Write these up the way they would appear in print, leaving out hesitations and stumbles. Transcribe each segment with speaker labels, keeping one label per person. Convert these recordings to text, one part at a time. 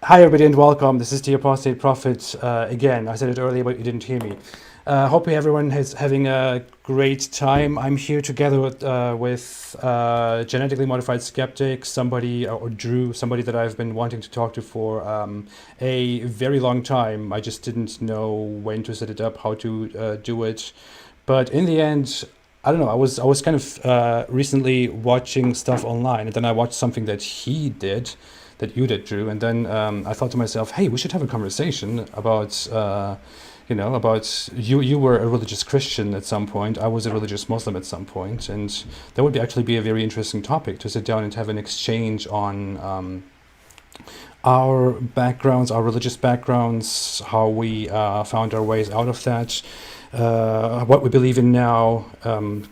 Speaker 1: Hi, everybody, and welcome. This is the Apostate Prophet again. I said it earlier, but you didn't hear me. Hope everyone is having a great time. I'm here together with Genetically Modified Skeptic, somebody, or Drew, somebody that I've been wanting to talk to for a very long time. I just didn't know when to set it up, how to do it. But in the end, I don't know. I was kind of recently watching stuff online, and then I watched something that he did, that you did, Drew, and then I thought to myself, hey, we should have a conversation about, about you. You were a religious Christian at some point. I was a religious Muslim at some point, and that would actually be a very interesting topic to sit down and have an exchange on our backgrounds, our religious backgrounds, how we found our ways out of that, what we believe in now,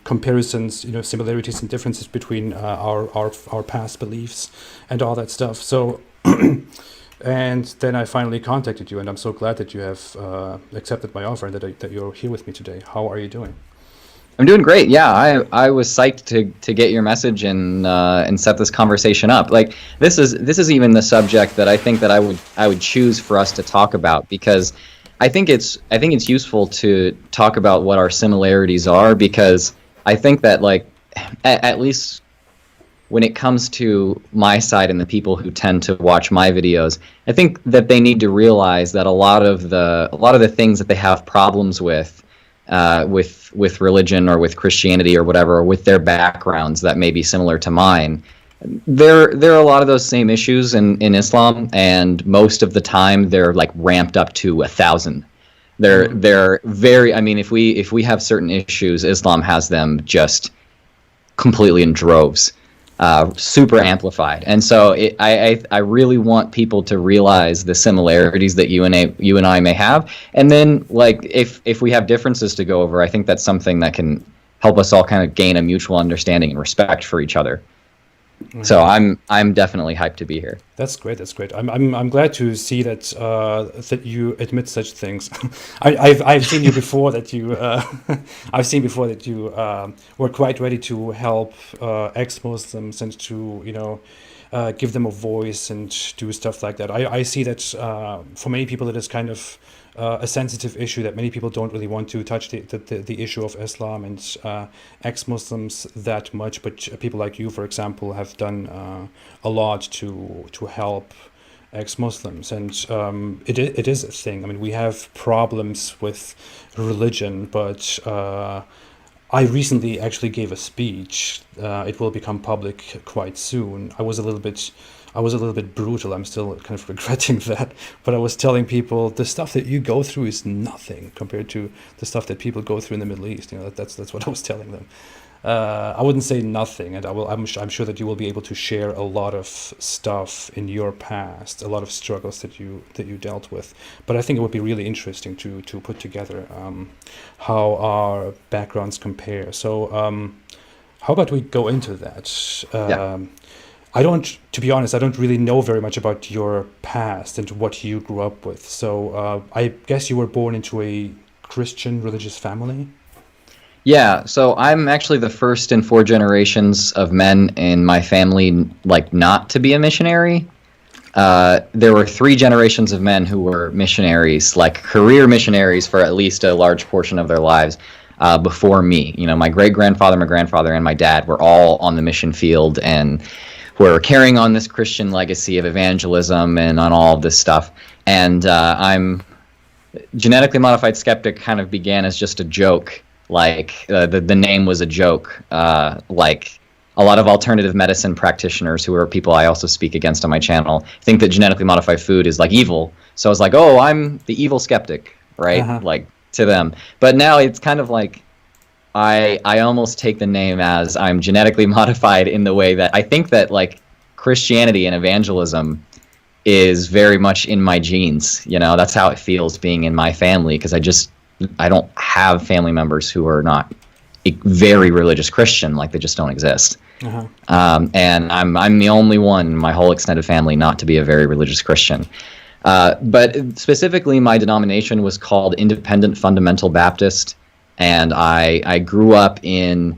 Speaker 1: comparisons, similarities and differences between our past beliefs and all that stuff. So, and then I finally contacted you, and I'm so glad that you have accepted my offer and that you're here with me today. How are you doing?
Speaker 2: I'm doing great. Yeah, I was psyched to get your message and set this conversation up. Like this is even the subject that I think that I would choose for us to talk about, because I think it's useful to talk about what our similarities are, because I think that, like, at least when it comes to my side and the people who tend to watch my videos, I think that they need to realize that a lot of the things that they have problems with religion or with Christianity or whatever, or with their backgrounds that may be similar to mine, there are a lot of those same issues in Islam, and most of the time they're like ramped up to 1,000. They're very, I mean, if we have certain issues, Islam has them just completely in droves, super amplified. And so I really want people to realize the similarities that you and I may have, and then, like, if we have differences to go over, I think that's something that can help us all kind of gain a mutual understanding and respect for each other. Mm-hmm. So I'm definitely hyped to be here.
Speaker 1: That's great. That's great. I'm glad to see that that you admit such things. I've seen you before that you I've seen before that you were quite ready to help ex-Muslims and to give them a voice and do stuff like that. I see that for many people it is kind of a sensitive issue, that many people don't really want to touch the issue of Islam and ex-Muslims that much. But people like you, for example, have done a lot to help ex-Muslims, and it is a thing. I mean, we have problems with religion, but I recently actually gave a speech. It will become public quite soon. I was a little bit brutal. I'm still kind of regretting that. But I was telling people the stuff that you go through is nothing compared to the stuff that people go through in the Middle East. That's what I was telling them. I wouldn't say nothing, and I'm sure that you will be able to share a lot of stuff in your past, a lot of struggles that you dealt with. But I think it would be really interesting to put together how our backgrounds compare. So how about we go into that?
Speaker 2: Yeah.
Speaker 1: To be honest, I don't really know very much about your past and what you grew up with. So I guess you were born into a Christian religious family?
Speaker 2: Yeah, so I'm actually the first in 4 generations of men in my family, like, not to be a missionary. There were 3 generations of men who were missionaries, like career missionaries, for at least a large portion of their lives before me. My great-grandfather, my grandfather, and my dad were all on the mission field, and were carrying on this Christian legacy of evangelism and on all of this stuff. And I'm Genetically Modified Skeptic kind of began as just a joke. Like, the name was a joke. Like, a lot of alternative medicine practitioners, who are people I also speak against on my channel, think that genetically modified food is like evil. So I was like, oh, I'm the evil skeptic, right? Uh-huh. Like, to them. But now it's kind of like I almost take the name as I'm genetically modified, in the way that I think that, like, Christianity and evangelism is very much in my genes. That's how it feels being in my family, because I don't have family members who are not a very religious Christian. Like, they just don't exist. Uh-huh. And I'm the only one in my whole extended family not to be a very religious Christian. But specifically, my denomination was called Independent Fundamental Baptist, and I grew up in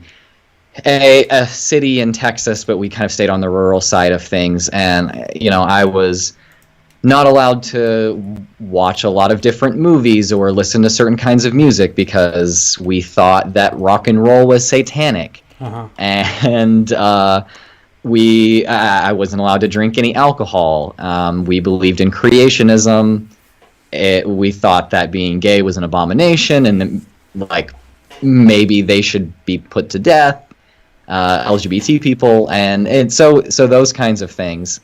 Speaker 2: a city in Texas, but we kind of stayed on the rural side of things. And I was not allowed to watch a lot of different movies or listen to certain kinds of music because we thought that rock and roll was satanic.
Speaker 1: Uh-huh.
Speaker 2: And I wasn't allowed to drink any alcohol. We believed in creationism. We thought that being gay was an abomination, and like maybe they should be put to death. LGBT people, and so those kinds of things.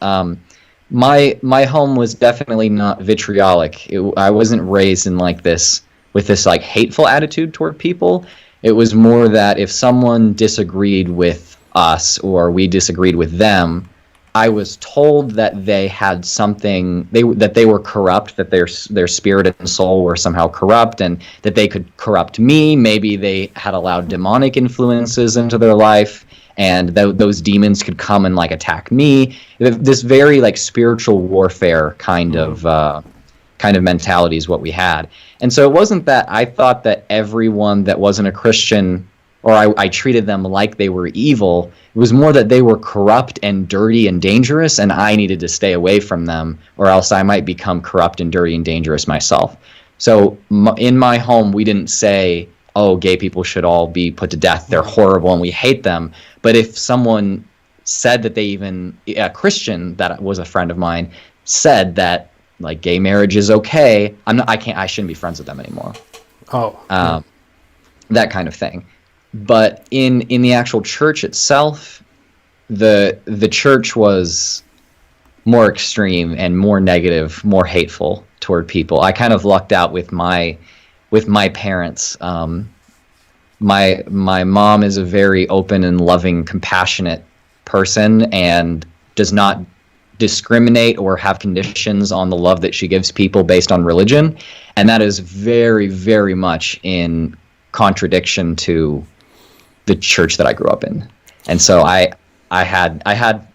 Speaker 2: My home was definitely not vitriolic. I wasn't raised in like this with this like hateful attitude toward people. It was more that if someone disagreed with us or we disagreed with them, I was told that they had something, that they were corrupt, that their spirit and soul were somehow corrupt, and that they could corrupt me. Maybe they had allowed demonic influences into their life, and those demons could come and like attack me. This very like spiritual warfare kind of mentality is what we had. And so it wasn't that I thought that everyone that wasn't a Christian, or I treated them like they were evil. It was more that they were corrupt and dirty and dangerous, and I needed to stay away from them, or else I might become corrupt and dirty and dangerous myself. So in my home, we didn't say, oh, gay people should all be put to death. They're horrible and we hate them. But if someone said that a Christian that was a friend of mine said that like gay marriage is okay, I shouldn't be friends with them anymore. That kind of thing. But in the actual church itself, the church was more extreme and more negative, more hateful toward people. I kind of lucked out with my parents. My mom is a very open and loving, compassionate person and does not discriminate or have conditions on the love that she gives people based on religion, and that is very, very much in contradiction to the church that I grew up in. And so I had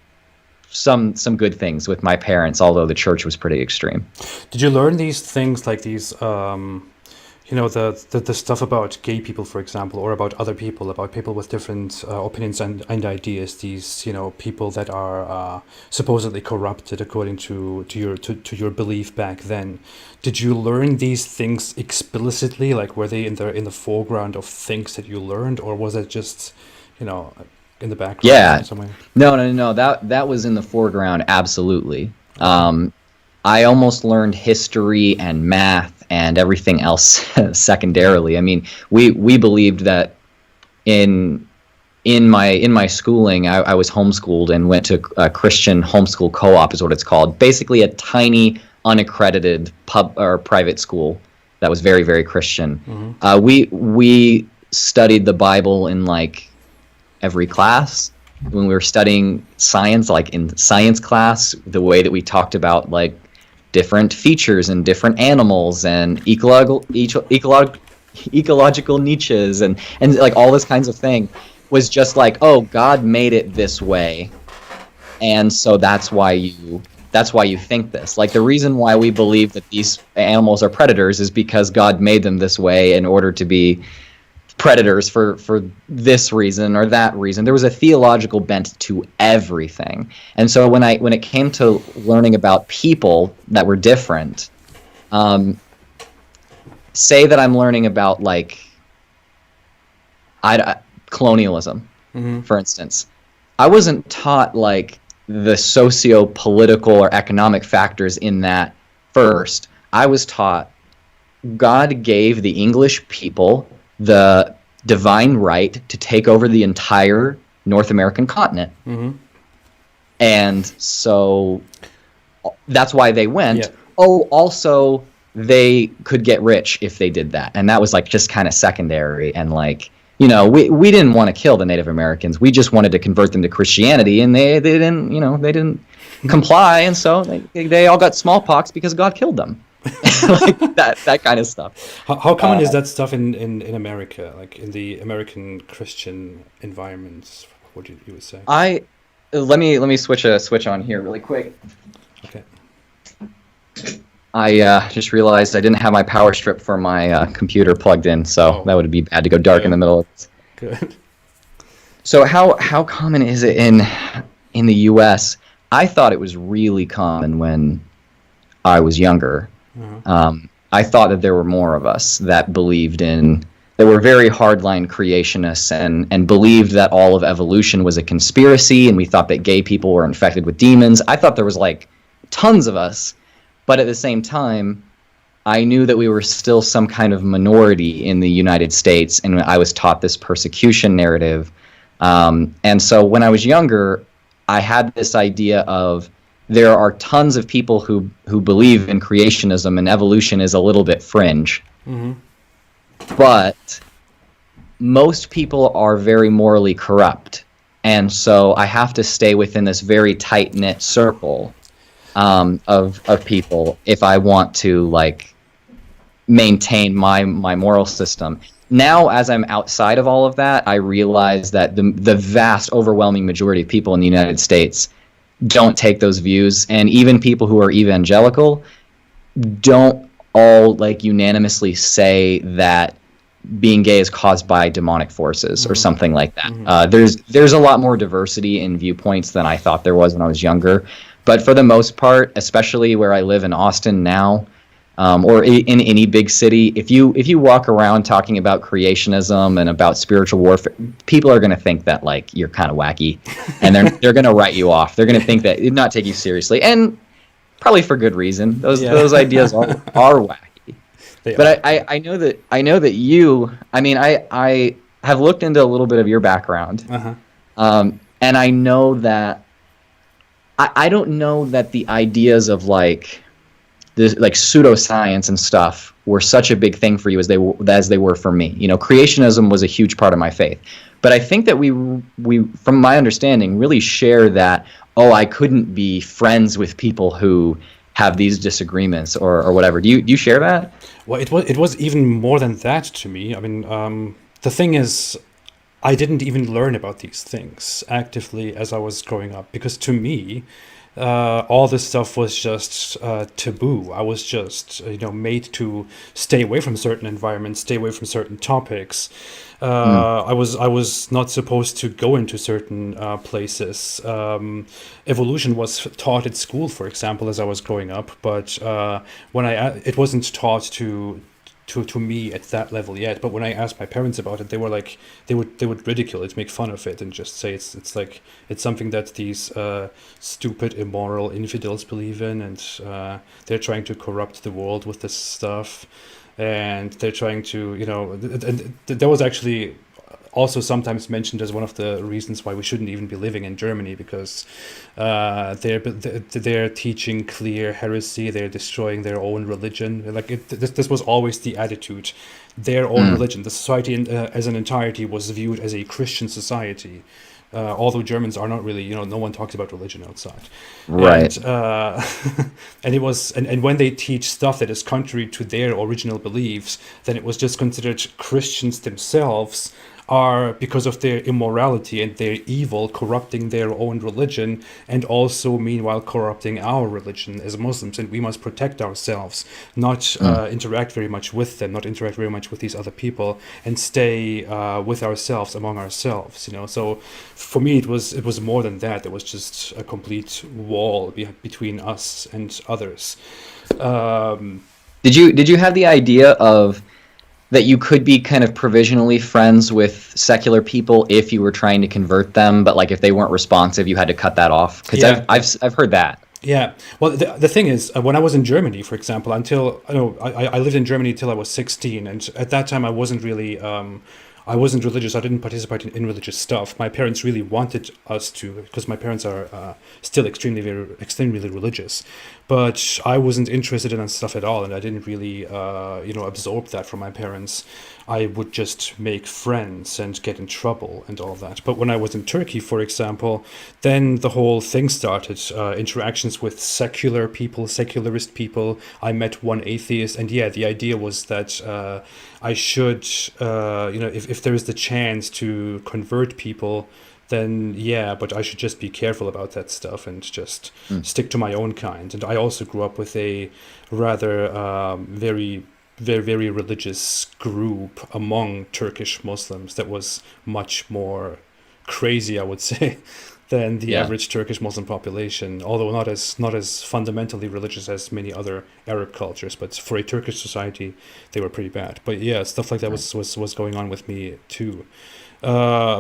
Speaker 2: some good things with my parents, although the church was pretty extreme.
Speaker 1: Did you learn these things, like these the stuff about gay people, for example, or about other people, about people with different opinions and ideas, these people that are supposedly corrupted according to your belief back then? Did you learn these things explicitly? Like, were they in the foreground of things that you learned, or was it just in the background?
Speaker 2: Yeah,
Speaker 1: somewhere?
Speaker 2: No. That was in the foreground, absolutely. I almost learned history and math and everything else secondarily. I mean, we believed that in my schooling, I was homeschooled and went to a Christian homeschool co-op, is what it's called. Basically, a tiny, unaccredited pub or private school that was very, very Christian. Mm-hmm. We studied the Bible in like every class. When we were studying science, like in science class, the way that we talked about like different features and different animals and ecological niches and like all this kinds of thing was just like, oh, God made it this way, and so that's why you think this. Like, the reason why we believe that these animals are predators is because God made them this way in order to be predators for this reason or that reason. There was a theological bent to everything. And so when it came to learning about people that were different, say that I'm learning about like colonialism, mm-hmm. for instance, I wasn't taught like the socio-political or economic factors in that first. I was taught God gave the English people the divine right to take over the entire North American continent. Mm-hmm. And so that's why they went. Yeah. Oh, also they could get rich if they did that. And that was like just kind of secondary. And like, we didn't want to kill the Native Americans. We just wanted to convert them to Christianity, and they didn't comply. And so they all got smallpox because God killed them. Like that kind of stuff.
Speaker 1: How common is that stuff in America, like in the American Christian environments? What you would say?
Speaker 2: Let me switch on here really quick.
Speaker 1: Okay.
Speaker 2: I just realized I didn't have my power strip for my computer plugged in, so that would be bad to go dark in the middle of this.
Speaker 1: Good.
Speaker 2: So how common is it in the U.S.? I thought it was really common when I was younger. I thought that there were more of us that believed in, that were very hardline creationists and believed that all of evolution was a conspiracy, and we thought that gay people were infected with demons. I thought there was like tons of us, but at the same time, I knew that we were still some kind of minority in the United States, and I was taught this persecution narrative. And so when I was younger, I had this idea of there are tons of people who believe in creationism, and evolution is a little bit fringe. But most people are very morally corrupt. And so I have to stay within this very tight-knit circle of people if I want to like maintain my moral system. Now, as I'm outside of all of that, I realize that the vast, overwhelming majority of people in the United States don't take those views, and even people who are evangelical don't all like unanimously say that being gay is caused by demonic forces or something like that. There's a lot more diversity in viewpoints than I thought there was when I was younger, but for the most part, especially where I live in Austin now, or in any big city, if you walk around talking about creationism and about spiritual warfare, people are going to think that like you're kind of wacky, and they're going to write you off. They're going to think that not take you seriously, and probably for good reason. Those ideas are wacky. But I know that you. I mean, I have looked into a little bit of your background, and I know that I don't know that the ideas of like this like pseudoscience and stuff were such a big thing for you as they were for me. You know, creationism was a huge part of my faith, but I think that we from my understanding really share that. Oh, I couldn't be friends with people who have these disagreements or whatever. Do you share that?
Speaker 1: Well, it was even more than that to me. I mean, the thing is, I didn't even learn about these things actively as I was growing up, because to me, all this stuff was just taboo. I was just, made to stay away from certain environments, stay away from certain topics. I was not supposed to go into certain places. Evolution was taught at school, for example, as I was growing up, but when it wasn't taught to me at that level yet. But when I asked my parents about it, they were like, they would ridicule it, make fun of it, and just say it's like it's something that these stupid, immoral infidels believe in, and they're trying to corrupt the world with this stuff, and they're trying to, and that was actually also sometimes mentioned as one of the reasons why we shouldn't even be living in Germany, because they're teaching clear heresy. They're destroying their own religion. Like this was always the attitude. Their own religion. The society as an entirety was viewed as a Christian society. Although Germans are not really, no one talks about religion outside,
Speaker 2: right?
Speaker 1: And it was, and when they teach stuff that is contrary to their original beliefs, then it was just considered Christians themselves are, because of their immorality and their evil, corrupting their own religion, and also meanwhile corrupting our religion as Muslims, and we must protect ourselves, not interact very much with them, not interact very much with these other people, and stay with ourselves, among ourselves. So for me it was more than that. There was just a complete wall between us and others.
Speaker 2: Did you have the idea of that you could be kind of provisionally friends with secular people if you were trying to convert them, but like if they weren't responsive, you had to cut that off? Because I've heard that.
Speaker 1: Yeah. Well, the thing is, when I was in Germany, for example, until I lived in Germany till I was 16, and at that time I wasn't really I wasn't religious. I didn't participate in religious stuff. My parents really wanted us to, because my parents are still extremely religious. But I wasn't interested in that stuff at all, and I didn't really, absorb that from my parents. I would just make friends and get in trouble and all of that. But when I was in Turkey, for example, then the whole thing started. Interactions with secular people, secularist people. I met one atheist, and yeah, the idea was that I should, if there is the chance to convert people, then yeah, but I should just be careful about that stuff and just stick to my own kind. And I also grew up with a rather very, very, very religious group among Turkish Muslims that was much more crazy, I would say, than the
Speaker 2: Yeah.
Speaker 1: average Turkish Muslim population, although not as fundamentally religious as many other Arab cultures. But for a Turkish society, they were pretty bad. But yeah, stuff like that was going on with me too.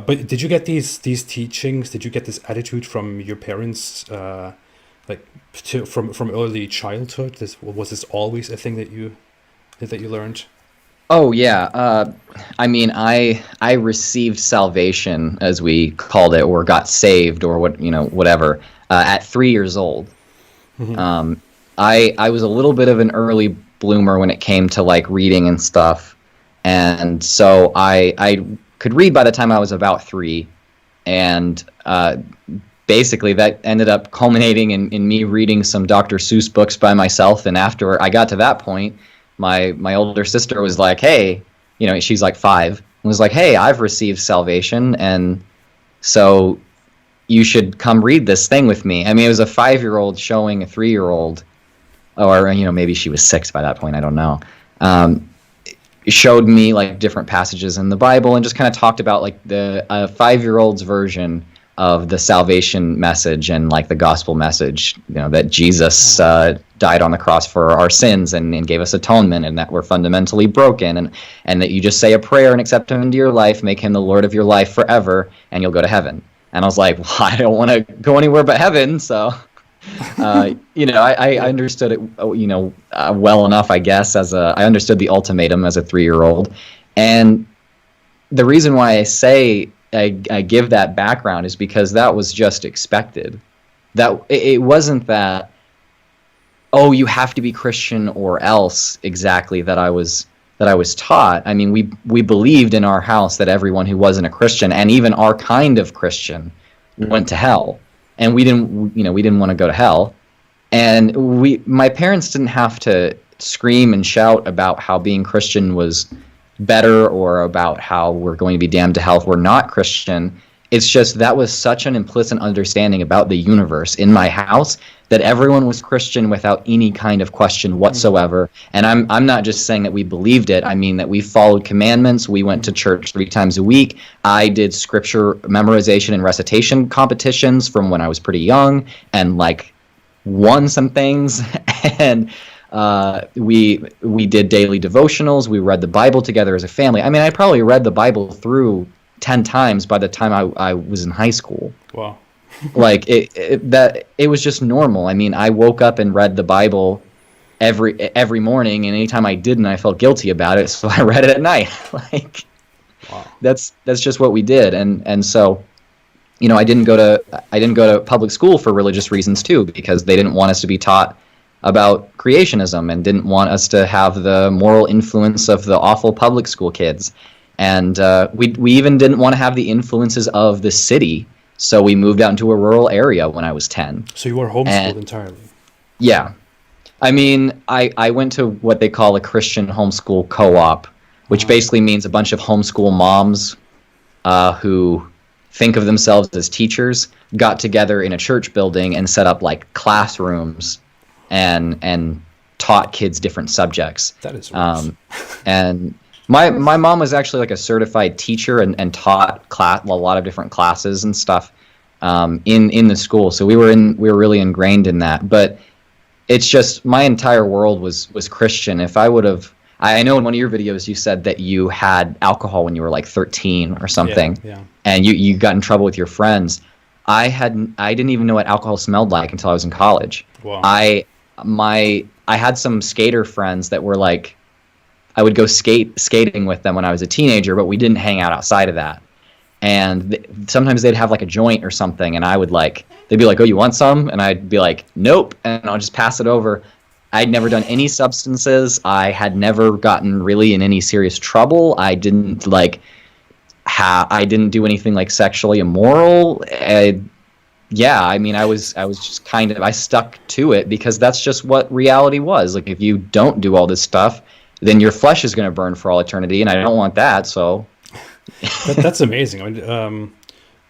Speaker 1: But did you get these teachings? Did you get this attitude from your parents, like from early childhood? Was this always a thing that you learned?
Speaker 2: Oh yeah. I mean, I received salvation, as we called it, or got saved, or whatever, at 3 years old.
Speaker 1: Hmm.
Speaker 2: Um, I was a little bit of an early bloomer when it came to like reading and stuff, and so I could read by the time I was about 3, and basically that ended up culminating in me reading some Dr. Seuss books by myself. And after I got to that point, my older sister was like, "Hey," she's like 5, and was like, "Hey, I've received salvation, and so you should come read this thing with me." I mean, it was a 5-year-old showing a 3-year-old, or maybe she was 6 by that point. I don't know. Um, Showed me like different passages in the Bible and just kind of talked about like the 5-year-old's version of the salvation message and like the gospel message, that Jesus died on the cross for our sins and gave us atonement, and that we're fundamentally broken, and that you just say a prayer and accept him into your life, make him the Lord of your life forever, and you'll go to heaven. And I was like, well, I don't want to go anywhere but heaven, so I
Speaker 1: Yeah.
Speaker 2: understood it, well enough, I guess. I understood the ultimatum as a 3-year-old, and the reason why I say I give that background is because that was just expected. That it wasn't that, oh, you have to be Christian or else, exactly, that I was taught. I mean, we believed in our house that everyone who wasn't a Christian, and even our kind of Christian, went to hell, and we didn't want to go to hell. And my parents didn't have to scream and shout about how being Christian was better, or about how we're going to be damned to hell if we're not Christian. It's just that was such an implicit understanding about the universe in my house, that everyone was Christian without any kind of question whatsoever. And I'm not just saying that we believed it. I mean that we followed commandments. We went to church 3 times a week. I did scripture memorization and recitation competitions from when I was pretty young, and like won some things. And we did daily devotionals. We read the Bible together as a family. I mean, I probably read the Bible through 10 times by the time I was in high school.
Speaker 1: Wow.
Speaker 2: Like it was just normal. I mean, I woke up and read the Bible every morning, and anytime I didn't, I felt guilty about it, so I read it at night. Like
Speaker 1: Wow.
Speaker 2: that's just what we did. And so I didn't go to public school for religious reasons too, because they didn't want us to be taught about creationism, and didn't want us to have the moral influence of the awful public school kids. And we even didn't want to have the influences of the city, so we moved out into a rural area when I was 10.
Speaker 1: So you were homeschooled entirely.
Speaker 2: Yeah. I mean, I went to what they call a Christian homeschool co-op, which basically means a bunch of homeschool moms who think of themselves as teachers got together in a church building and set up like classrooms and taught kids different subjects.
Speaker 1: That is worse.
Speaker 2: And my mom was actually like a certified teacher and taught a lot of different classes and stuff in the school. So we were really ingrained in that. But it's just my entire world was Christian. If I would have, I know in one of your videos you said that you had alcohol when you were like 13 or something,
Speaker 1: Yeah.
Speaker 2: and you got in trouble with your friends. I didn't even know what alcohol smelled like until I was in college.
Speaker 1: Wow.
Speaker 2: I had some skater friends that were like, I would go skating with them when I was a teenager, but we didn't hang out outside of that. And sometimes they'd have like a joint or something, and they'd be like, "Oh, you want some?" And I'd be like, "Nope," and I'll just pass it over. I'd never done any substances. I had never gotten really in any serious trouble. I didn't I didn't do anything like sexually immoral. Yeah, I mean, I was just I stuck to it because that's just what reality was. Like, if you don't do all this stuff, then your flesh is going to burn for all eternity, and I don't want that. So
Speaker 1: That's amazing. I mean,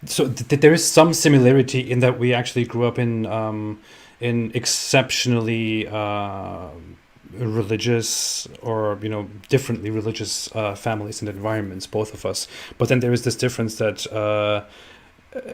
Speaker 1: so there is some similarity in that we actually grew up in exceptionally religious, or differently religious families and environments, both of us. But then there is this difference that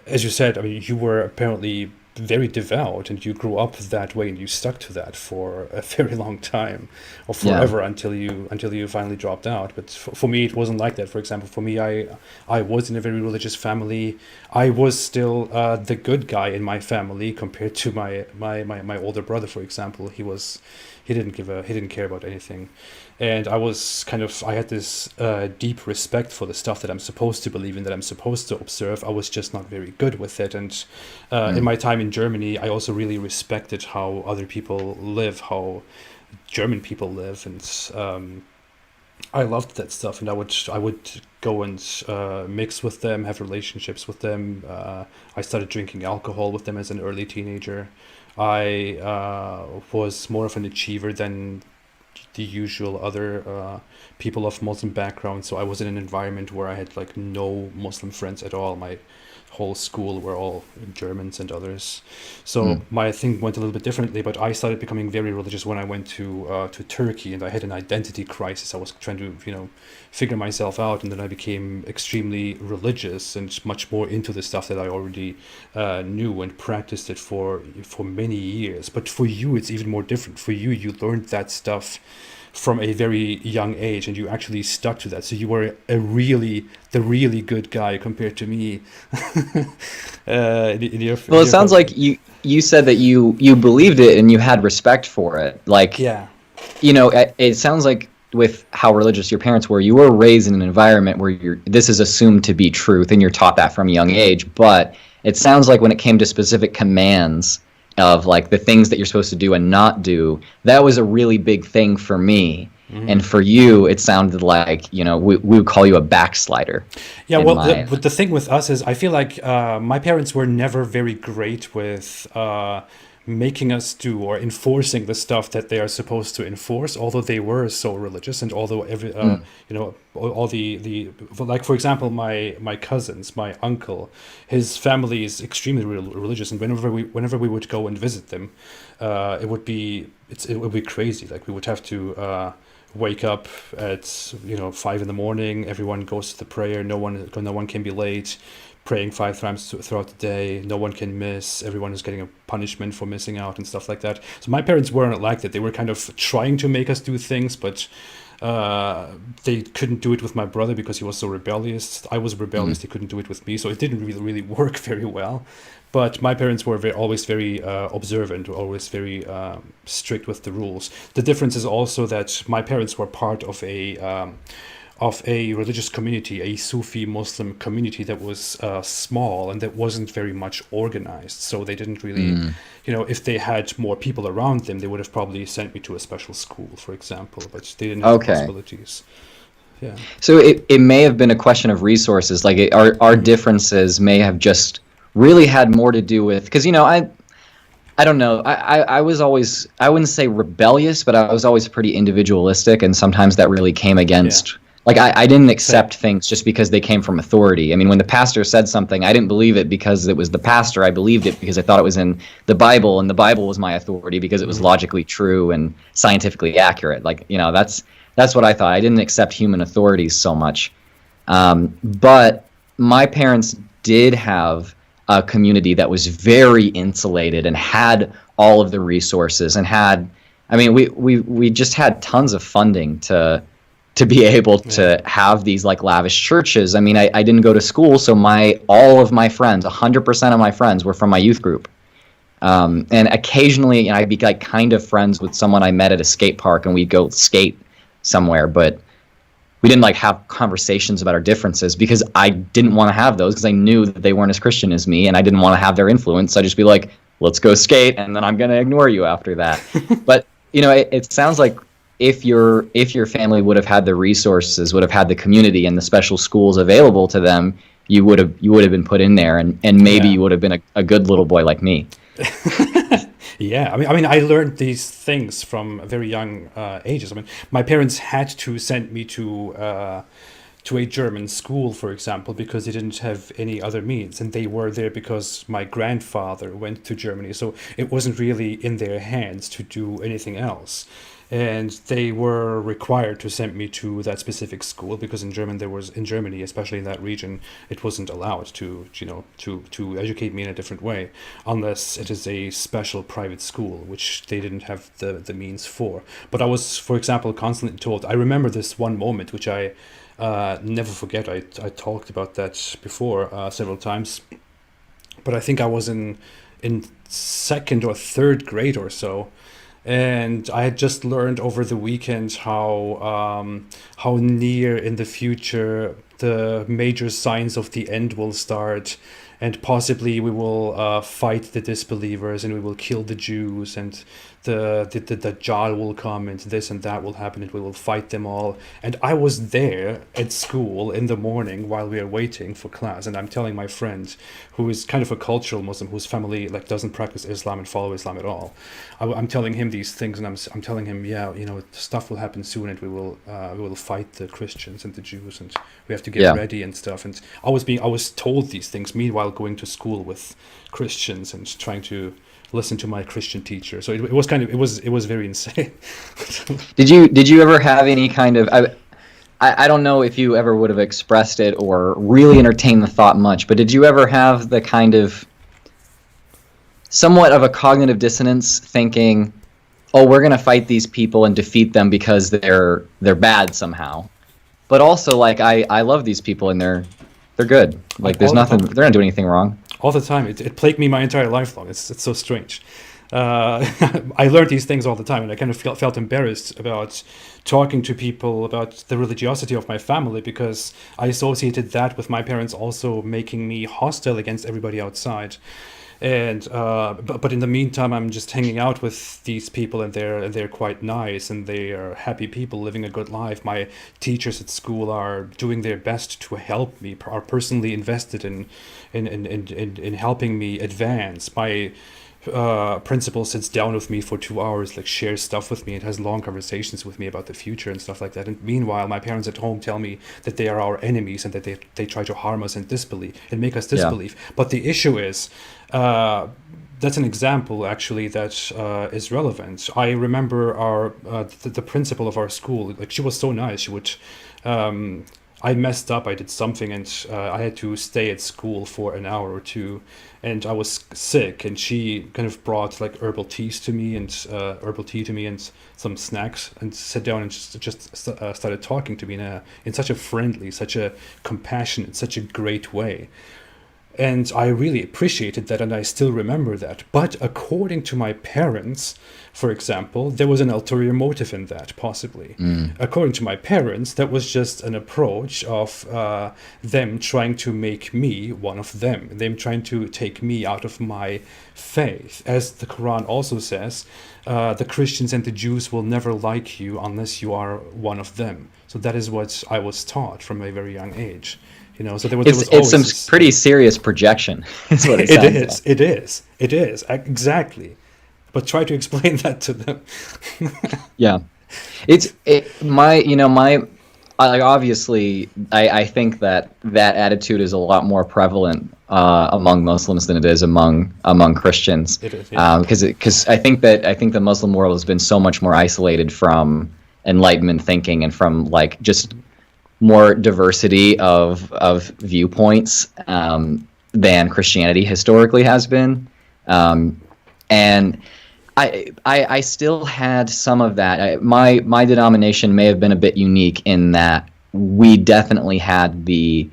Speaker 1: as you said, I mean, you were apparently very devout and you grew up that way and you stuck to that for a very long time or
Speaker 2: Yeah.
Speaker 1: forever until you finally dropped out. But for me, it wasn't like that. For example, for me, I was in a very religious family. I was still the good guy in my family compared to my older brother, for example. He didn't care about anything. And I had this deep respect for the stuff that I'm supposed to believe in, that I'm supposed to observe. I was just not very good with it. And in
Speaker 2: Mm.
Speaker 1: my time in Germany, I also really respected how other people live, how German people live. And I loved that stuff. And I would go and mix with them, have relationships with them. I started drinking alcohol with them as an early teenager. I was more of an achiever than the usual other people of Muslim background. So I was in an environment where I had like no Muslim friends at all. My whole school were all Germans and others. So
Speaker 2: Mm.
Speaker 1: my thing went a little bit differently. But I started becoming very religious when I went to Turkey, and I had an identity crisis. I was trying to figure myself out, and then I became extremely religious and much more into the stuff that I already knew and practiced it for many years. But for you, it's even more different. For you, you learned that stuff from a very young age, and you actually stuck to that. So you were the really good guy compared to me.
Speaker 2: Well,
Speaker 1: In
Speaker 2: it
Speaker 1: your
Speaker 2: sounds
Speaker 1: family.
Speaker 2: like you said that you believed it and you had respect for it. Like,
Speaker 1: Yeah,
Speaker 2: it sounds like with how religious your parents were, you were raised in an environment where this is assumed to be truth and you're taught that from a young age. But it sounds like when it came to specific commands of like the things that you're supposed to do and not do, that was a really big thing for me. And for you, it sounded like, we would call you a backslider
Speaker 1: yeah.
Speaker 2: in
Speaker 1: Well,
Speaker 2: my.
Speaker 1: but the thing with us is, I feel like my parents were never very great with making us do or enforcing the stuff that they are supposed to enforce. Although they were so religious, and although
Speaker 2: Mm.
Speaker 1: all the like, for example, my cousins, my uncle, his family is extremely religious, and whenever we would go and visit them, it would be crazy. Like, we would have to wake up at 5 in the morning. Everyone goes to the prayer. No one can be late. Praying 5 times throughout the day. No one can miss. Everyone is getting a punishment for missing out and stuff like that. So my parents weren't like that. They were kind of trying to make us do things, but they couldn't do it with my brother because he was so rebellious. I was rebellious.
Speaker 2: Mm.
Speaker 1: They couldn't do it with me, so it didn't really work very well. But my parents were always very observant, always very strict with the rules. The difference is also that my parents were part of a religious community, a Sufi Muslim community that was small and that wasn't very much organized. So they didn't really,
Speaker 2: Mm.
Speaker 1: if they had more people around them, they would have probably sent me to a special school, for example, but they didn't have the
Speaker 2: Okay.
Speaker 1: possibilities. Yeah.
Speaker 2: So it may have been a question of resources. Like our
Speaker 1: Hmm.
Speaker 2: differences may have just really had more to do with because I don't know. I was always, I wouldn't say rebellious, but I was always pretty individualistic, and sometimes that really came
Speaker 1: Yeah.
Speaker 2: against. Like I didn't
Speaker 1: Same.
Speaker 2: accept things just because they came from authority. I mean, when the pastor said something, I didn't believe it because it was the pastor. I believed it because I thought it was in the Bible, and the Bible was my authority because it was
Speaker 1: Hmm.
Speaker 2: logically true and scientifically accurate. Like that's what I thought. I didn't accept human authorities so much. But my parents did have a community that was very insulated and had all of the resources and had, I mean, we just had tons of funding to be able
Speaker 1: Yeah.
Speaker 2: to have these like lavish churches. I mean, I didn't go to school, so all of my friends, 100% of my friends were from my youth group. And occasionally, I'd be like kind of friends with someone I met at a skate park, and we'd go skate somewhere. But we didn't like have conversations about our differences because I didn't want to have those because I knew that they weren't as Christian as me, and I didn't want to have their influence. So I'd just be like, let's go skate, and then I'm gonna ignore you after that. But it sounds like if your family would have had the resources, would have had the community and the special schools available to them, you would have been put in there, and maybe
Speaker 1: Yeah.
Speaker 2: you would have been a good little boy like me.
Speaker 1: Yeah, I mean, I learned these things from very young ages. I mean, my parents had to send me to a German school, for example, because they didn't have any other means, and they were there because my grandfather went to Germany, so it wasn't really in their hands to do anything else. and they were required to send me to that specific school because in Germany, especially in that region, it wasn't allowed to to educate me in a different way unless it is a special private school, which they didn't have the means for. But I was, for example, constantly told. I remember this one moment which I never forget. I talked about that before several times, but I think I was in second or third grade or so, and I had just learned over the weekend how near in the future the major signs of the end will start, and possibly we will fight the disbelievers and we will kill the Jews, and the Dajjal will come and this and that will happen and we will fight them all. And I was there at school in the morning while we are waiting for class, and I'm telling my friend, who is kind of a cultural Muslim, whose family like doesn't practice Islam and follow Islam at all. I'm telling him these things, and I'm telling him, yeah, stuff will happen soon, and we will fight the Christians and the Jews, and we have to get ready and stuff. And I was told these things meanwhile going to school with Christians and trying to listen to my Christian teacher. So it was very insane.
Speaker 2: Did you ever have any kind of I don't know if you ever would have expressed it or really entertained the thought much, but did you ever have the kind of somewhat of a cognitive dissonance thinking, oh, we're going to fight these people and defeat them because they're bad somehow, but also like I love these people and they're good, like there's nothing, they're not doing anything wrong.
Speaker 1: All the time. It plagued me my entire life long. It's so strange. I learned these things all the time, and I kind of felt embarrassed about talking to people about the religiosity of my family because I associated that with my parents also making me hostile against everybody outside. And but in the meantime, I'm just hanging out with these people, and they're quite nice, and they are happy people living a good life. My teachers at school are doing their best to help me, are personally invested in helping me advance. My principal sits down with me for 2 hours, like shares stuff with me and has long conversations with me about the future and stuff like that. And meanwhile, my parents at home tell me that they are our enemies and that they try to harm us and disbelieve and make us disbelieve. Yeah. But the issue is, that's an example actually that is relevant. I remember the principal of our school, like she was so nice. She would, I messed up, I did something, and I had to stay at school for an hour or two, and I was sick, and she kind of brought like herbal tea to me and some snacks, and sat down and just started talking to me in such a friendly, such a compassionate, such a great way. And I really appreciated that, and I still remember that. But according to my parents, for example, there was an ulterior motive in that, possibly. According to my parents, that was just an approach of them trying to make me one of them trying to take me out of my faith. As the Quran also says, the Christians and the Jews will never like you unless you are one of them. So that is what I was taught from a very young age. So there was
Speaker 2: it's some pretty serious projection. Is what
Speaker 1: It is exactly. But try to explain that to them.
Speaker 2: Yeah, obviously I think that attitude is a lot more prevalent among Muslims than it is among Christians.
Speaker 1: It is, yeah.
Speaker 2: Because I think the Muslim world has been so much more isolated from Enlightenment thinking and from like just more diversity of viewpoints than Christianity historically has been, and I still had some of that. My denomination may have been a bit unique in that we definitely had the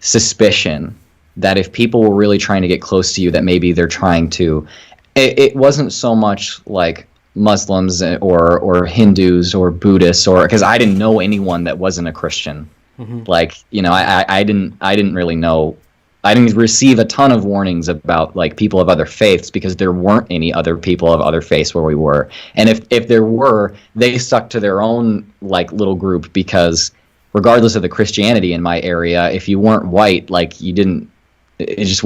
Speaker 2: suspicion that if people were really trying to get close to you, that maybe they're trying to. It wasn't so much like Muslims or Hindus or Buddhists, or because I didn't know anyone that wasn't a Christian. Mm-hmm. Like, I didn't really know. I didn't receive a ton of warnings about like people of other faiths because there weren't any other people of other faiths where we were. And if there were, they stuck to their own like little group, because regardless of the Christianity in my area, if you weren't white, like you didn't make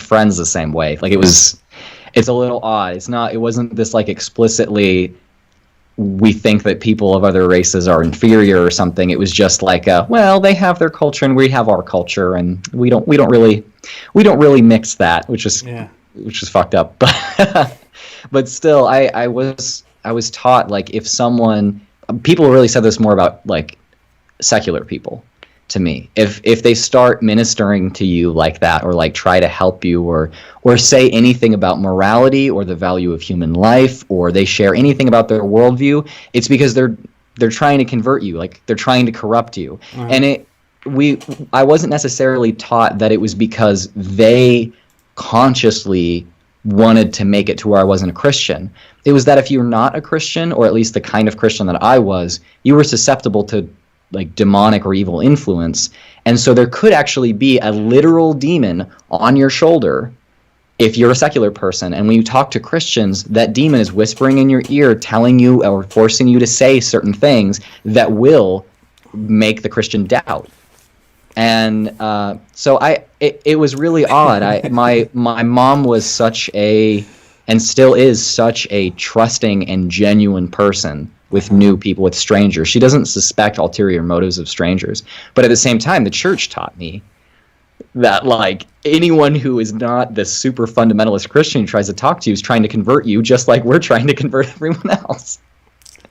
Speaker 2: friends the same way. Like it's a little odd. It wasn't this like explicitly we think that people of other races are inferior or something. It was just like well, they have their culture and we have our culture, and we don't really mix that, which is fucked up. But still, I was was taught, like, if someone, people really said this more about like secular people to me. If they start ministering to you like that, or like try to help you, or say anything about morality or the value of human life, or they share anything about their worldview, it's because they're trying to convert you, like they're trying to corrupt you. And I wasn't necessarily taught that it was because they consciously wanted to make it to where I wasn't a Christian. It was that if you're not a Christian, or at least the kind of Christian that I was, you were susceptible to like demonic or evil influence. And so there could actually be a literal demon on your shoulder if you're a secular person. And when you talk to Christians, that demon is whispering in your ear, telling you or forcing you to say certain things that will make the Christian doubt. And so it was really odd. My mom was such a, and still is such a trusting and genuine person with new people, with strangers. She doesn't suspect ulterior motives of strangers. But at the same time, the church taught me that, like, anyone who is not the super fundamentalist Christian who tries to talk to you is trying to convert you, just like we're trying to convert everyone else.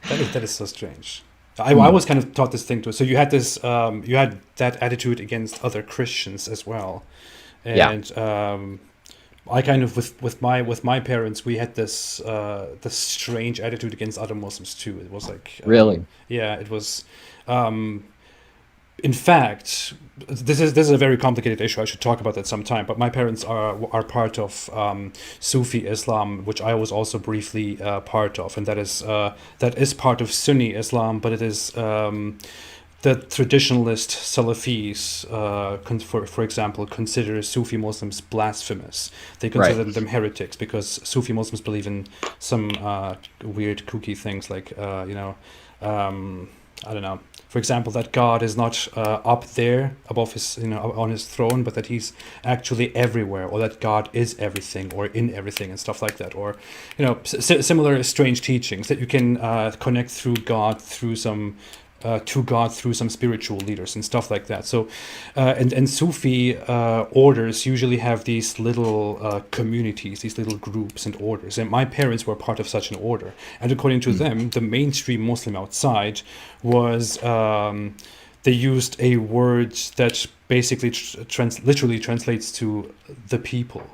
Speaker 1: That is so strange. I was kind of taught this thing too. So you had this, you had that attitude against other Christians as well, and I kind of with my parents, we had this strange attitude against other Muslims too. It was like
Speaker 2: Really?
Speaker 1: Yeah, it was. In fact, this is a very complicated issue. I should talk about that sometime. But my parents are part of Sufi Islam, which I was also briefly part of, and that is part of Sunni Islam, but it is the traditionalist Salafis, for example, consider Sufi Muslims blasphemous. They consider them heretics because Sufi Muslims believe in some weird kooky things like I don't know. For example, that God is not up there above his, on his throne, but that he's actually everywhere, or that God is everything, or in everything, and stuff like that. Or, similar strange teachings that you can connect through God through some. To God through some spiritual leaders and stuff like that. So, and Sufi orders usually have these little communities, these little groups and orders. And my parents were part of such an order. And according to them, the mainstream Muslim outside was they used a word that basically literally translates to the people.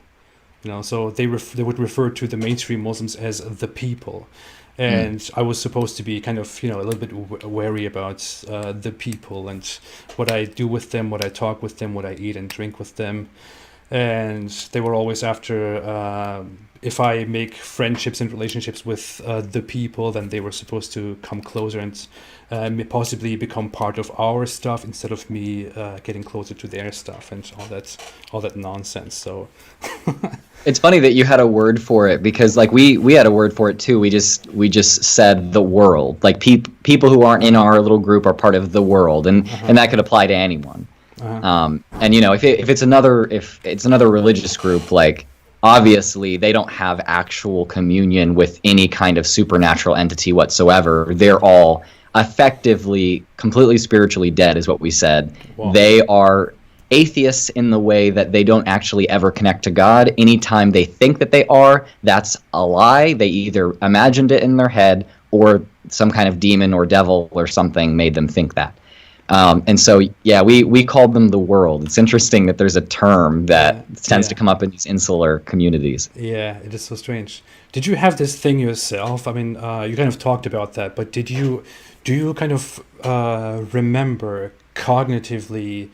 Speaker 1: So they would refer to the mainstream Muslims as the people. And I was supposed to be kind of, a little bit wary about the people and what I do with them, what I talk with them, what I eat and drink with them. And they were always after, if I make friendships and relationships with the people, then they were supposed to come closer and possibly become part of our stuff instead of me getting closer to their stuff and all that nonsense. So
Speaker 2: it's funny that you had a word for it, because like we had a word for it too. We just said the world. Like people who aren't in our little group are part of the world, and that could apply to anyone. And if it's another religious group, like obviously they don't have actual communion with any kind of supernatural entity whatsoever. They're all effectively completely spiritually dead, is what we said.
Speaker 1: Wow.
Speaker 2: They are atheists in the way that they don't actually ever connect to God. Anytime they think that they are, that's a lie. They either imagined it in their head, or some kind of demon or devil or something made them think that. And so, we called them the world. It's interesting that there's a term that tends to come up in these insular communities.
Speaker 1: Yeah, it is so strange. Did you have this thing yourself? I mean, you kind of talked about that, but do you kind of remember cognitively,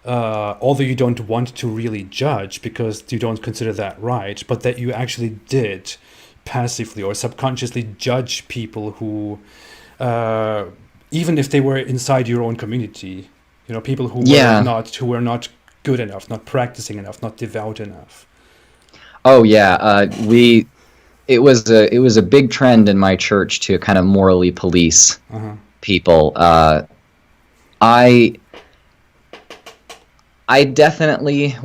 Speaker 1: although you don't want to really judge because you don't consider that right, but that you actually did passively or subconsciously judge people who, even if they were inside your own community, people who were not good enough, not practicing enough, not devout enough?
Speaker 2: Oh yeah, it was a big trend in my church to kind of morally police people. I definitely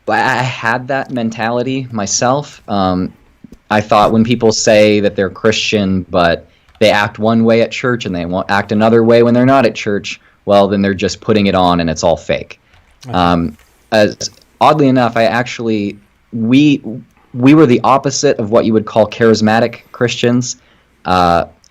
Speaker 2: I had that mentality myself. I thought when people say that they're Christian, but they act one way at church and they won't act another way when they're not at church, well, then they're just putting it on and it's all fake. As oddly enough, we were the opposite of what you would call charismatic Christians.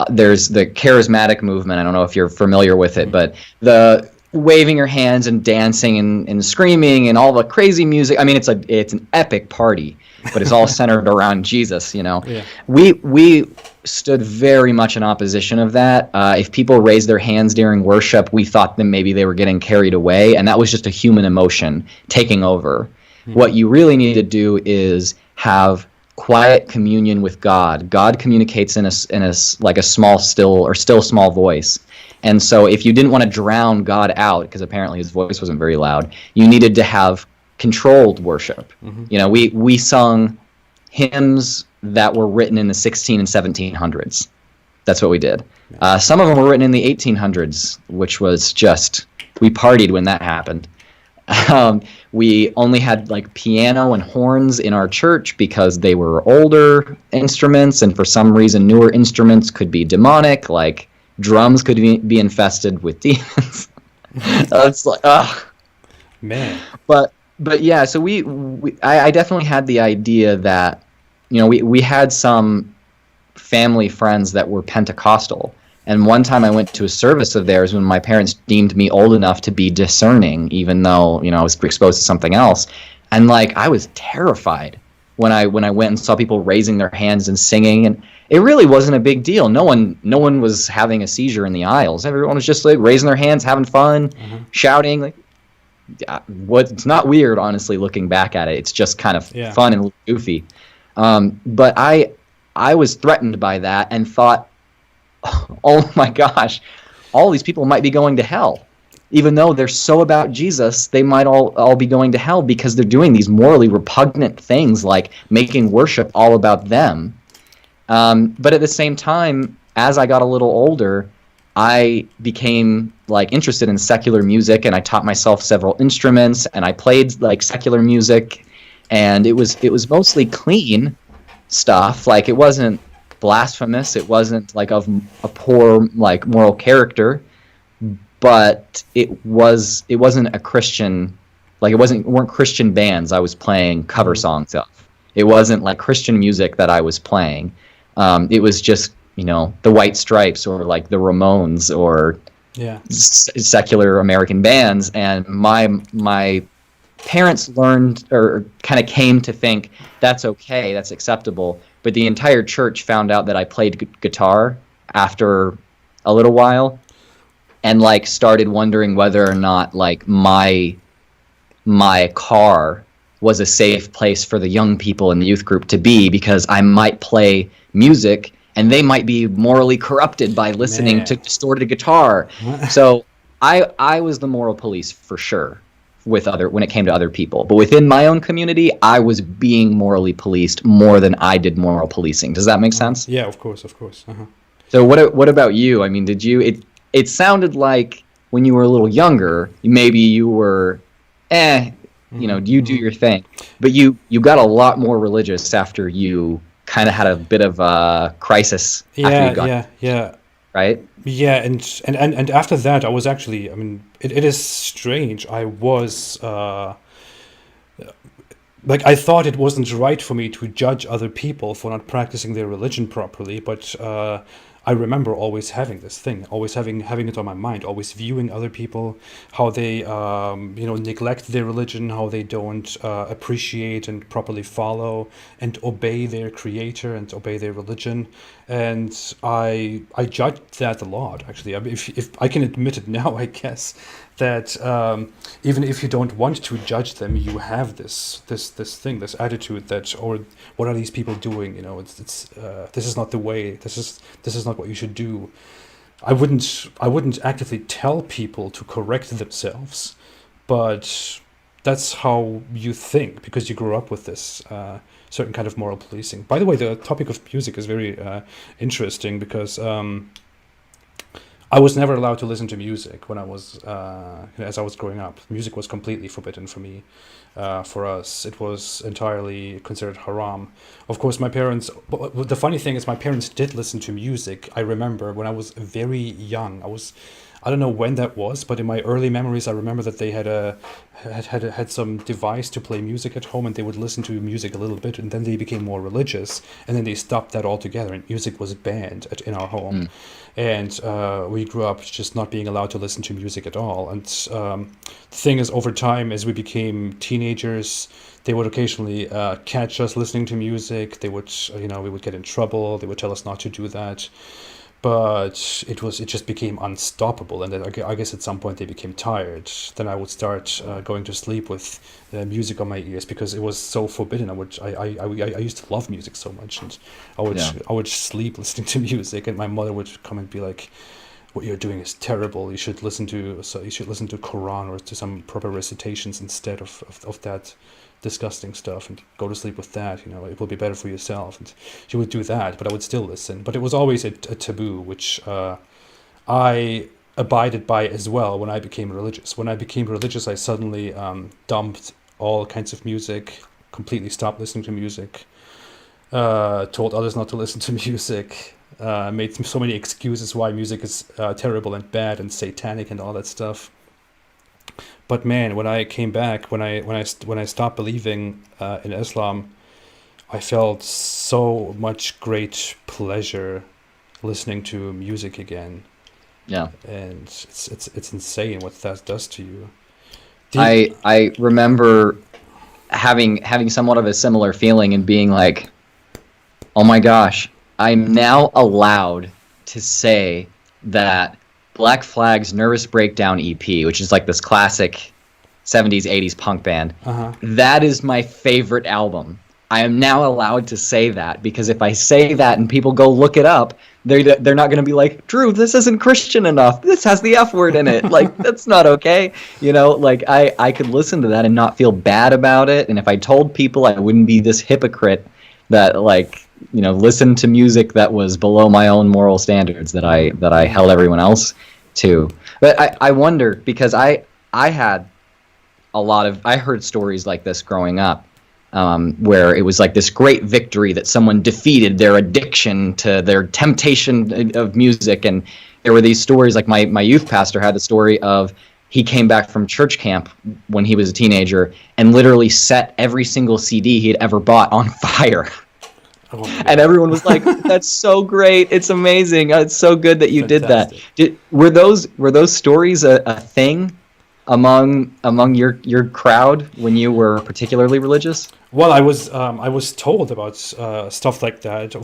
Speaker 2: There's the charismatic movement. I don't know if you're familiar with it, but the waving your hands and dancing and screaming and all the crazy music. I mean, it's an epic party, but it's all centered around Jesus.
Speaker 1: Yeah.
Speaker 2: We stood very much in opposition of that. If people raised their hands during worship, we thought that maybe they were getting carried away, and that was just a human emotion taking over. What you really need to do is have quiet communion with God. God communicates in a like a still small voice. And so if you didn't want to drown God out, because apparently his voice wasn't very loud, you needed to have controlled worship. We sung hymns that were written in the 16 and 1700s. That's what we did. Some of them were written in the 1800s, which was just, we partied when that happened. We only had like piano and horns in our church because they were older instruments, and for some reason newer instruments could be demonic, like drums could be infested with demons. It's like, ugh.
Speaker 1: Man.
Speaker 2: But yeah, so I definitely had the idea that, we had some family friends that were Pentecostal. And one time I went to a service of theirs when my parents deemed me old enough to be discerning, even though, I was exposed to something else. And like, I was terrified when I went and saw people raising their hands and singing. And it really wasn't a big deal. No one was having a seizure in the aisles. Everyone was just like raising their hands, having fun, shouting. Like, it's not weird, honestly, looking back at it. It's just kind of fun and goofy. But I was threatened by that and thought, oh my gosh, all these people might be going to hell. Even though they're so about Jesus, they might all be going to hell because they're doing these morally repugnant things like making worship all about them. But at the same time, as I got a little older, I became like interested in secular music, and I taught myself several instruments, and I played like secular music, and it was mostly clean stuff. Like, it wasn't blasphemous, it wasn't like of a poor like moral character, but it wasn't a Christian, like it weren't Christian bands I was playing cover songs of. It wasn't like Christian music that I was playing. It was just, the White Stripes or like the Ramones or secular American bands. And my parents learned, or kind of came to think, that's okay, that's acceptable. But the entire church found out that I played guitar after a little while, and like started wondering whether or not like my car was a safe place for the young people in the youth group to be, because I might play music and they might be morally corrupted by listening to distorted guitar. So I was the moral police for sure when it came to other people. But within my own community, I was being morally policed more than I did moral policing. Does that make sense?
Speaker 1: Yeah, of course.
Speaker 2: So what about you? I mean, did you, it sounded like when you were a little younger, maybe you were, you do your thing. But you got a lot more religious after you kind of had a bit of a crisis after you got right?
Speaker 1: Yeah, and after that, I was actually, I mean, it is strange. I was, like, I thought it wasn't right for me to judge other people for not practicing their religion properly, but I remember always having this thing, always having it on my mind, always viewing other people, how they, neglect their religion, how they don't appreciate and properly follow and obey their creator and obey their religion. And I judged that a lot, actually. I mean, if I can admit it now, I guess, that even if you don't want to judge them, you have this thing, this attitude that, or what are these people doing? It's this is not the way. This is not what you should do. I wouldn't actively tell people to correct themselves, but that's how you think because you grew up with this certain kind of moral policing. By the way, the topic of music is very interesting because I was never allowed to listen to music when I was, as I was growing up. Music was completely forbidden for me. For us, it was entirely considered haram. Of course, my parents. But the funny thing is, my parents did listen to music. I remember when I was very young. I don't know when that was, but in my early memories, I remember that they had some device to play music at home, and they would listen to music a little bit, and then they became more religious, and then they stopped that altogether, and music was banned in our home, and we grew up just not being allowed to listen to music at all. And the thing is, over time, as we became teenagers, they would occasionally catch us listening to music. They would, we would get in trouble. They would tell us not to do that. But it just became unstoppable, and then I guess at some point they became tired. Then I would start going to sleep with music on my ears because it was so forbidden. I used to love music so much, and I would sleep listening to music, and my mother would come and be like, "What you're doing is terrible. You should listen to Quran or to some proper recitations instead of that disgusting stuff, and go to sleep with that. It will be better for yourself." And she would do that, but I would still listen. But it was always a taboo, which I abided by as well when I became religious. When I became religious, I suddenly dumped all kinds of music, completely stopped listening to music, told others not to listen to music, made so many excuses why music is terrible and bad and satanic and all that stuff. But man, when I came back, when I stopped believing in Islam, I felt so much great pleasure listening to music again.
Speaker 2: Yeah.
Speaker 1: And it's insane what that does to you.
Speaker 2: I remember having somewhat of a similar feeling and being like, oh my gosh, I'm now allowed to say that Black Flag's Nervous Breakdown EP, which is like this classic 70s, 80s punk band, that is my favorite album. I am now allowed to say that, because if I say that and people go look it up, they're not going to be like, Drew, this isn't Christian enough. This has the F word in it. Like, that's not okay. Like I could listen to that and not feel bad about it. And if I told people, I wouldn't be this hypocrite that listen to music that was below my own moral standards that I held everyone else to. But I wonder, because I had I heard stories like this growing up, where it was like this great victory that someone defeated their addiction to their temptation of music. And there were these stories, like my youth pastor had a story of, he came back from church camp when he was a teenager and literally set every single CD he had ever bought on fire. Oh, and everyone was like, "That's so great! It's amazing! It's so good that you Fantastic. Did that." Were those stories a thing among your crowd when you were particularly religious?
Speaker 1: Well, I was told about stuff like that,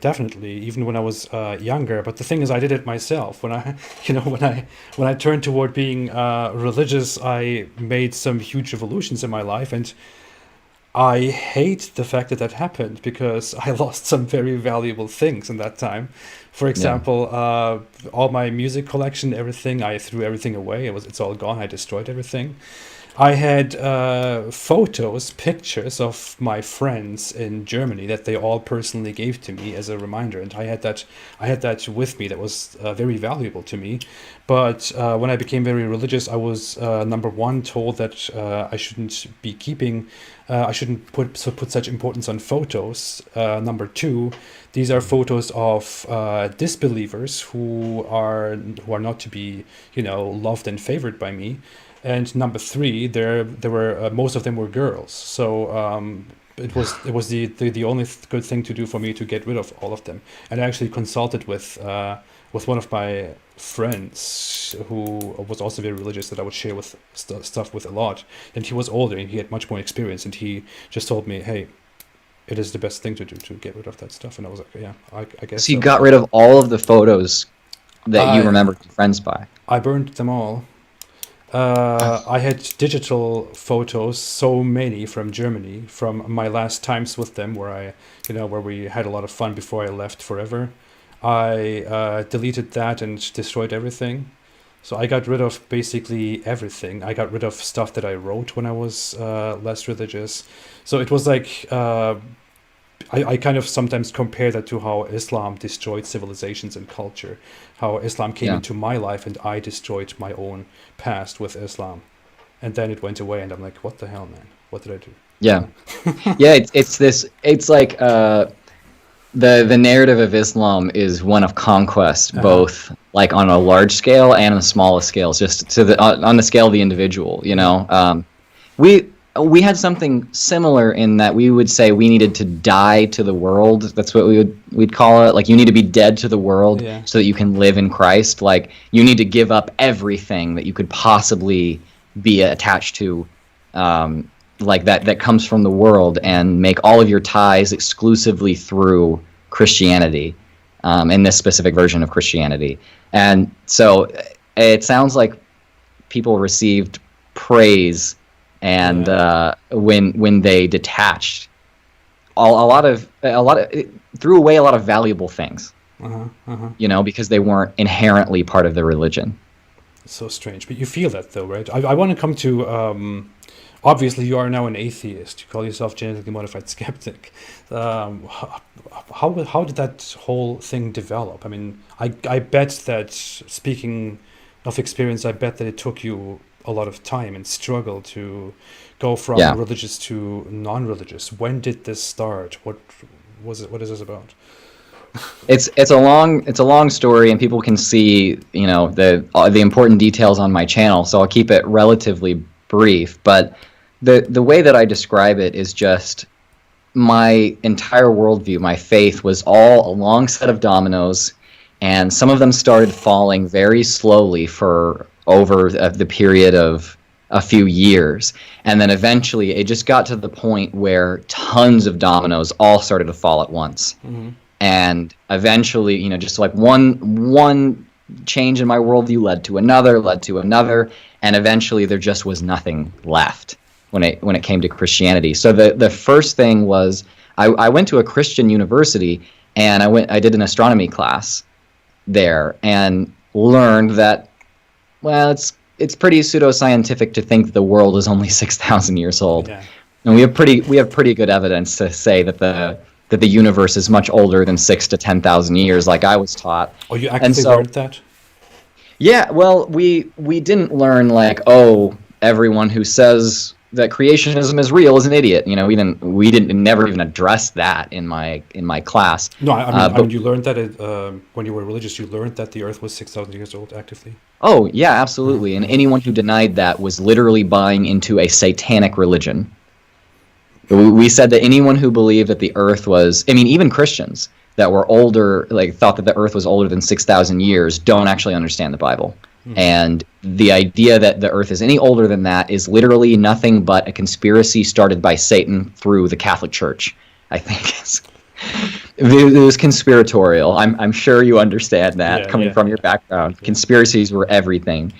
Speaker 1: definitely, even when I was younger. But the thing is, I did it myself. When I turned toward being religious, I made some huge evolutions in my life, and I hate the fact that happened, because I lost some very valuable things in that time. For example, all my music collection, everything, I threw everything away. It's all gone. I destroyed everything. I had photos, pictures of my friends in Germany that they all personally gave to me as a reminder, and I had that with me. That was very valuable to me. But when I became very religious, I was number one told that I shouldn't be keeping, I shouldn't put such importance on photos. Number two, these are photos of disbelievers who are not to be, loved and favored by me. And number three, there were most of them were girls. So it was the only good thing to do for me to get rid of all of them. And I actually consulted with one of my friends who was also very religious, that I would share with stuff with a lot. And he was older and he had much more experience. And he just told me, "Hey, it is the best thing to do to get rid of that stuff." And I was like, "Yeah, I guess."
Speaker 2: So you got rid of all of the photos that you remembered your friends by? I
Speaker 1: burned them all. I had digital photos, so many from Germany, from my last times with them, where we had a lot of fun before I left forever. I deleted that and destroyed everything. So I got rid of basically everything. I got rid of stuff that I wrote when I was less religious. So it was like, I kind of sometimes compare that to how Islam destroyed civilizations and culture, how Islam came into my life and I destroyed my own past with Islam. And then it went away and I'm like, what the hell, man? What did I do?
Speaker 2: Yeah. Yeah, it's like the narrative of Islam is one of conquest, both like on a large scale and on the smallest scales, just to the on the scale of the individual. You know, we had something similar in that we would say we needed to die to the world. That's what we'd call it. Like, you need to be dead to the world so that you can live in Christ. Like, you need to give up everything that you could possibly be attached to, like that comes from the world, and make all of your ties exclusively through Christianity, in this specific version of Christianity. And so it sounds like people received praise and when they detached a lot of threw away a lot of valuable things, you know, because they weren't inherently part of the religion.
Speaker 1: So strange, but you feel that though, right? I want to come to obviously you are now an atheist. You call yourself genetically modified skeptic. How did that whole thing develop? I mean, I bet that, speaking of experience, I bet that it took you a lot of time and struggle to go from religious to non-religious. When did this start? What was it? What is this about?
Speaker 2: It's a long story, and people can see, you know, the important details on my channel. So I'll keep it relatively brief. But the way that I describe it is just my entire worldview, my faith was all a long set of dominoes, and some of them started falling very slowly for over the period of a few years, and then eventually it just got to the point where tons of dominoes all started to fall at once. And eventually, you know, just like one change in my worldview led to another, and eventually there just was nothing left when it came to Christianity. So the first thing was I went to a Christian university, and I did an astronomy class there, and learned that, well, it's pretty pseudoscientific to think the world is only 6,000 years old. And we have pretty good evidence to say that the universe is much older than 6,000 to 10,000 years, like I was taught.
Speaker 1: Oh, you actually learned that?
Speaker 2: Yeah, well, we didn't learn like, oh, everyone who says that creationism is real is an idiot. You know, we didn't never even address that in my class.
Speaker 1: No, I mean you learned that when you were religious. You learned that the Earth was 6,000 years old actively.
Speaker 2: Oh yeah, absolutely. And anyone who denied that was literally buying into a satanic religion. We said that anyone who believed that the Earth was, I mean, even Christians that were older, like thought that the Earth was older than 6,000 years, don't actually understand the Bible. And the idea that the Earth is any older than that is literally nothing but a conspiracy started by Satan through the Catholic Church, I think. It was conspiratorial. I'm sure you understand that coming from your background. Conspiracies were everything.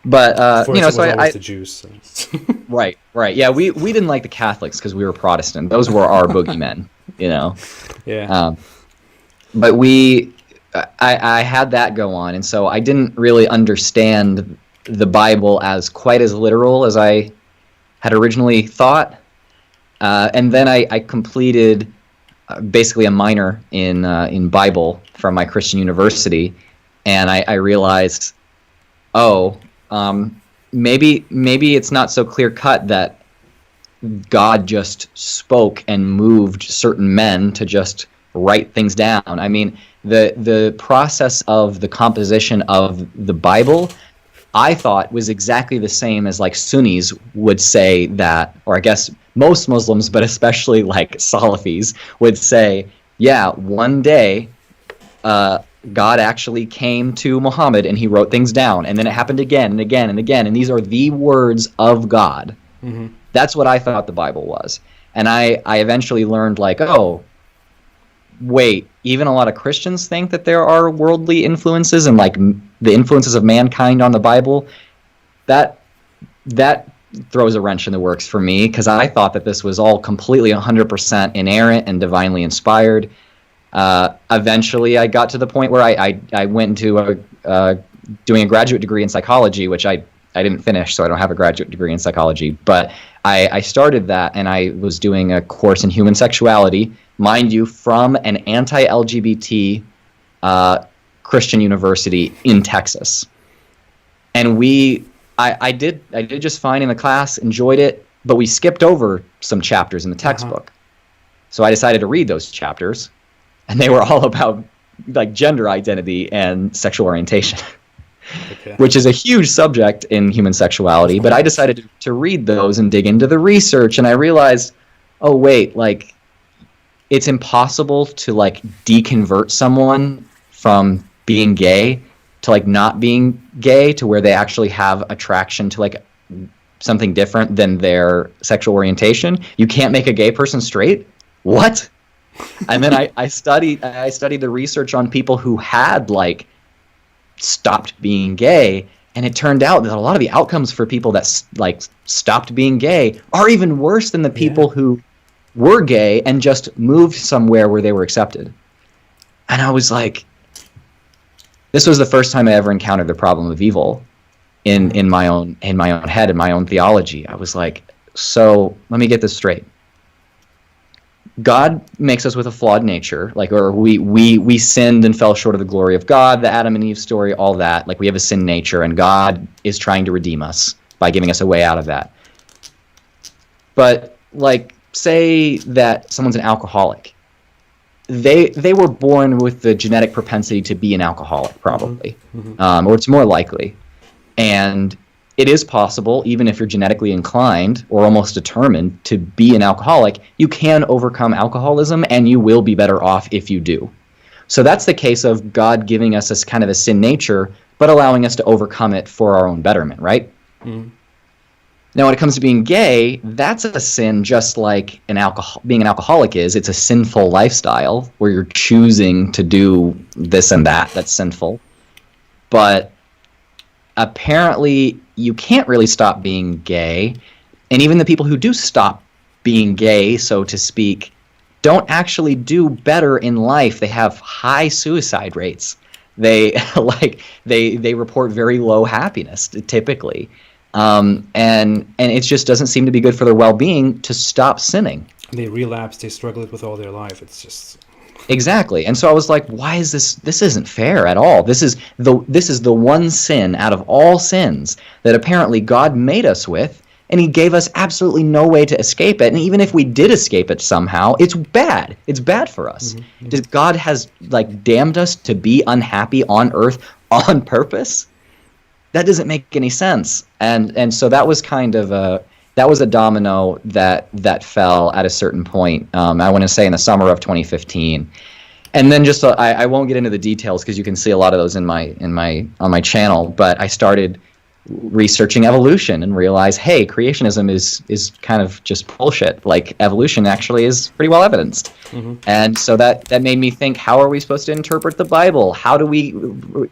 Speaker 2: But you know, so I the
Speaker 1: Jews.
Speaker 2: right. Yeah, we didn't like the Catholics because we were Protestant. Those were our boogeymen, you know. But I had that go on, and so I didn't really understand the Bible as quite as literal as I had originally thought. And then I completed basically a minor in Bible from my Christian university, and I realized, maybe it's not so clear cut that God just spoke and moved certain men to just write things down. I mean, the process of the composition of the Bible, I thought, was exactly the same as like Sunnis would say that, or I guess most Muslims, but especially like Salafis, would say, yeah, one day God actually came to Muhammad and he wrote things down, and then it happened again and again and again, and these are the words of God. That's what I thought the Bible was. And I eventually learned, like, oh, wait, even a lot of Christians think that there are worldly influences and like the influences of mankind on the Bible. That throws a wrench in the works for me, because I thought that this was all completely 100% inerrant and divinely inspired. Eventually I got to the point where I went into doing a graduate degree in psychology, which I didn't finish, so I don't have a graduate degree in psychology, but I started that, and I was doing a course in human sexuality, mind you, from an anti-LGBT Christian university in Texas. And I did just fine in the class, enjoyed it, but we skipped over some chapters in the textbook. So I decided to read those chapters, and they were all about like gender identity and sexual orientation.
Speaker 1: Okay.
Speaker 2: Which is a huge subject in human sexuality. But I decided to read those and dig into the research, and I realized, oh wait, like it's impossible to like deconvert someone from being gay to like not being gay to where they actually have attraction to like something different than their sexual orientation. You can't make a gay person straight? What? And then I studied the research on people who had like stopped being gay, and it turned out that a lot of the outcomes for people that like stopped being gay are even worse than the people who were gay and just moved somewhere where they were accepted. And I was like, this was the first time I ever encountered the problem of evil in my own head, in my own theology. I was like, so let me get this straight. God makes us with a flawed nature, like, or we sinned and fell short of the glory of God, the Adam and Eve story, all that. Like, we have a sin nature, and God is trying to redeem us by giving us a way out of that. But, like, say that someone's an alcoholic. They were born with the genetic propensity to be an alcoholic, probably, or it's more likely. And it is possible, even if you're genetically inclined or almost determined to be an alcoholic, you can overcome alcoholism, and you will be better off if you do. So that's the case of God giving us this kind of a sin nature, but allowing us to overcome it for our own betterment, right? Mm. Now, when it comes to being gay, that's a sin just like being an alcoholic is. It's a sinful lifestyle where you're choosing to do this and that. That's sinful. But apparently you can't really stop being gay, and even the people who do stop being gay, so to speak, don't actually do better in life. They have high suicide rates. They they report very low happiness typically, and it just doesn't seem to be good for their well-being to stop sinning.
Speaker 1: They relapse. They struggle with all their life. It's just.
Speaker 2: Exactly. And so I was like, why is this? This isn't fair at all. This is the one sin out of all sins that apparently God made us with, and he gave us absolutely no way to escape it. And even if we did escape it somehow, it's bad. It's bad for us. Mm-hmm. God has like damned us to be unhappy on earth on purpose? That doesn't make any sense. And so that was kind of a domino that fell at a certain point. I want to say in the summer of 2015, and then just I won't get into the details because you can see a lot of those on my channel. But I started researching evolution and realized, hey, creationism is kind of just bullshit. Like, evolution actually is pretty well evidenced. Mm-hmm. And so that made me think, how are we supposed to interpret the Bible? How do we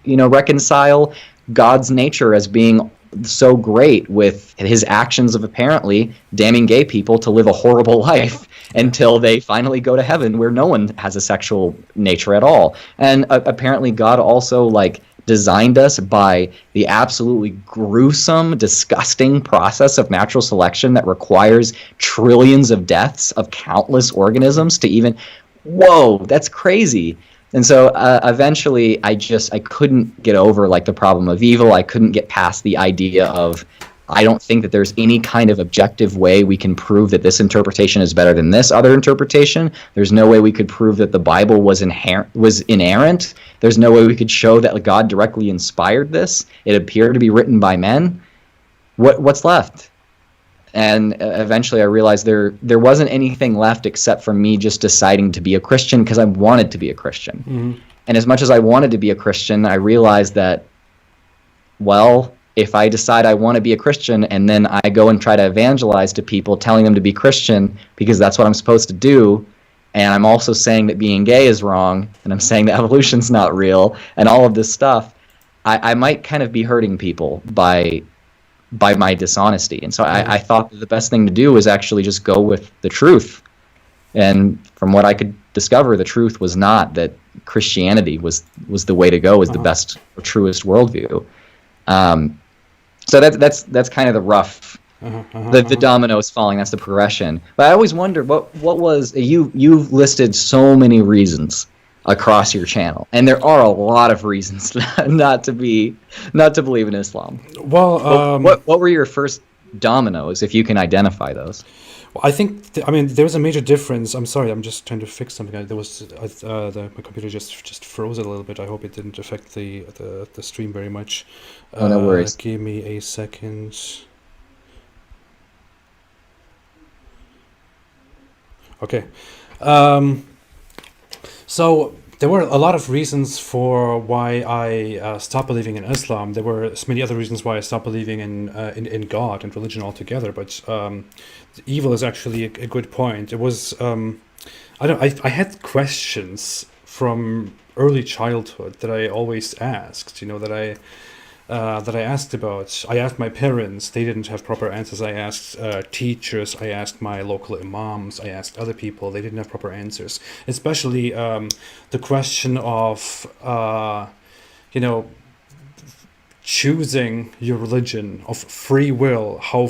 Speaker 2: reconcile God's nature as being so great with his actions of apparently damning gay people to live a horrible life until they finally go to heaven where no one has a sexual nature at all? And apparently God also like designed us by the absolutely gruesome, disgusting process of natural selection that requires trillions of deaths of countless organisms to even, whoa, that's crazy. And so eventually I couldn't get over like the problem of evil. I couldn't get past the idea of, I don't think that there's any kind of objective way we can prove that this interpretation is better than this other interpretation. There's no way we could prove that the Bible was inerrant. There's no way we could show that God directly inspired this. It appeared to be written by men. What's left? And eventually I realized there wasn't anything left except for me just deciding to be a Christian because I wanted to be a Christian. Mm-hmm. And as much as I wanted to be a Christian, I realized that, well, if I decide I want to be a Christian and then I go and try to evangelize to people telling them to be Christian because that's what I'm supposed to do, and I'm also saying that being gay is wrong, and I'm saying that evolution's not real, and all of this stuff, I might kind of be hurting people by my dishonesty. And so I thought that the best thing to do was actually just go with the truth. And from what I could discover, the truth was not that Christianity was the way to go, was the best or truest worldview. So that's kind of the rough, the dominoes falling. That's the progression. But I always wondered what was you've listed so many reasons across your channel, and there are a lot of reasons not to believe in Islam.
Speaker 1: Well,
Speaker 2: what were your first dominoes, if you can identify those?
Speaker 1: I think, I mean, there's a major difference. I'm sorry, I'm just trying to fix something. There was my computer just froze a little bit. I hope it didn't affect the stream very much.
Speaker 2: Oh, no worries.
Speaker 1: Give me a second. Okay. Um, so there were a lot of reasons for why I stopped believing in Islam. There were many other reasons why I stopped believing in God and religion altogether. But evil is actually a good point. It was I had questions from early childhood that I always asked. That I asked about. I asked my parents; they didn't have proper answers. I asked teachers. I asked my local imams. I asked other people; they didn't have proper answers. Especially the question of you know choosing your religion, of free will, how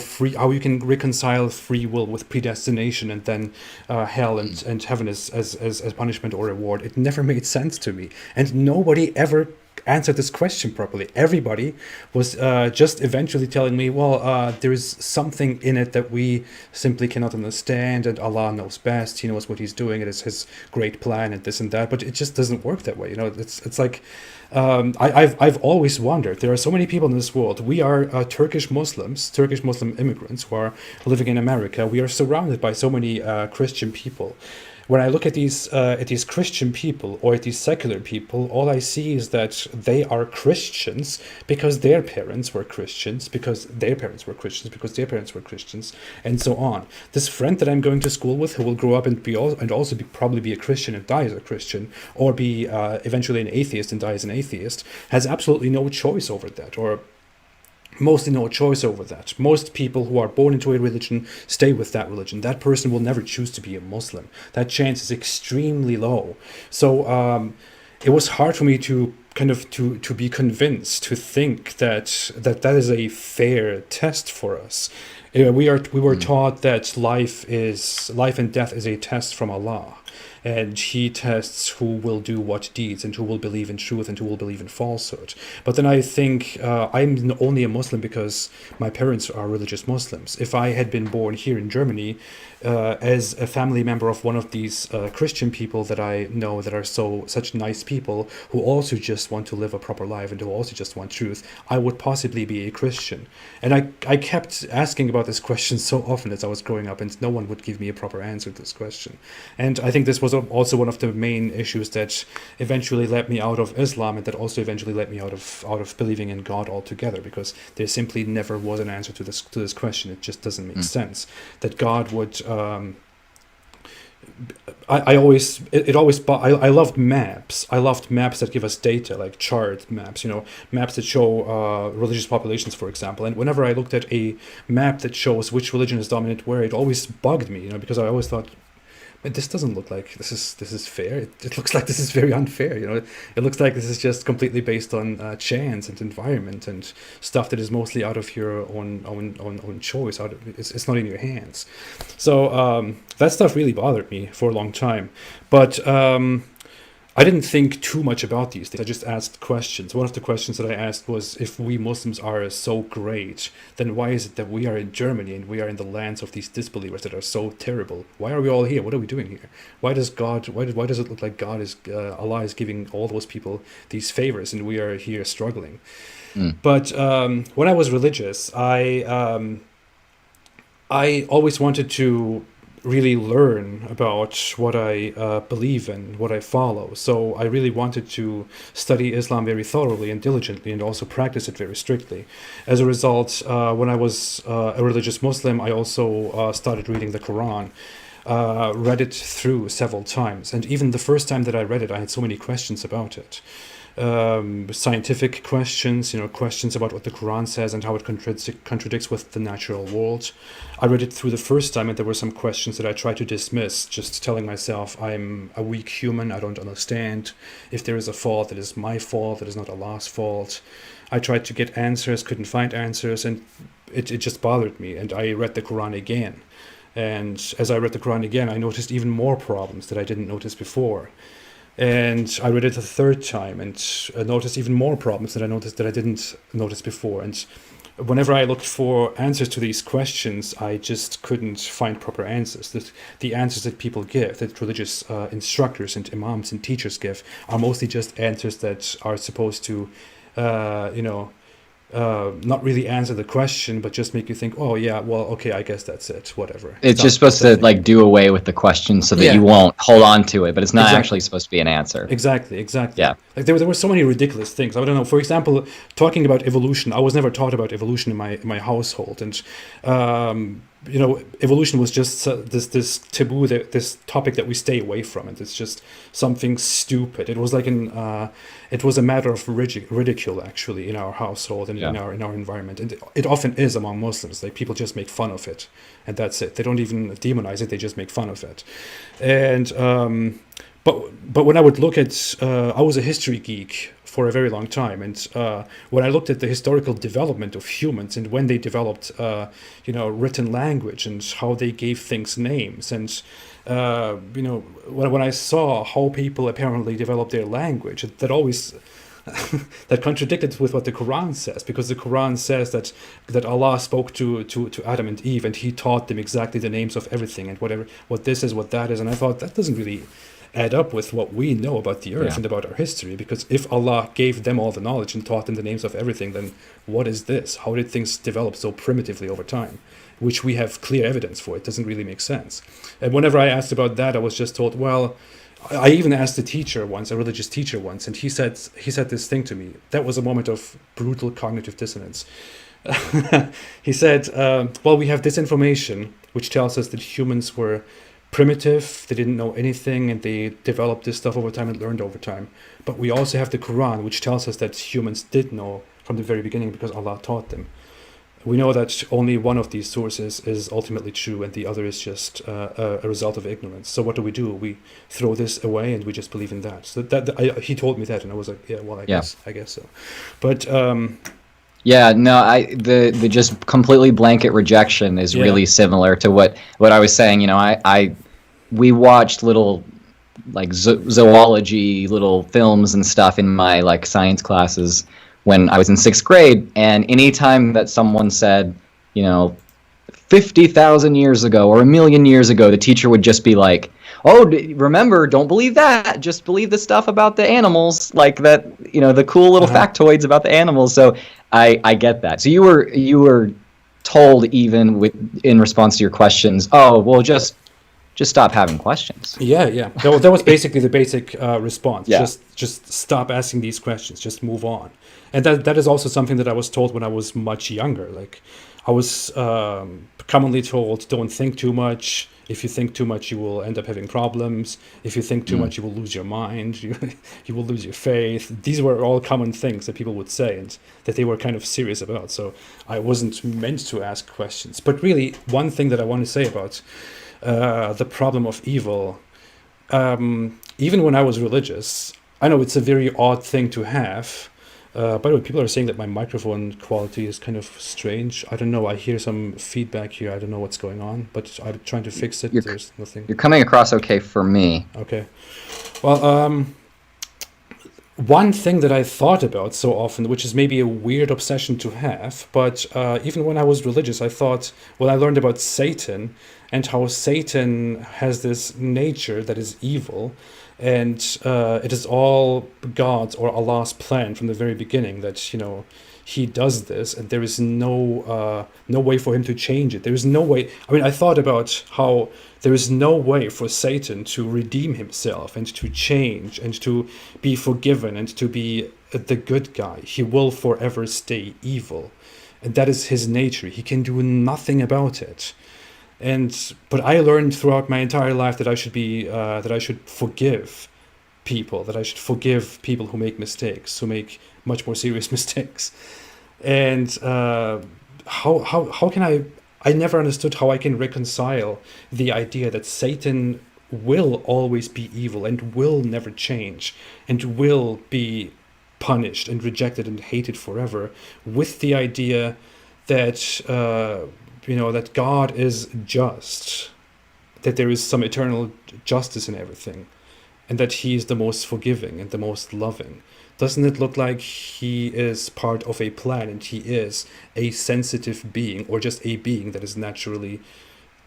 Speaker 1: you can reconcile free will with predestination, and then hell and heaven as punishment or reward. It never made sense to me, and nobody ever answered this question properly. Everybody was just eventually telling me, well, there is something in it that we simply cannot understand, and Allah knows best. He knows what He's doing. It is His great plan, and this and that. But it just doesn't work that way. It's like I've always wondered. There are so many people in this world. We are Turkish Muslims, Turkish Muslim immigrants who are living in America. We are surrounded by so many Christian people. When I look at these Christian people or at these secular people, all I see is that they are Christians because their parents were Christians, because their parents were Christians, because their parents were Christians, and so on. This friend that I'm going to school with, who will grow up and probably be a Christian and die as a Christian, or be eventually an atheist and die as an atheist, has absolutely no choice over that, or mostly no choice over that. Most people who are born into a religion stay with that religion. That person will never choose to be a Muslim. That chance is extremely low. So it was hard for me to to be convinced, to think that is a fair test for us. We were taught that life and death is a test from Allah, and He tests who will do what deeds, and who will believe in truth, and who will believe in falsehood. But then I think I'm only a Muslim because my parents are religious Muslims. If I had been born here in Germany as a family member of one of these Christian people that I know that are such nice people who also just want to live a proper life and who also just want truth, I would possibly be a Christian. And I kept asking about this question so often as I was growing up, and no one would give me a proper answer to this question. And I think this was also one of the main issues that eventually led me out of Islam, and that also eventually led me out of believing in God altogether, because there simply never was an answer to this question. It just doesn't make sense that God would. I loved maps. I loved maps that give us data, like chart maps, maps that show religious populations, for example. And whenever I looked at a map that shows which religion is dominant where, it always bugged me, because I always thought, but this doesn't look like this is fair. It looks like this is very unfair. It looks like this is just completely based on chance and environment and stuff that is mostly out of your own choice. It's not in your hands. So that stuff really bothered me for a long time. But I didn't think too much about these things. I just asked questions. One of the questions that I asked was, if we Muslims are so great, then why is it that we are in Germany and we are in the lands of these disbelievers that are so terrible? Why are we all here? What are we doing here? Why does it look like Allah is giving all those people these favors and we are here struggling? But when I was religious, I always wanted to really learn about what I believe in, what I follow. So I really wanted to study Islam very thoroughly and diligently, and also practice it very strictly. As a result, when I was a religious Muslim, I also started reading the Quran. Read it through several times, and even the first time that I read it, I had so many questions about it. Scientific questions, questions about what the Quran says and how it contradicts with the natural world. I read it through the first time, and there were some questions that I tried to dismiss, just telling myself I'm a weak human, I don't understand. If there is a fault, it is my fault, it is not Allah's fault. I tried to get answers, couldn't find answers, and it just bothered me, and I read the Quran again. And as I read the Quran again, I noticed even more problems that I didn't notice before. And I read it a third time and noticed even more problems that I noticed that I didn't notice before. And whenever I looked for answers to these questions, I just couldn't find proper answers. The answers that people give, that religious instructors and imams and teachers give, are mostly just answers that are supposed to, not really answer the question, but just make you think, oh yeah, well, okay, I guess that's it, whatever.
Speaker 2: It's just supposed to like do away with the question so that you won't hold on to it, but it's not actually supposed to be an answer.
Speaker 1: Exactly.
Speaker 2: Yeah.
Speaker 1: Like there were so many ridiculous things. I don't know. For example, talking about evolution, I was never taught about evolution in my household, and evolution was just this taboo, this topic that we stay away from, and it's just something stupid. It was like it was a matter of ridicule actually in our household and in our environment, and it often is among Muslims. Like people just make fun of it, and that's it. They don't even demonize it; they just make fun of it, and. But when I would look at, I was a history geek for a very long time, and when I looked at the historical development of humans and when they developed, written language and how they gave things names, and when I saw how people apparently developed their language, that always that contradicted with what the Quran says, because the Quran says that Allah spoke to Adam and Eve, and He taught them exactly the names of everything and what this is, what that is, and I thought that doesn't really add up with what we know about the earth and about our history, because if Allah gave them all the knowledge and taught them the names of everything, then what is this? How did things develop so primitively over time, which we have clear evidence for? It doesn't really make sense. And whenever I asked about that, I was just told, well, I even asked a teacher once, a religious teacher once, and he said this thing to me. That was a moment of brutal cognitive dissonance. He said, well, we have this information which tells us that humans were primitive, they didn't know anything, and they developed this stuff over time and learned over time. But we also have the Quran, which tells us that humans did know from the very beginning because Allah taught them. We know that only one of these sources is ultimately true, and the other is just a result of ignorance. So what do? We throw this away and we just believe in that. So he told me that, and I was like, yeah, well, I guess so. But
Speaker 2: the just completely blanket rejection is really similar to what I was saying. We watched little like zoology little films and stuff in my like science classes when I was in 6th grade, and anytime that someone said, 50,000 years ago or 1,000,000 years ago, the teacher would just be like, oh, remember, don't believe that. Just believe the stuff about the animals, like that, the cool little factoids about the animals. So I get that. So you were told even in response to your questions, oh, well, just stop having questions.
Speaker 1: Yeah. That was basically the basic response.
Speaker 2: Yeah.
Speaker 1: Just stop asking these questions. Just move on. And that is also something that I was told when I was much younger. Like I was commonly told, don't think too much. If you think too much, you will end up having problems. If you think too much, you will lose your mind. You will lose your faith. These were all common things that people would say and that they were kind of serious about. So I wasn't meant to ask questions. But really, one thing that I want to say about the problem of evil, even when I was religious, I know it's a very odd thing to have. By the way, people are saying that my microphone quality is kind of strange. I don't know. I hear some feedback here. I don't know what's going on, but I'm trying to fix it. There's nothing.
Speaker 2: You're coming across okay for me.
Speaker 1: Okay. Well, one thing that I thought about so often, which is maybe a weird obsession to have, but even when I was religious, I thought, well, I learned about Satan and how Satan has this nature that is evil. And it is all God's or Allah's plan from the very beginning that, He does this, and there is no way for Him to change it. There is no way. I mean, I thought about how there is no way for Satan to redeem himself and to change and to be forgiven and to be the good guy. He will forever stay evil. And that is his nature. He can do nothing about it. But I learned throughout my entire life that I should forgive people, that I should forgive people who make mistakes, who make much more serious mistakes. And how can I never understood how I can reconcile the idea that Satan will always be evil and will never change and will be punished and rejected and hated forever, with the idea that that God is just, that there is some eternal justice in everything. and that he is the most forgiving and the most loving? Doesn't it look like he is part of a plan and he is a sensitive being, or just a being that is naturally,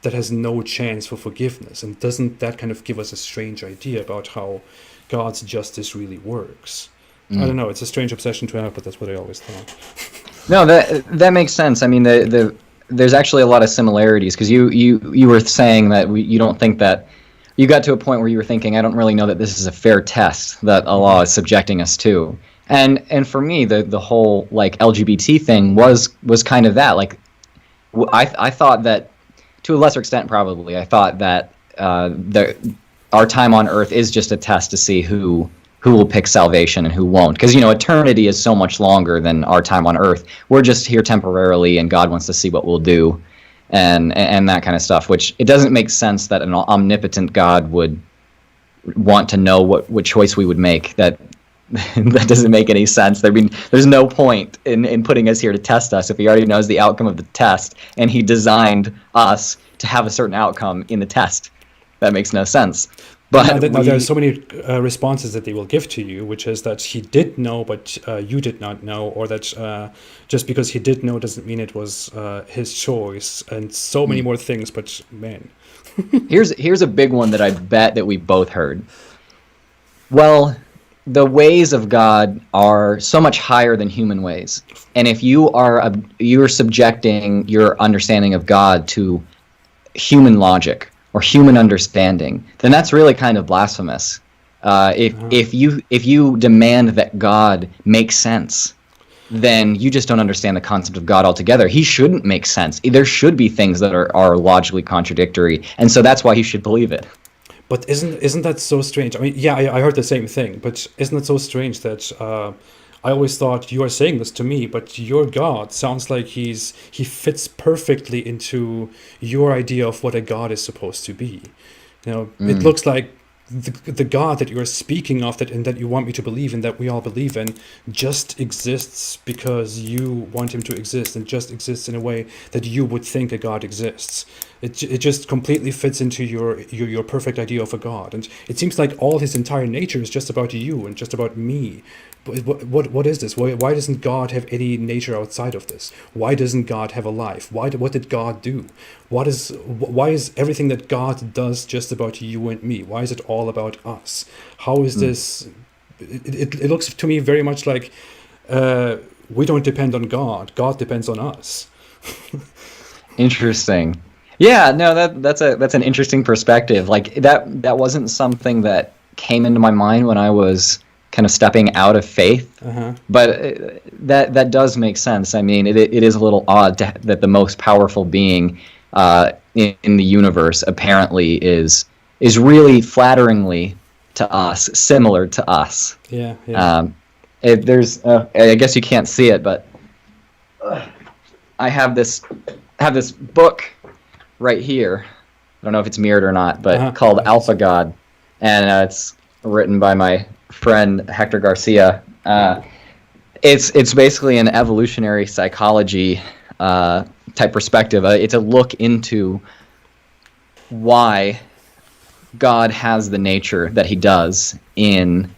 Speaker 1: that has no chance for forgiveness? And doesn't that kind of give us a strange idea about how God's justice really works? I don't know, it's a strange obsession to have, but that's what I always thought.
Speaker 2: No, that makes sense. I mean, there's actually a lot of similarities, because you were saying that you don't think that, you got to a point where you were thinking, I don't really know that this is a fair test that Allah is subjecting us to. And for me, the whole like LGBT thing was kind of that. Like, I thought that, to a lesser extent probably, I thought that our time on Earth is just a test to see who will pick salvation and who won't. Because, you know, eternity is so much longer than our time on Earth. We're just here temporarily, and God wants to see what we'll do, and that kind of stuff, which it doesn't make sense that an omnipotent God would want to know what choice we would make. That doesn't make any sense. I mean, there's no point in putting us here to test us if he already knows the outcome of the test, and he designed us to have a certain outcome in the test. That makes no sense. But
Speaker 1: there are so many responses that they will give to you, which is that he did know, but you did not know, or that just because he did know doesn't mean it was his choice, and so many more things. But man,
Speaker 2: here's a big one that I bet that we both heard. Well, the ways of God are so much higher than human ways, and if you're subjecting your understanding of God to human logic or human understanding, then that's really kind of blasphemous. If you demand that God make sense, then you just don't understand the concept of God altogether. He shouldn't make sense. There should be things that are logically contradictory, and so that's why you should believe it.
Speaker 1: But isn't that so strange? I mean, yeah, I heard the same thing, but isn't it so strange that I always thought, you are saying this to me, but your God sounds like he fits perfectly into your idea of what a God is supposed to be. You know, it looks like the God that you're speaking of, and that you want me to believe in, that we all believe in, just exists because you want him to exist, and just exists in a way that you would think a God exists. It just completely fits into your perfect idea of a God, and it seems like all his entire nature is just about you and just about me. What is this? Why doesn't God have any nature outside of this? Why doesn't God have a life? What did God do? Why is everything that God does just about you and me? Why is it all about us? How is this? It looks to me very much like we don't depend on God. God depends on us.
Speaker 2: Interesting. Yeah, no, that's an interesting perspective. Like that wasn't something that came into my mind when I was kind of stepping out of faith, but that does make sense. I mean, it is a little odd that the most powerful being in the universe apparently is really flatteringly to us, similar to us.
Speaker 1: Yeah.
Speaker 2: There's I guess you can't see it, but I have this book right here. I don't know if it's mirrored or not, but called Alpha God, and it's written by my friend Hector Garcia. It's basically an evolutionary psychology type perspective. It's a look into why God has the nature that he does in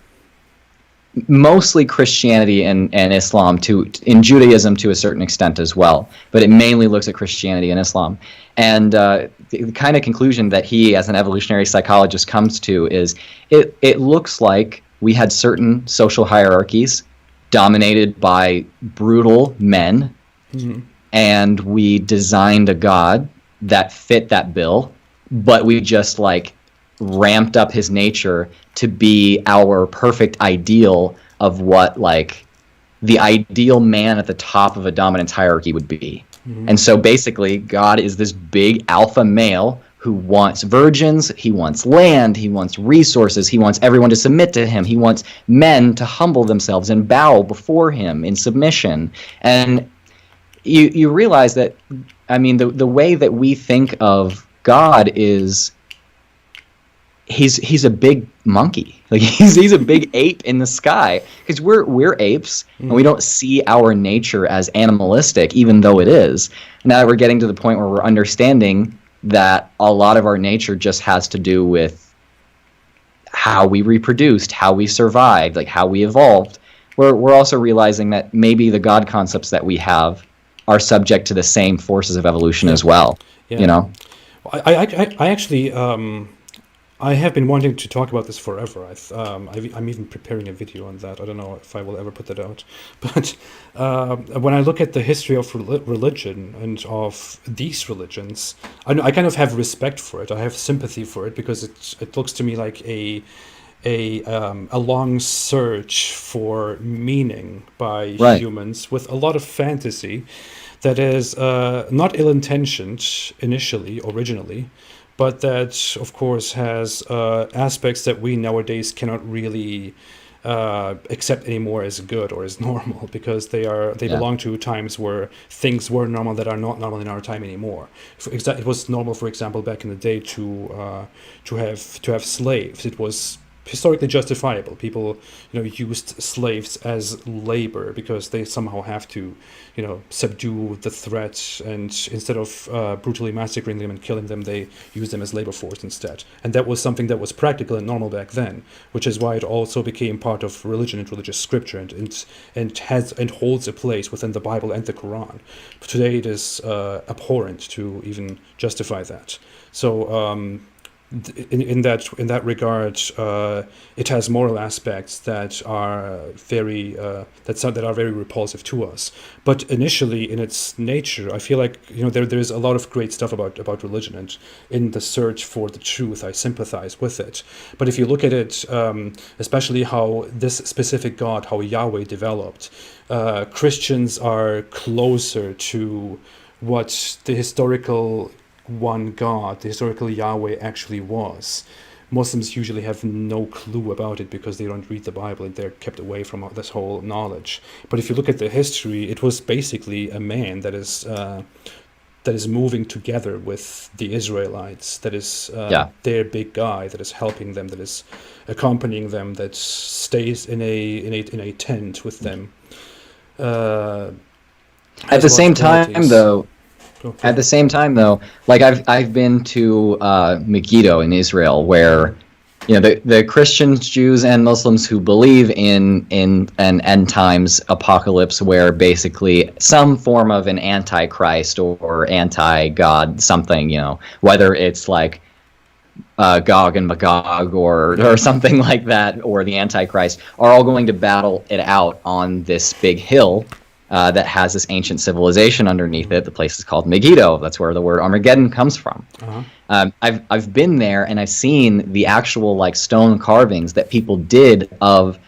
Speaker 2: mostly Christianity and Islam, in Judaism to a certain extent as well, but it mainly looks at Christianity and Islam. And the kind of conclusion that he, as an evolutionary psychologist, comes to is it looks like we had certain social hierarchies dominated by brutal men, and we designed a God that fit that bill, but we just like ramped up his nature to be our perfect ideal of what like the ideal man at the top of a dominance hierarchy would be. And so basically God is this big alpha male who wants virgins, he wants land, he wants resources, he wants everyone to submit to him, he wants men to humble themselves and bow before him in submission. And you realize that, I mean, the way that we think of God is he's a big monkey. Like he's a big ape in the sky, because we're apes and we don't see our nature as animalistic, even though it is. Now that we're getting to the point where we're understanding that a lot of our nature just has to do with how we reproduced, how we survived, like how we evolved, we're also realizing that maybe the God concepts that we have are subject to the same forces of evolution as well.
Speaker 1: Yeah.
Speaker 2: You know?
Speaker 1: I actually I have been wanting to talk about this forever. I'm even preparing a video on that. I don't know if I will ever put that out. But when I look at the history of religion and of these religions, I kind of have respect for it. I have sympathy for it because it looks to me like a long search for meaning by
Speaker 2: Right.
Speaker 1: humans with a lot of fantasy that is not ill-intentioned originally, but that, of course, has aspects that we nowadays cannot really accept anymore as good or as normal, because they belong to times where things were normal that are not normal in our time anymore. It was normal, for example, back in the day to have slaves. It was historically justifiable. People, used slaves as labor because they somehow have to, subdue the threat, and instead of brutally massacring them and killing them, they use them as labor force instead. And that was something that was practical and normal back then, which is why it also became part of religion and religious scripture, and holds a place within the Bible and the Quran. But today it is abhorrent to even justify that. So in that regard, it has moral aspects that are very repulsive to us. But initially, in its nature, I feel like there's a lot of great stuff about religion, and in the search for the truth, I sympathize with it. But if you look at it, especially how this specific God, how Yahweh developed, Christians are closer to what the historical one God, the historical Yahweh, actually was. Muslims usually have no clue about it because they don't read the Bible and they're kept away from this whole knowledge. But if you look at the history, it was basically a man that is moving together with the Israelites, that is their big guy, that is helping them, that is accompanying them, that stays in a tent with them.
Speaker 2: At the same time, though, like I've been to Megiddo in Israel, where the Christians, Jews, and Muslims who believe in an end times apocalypse, where basically some form of an antichrist or anti-God something, whether it's like Gog and Magog or something like that, or the Antichrist, are all going to battle it out on this big hill that has this ancient civilization underneath it. The place is called Megiddo. That's where the word Armageddon comes from. Uh-huh. I've been there, and I've seen the actual like stone carvings that people did of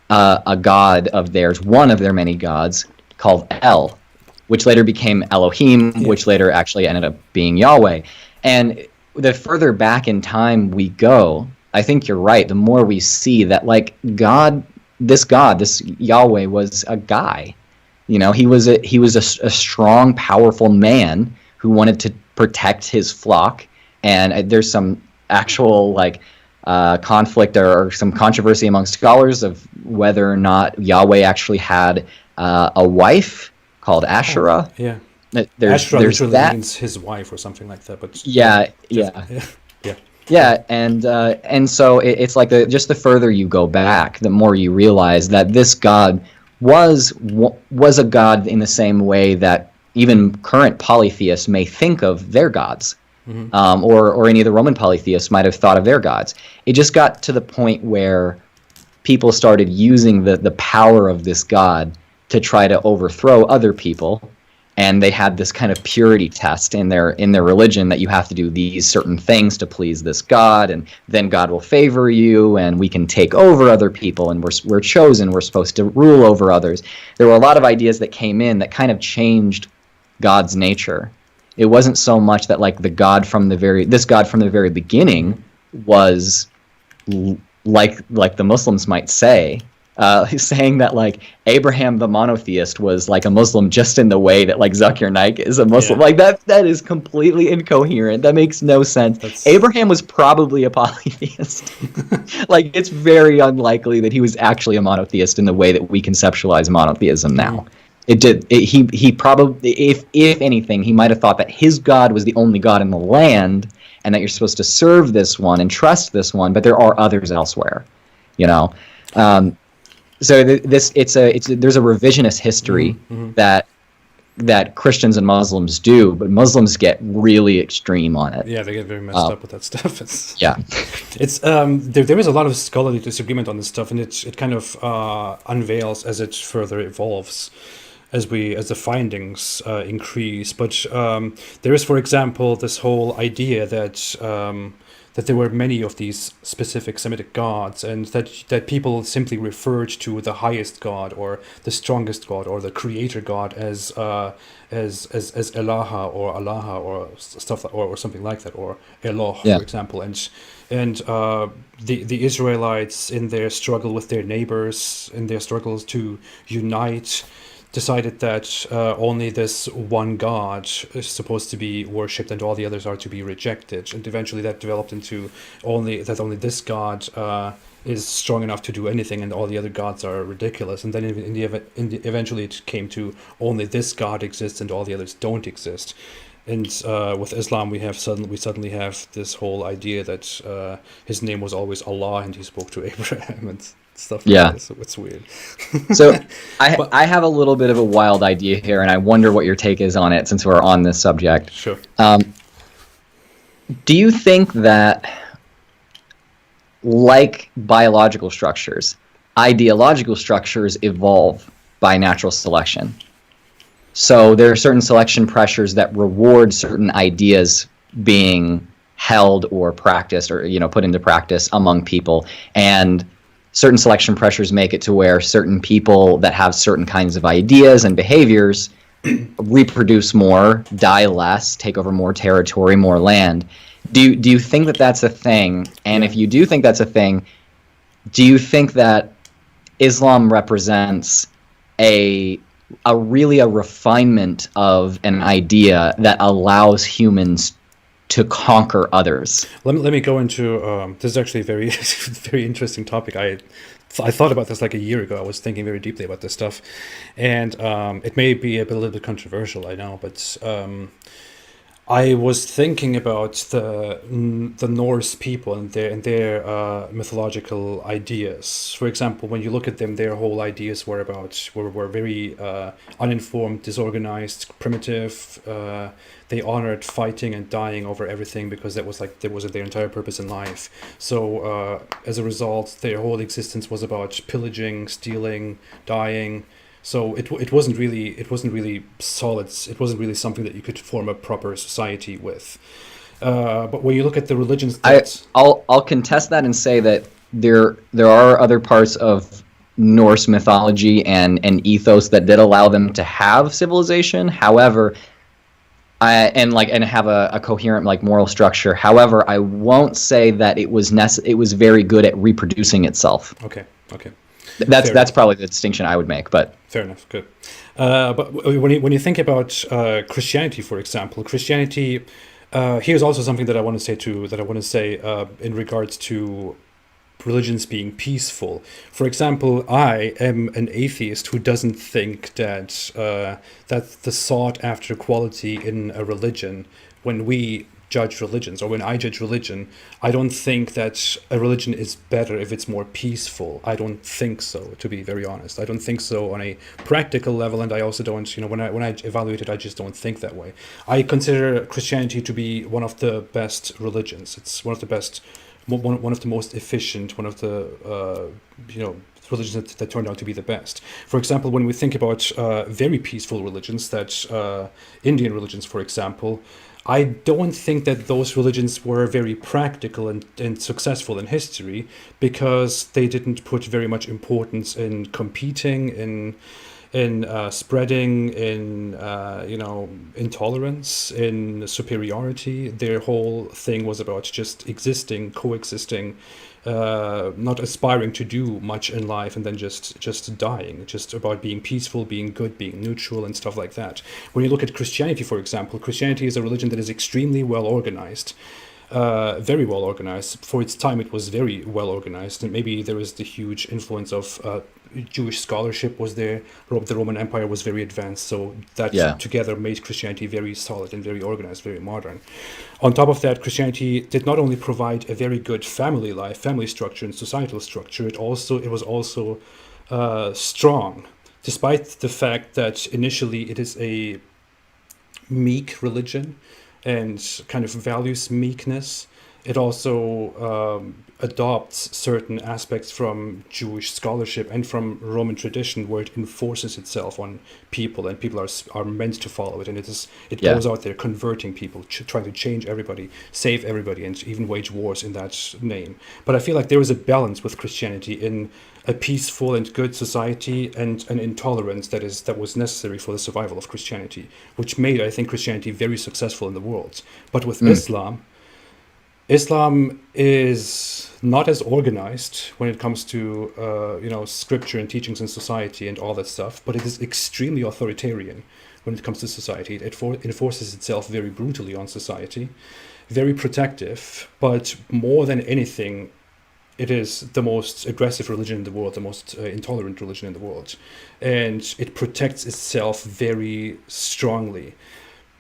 Speaker 2: a god of theirs, one of their many gods, called El, which later became Elohim, which later actually ended up being Yahweh. And the further back in time we go, I think you're right. The more we see that, like, this Yahweh was a guy. He was a strong, powerful man who wanted to protect his flock. And there's some actual conflict or some controversy among scholars of whether or not Yahweh actually had a wife called Asherah.
Speaker 1: Oh, yeah.
Speaker 2: Asherah
Speaker 1: literally means his wife or something like that. But
Speaker 2: yeah. And so it's like just the further you go back, the more you realize that this God was a god in the same way that even current polytheists may think of their gods, or any of the Roman polytheists might have thought of their gods. It just got to the point where people started using the power of this god to try to overthrow other people, and they had this kind of purity test in their religion that you have to do these certain things to please this God, and then God will favor you, and we can take over other people, and we're chosen, we're supposed to rule over others. There were a lot of ideas that came in that kind of changed God's nature. It wasn't so much that like this God from the very beginning was like the Muslims might say. Saying that like Abraham the monotheist was like a Muslim just in the way that like Zakir Naik is a Muslim. Yeah. Like that is completely incoherent. That makes no sense. Abraham was probably a polytheist. Like, it's very unlikely that he was actually a monotheist in the way that we conceptualize monotheism now. He probably, if anything, he might have thought that his God was the only God in the land, and that you're supposed to serve this one and trust this one, but there are others elsewhere, you know. So there's a revisionist history that Christians and Muslims do, but Muslims get really extreme on it.
Speaker 1: Yeah, they get very messed up with that stuff. It's there is a lot of scholarly disagreement on this stuff, and it kind of unveils as it further evolves, as the findings increase. But there is, for example, this whole idea that there were many of these specific Semitic gods, and that people simply referred to the highest god or the strongest god or the creator god as Elaha or Allah or stuff or something like that, or Eloh, for example. And the Israelites, in their struggle with their neighbors, in their struggles to unite, decided that only this one God is supposed to be worshipped and all the others are to be rejected. And eventually that developed into only this God is strong enough to do anything and all the other gods are ridiculous. And then eventually it came to only this God exists and all the others don't exist. And with Islam, we suddenly have this whole idea that his name was always Allah and he spoke to Abraham and stuff like this. So it's weird.
Speaker 2: So I have a little bit of a wild idea here, and I wonder what your take is on it since we're on this subject.
Speaker 1: Sure.
Speaker 2: Do you think that, like biological structures, ideological structures evolve by natural selection? So there are certain selection pressures that reward certain ideas being held or practiced or, put into practice among people, and certain selection pressures make it to where certain people that have certain kinds of ideas and behaviors reproduce more, die less, take over more territory, more land. Do you think that that's a thing? And if you do think that's a thing, do you think that Islam represents a refinement of an idea that allows humans to conquer others?
Speaker 1: Let me go into this is actually a very very interesting topic. I thought about this like a year ago. I was thinking very deeply about this stuff, and it may be a little bit controversial, I know, but I was thinking about the Norse people and their mythological ideas. For example, when you look at them, their whole ideas were very uninformed, disorganized, primitive. They honored fighting and dying over everything because that was their entire purpose in life. So as a result, their whole existence was about pillaging, stealing, dying. So it wasn't really solid. It wasn't really something that you could form a proper society with. But when you look at the religions,
Speaker 2: I'll contest that and say that there are other parts of Norse mythology and ethos that did allow them to have civilization. However, and have a coherent moral structure. However, I won't say that it was very good at reproducing itself.
Speaker 1: Okay.
Speaker 2: That's probably the distinction I would make, but
Speaker 1: fair enough, good. But when you think about Christianity, for example, here's also something that I want to say in regards to religions being peaceful. For example, I am an atheist who doesn't think that the sought after quality in a religion, when we judge religions, or when I judge religion, I don't think that a religion is better if it's more peaceful. I don't think so, to be very honest. I don't think so on a practical level, and I also don't, when I evaluate it, I just don't think that way. I consider Christianity to be one of the best religions. It's one of the best, one of the most efficient, one of the religions that turned out to be the best. For example, when we think about very peaceful religions, that Indian religions, for example, I don't think that those religions were very practical and successful in history, because they didn't put very much importance in competing, in spreading, in intolerance, in superiority. Their whole thing was about just existing, coexisting, not aspiring to do much in life, and then just dying, just about being peaceful, being good, being neutral, and stuff like that. When you look at Christianity, for example, Christianity is a religion that is extremely well organized, very well organized. For its time, it was very well organized, and maybe there was the huge influence of Jewish scholarship was there. The Roman Empire was very advanced, so that
Speaker 2: Yeah.
Speaker 1: together made Christianity very solid and very organized, very modern. On top of that, Christianity did not only provide a very good family life, family structure, and societal structure. It was also strong, despite the fact that initially it is a meek religion and kind of values meekness. It also adopts certain aspects from Jewish scholarship and from Roman tradition, where it enforces itself on people, and people are meant to follow it. And it
Speaker 2: Yeah.
Speaker 1: goes out there converting people, trying to change everybody, save everybody, and even wage wars in that name. But I feel like there is a balance with Christianity in a peaceful and good society and an intolerance that was necessary for the survival of Christianity, which made, I think, Christianity very successful in the world. But with Islam is not as organized when it comes to scripture and teachings in society and all that stuff, but it is extremely authoritarian when it comes to society. It enforces itself very brutally on society, very protective, but more than anything, it is the most aggressive religion in the world, the most intolerant religion in the world, and it protects itself very strongly.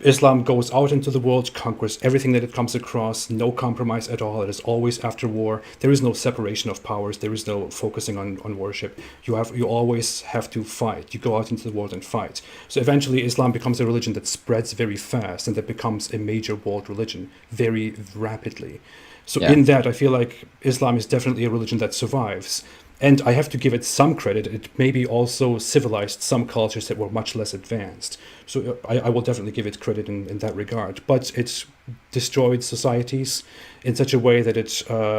Speaker 1: Islam goes out into the world, conquers everything that it comes across, no compromise at all. It is always after war. There is no separation of powers. There is no focusing on worship. You always have to fight. You go out into the world and fight. So eventually Islam becomes a religion that spreads very fast and that becomes a major world religion very rapidly. So in that, I feel like Islam is definitely a religion that survives. And I have to give it some credit. It maybe also civilized some cultures that were much less advanced. So I will definitely give it credit in that regard. But it destroyed societies in such a way that it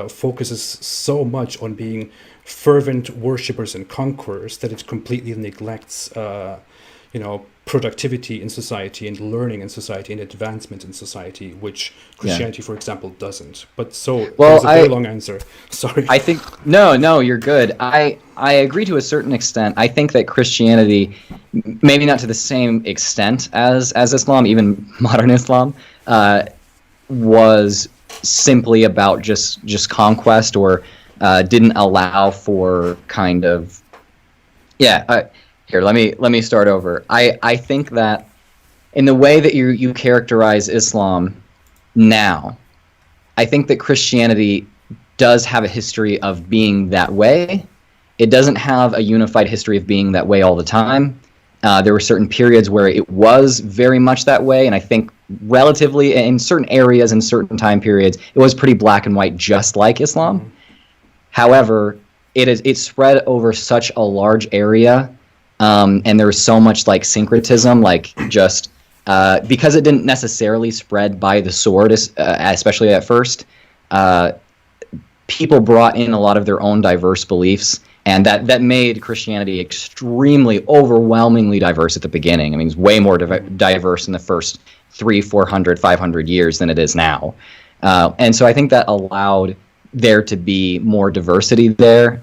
Speaker 1: focuses so much on being fervent worshippers and conquerors that it completely neglects productivity in society and learning in society and advancement in society, which Christianity, for example, doesn't. But that was a very long answer. Sorry.
Speaker 2: I think no, you're good. I agree to a certain extent. I think that Christianity, maybe not to the same extent as Islam, even modern Islam, was simply about just conquest, or didn't allow for kind of Here, let me start over. I think that in the way that you characterize Islam now, I think that Christianity does have a history of being that way. It doesn't have a unified history of being that way all the time. There were certain periods where it was very much that way, and I think relatively in certain areas and certain time periods, it was pretty black and white, just like Islam. Mm-hmm. However, it spread over such a large area. And there was so much like syncretism, like just because it didn't necessarily spread by the sword, especially at first. People brought in a lot of their own diverse beliefs, and that made Christianity extremely, overwhelmingly diverse at the beginning. I mean, it's way more diverse in the first 300, 400, 500 years than it is now. And so I think that allowed there to be more diversity there.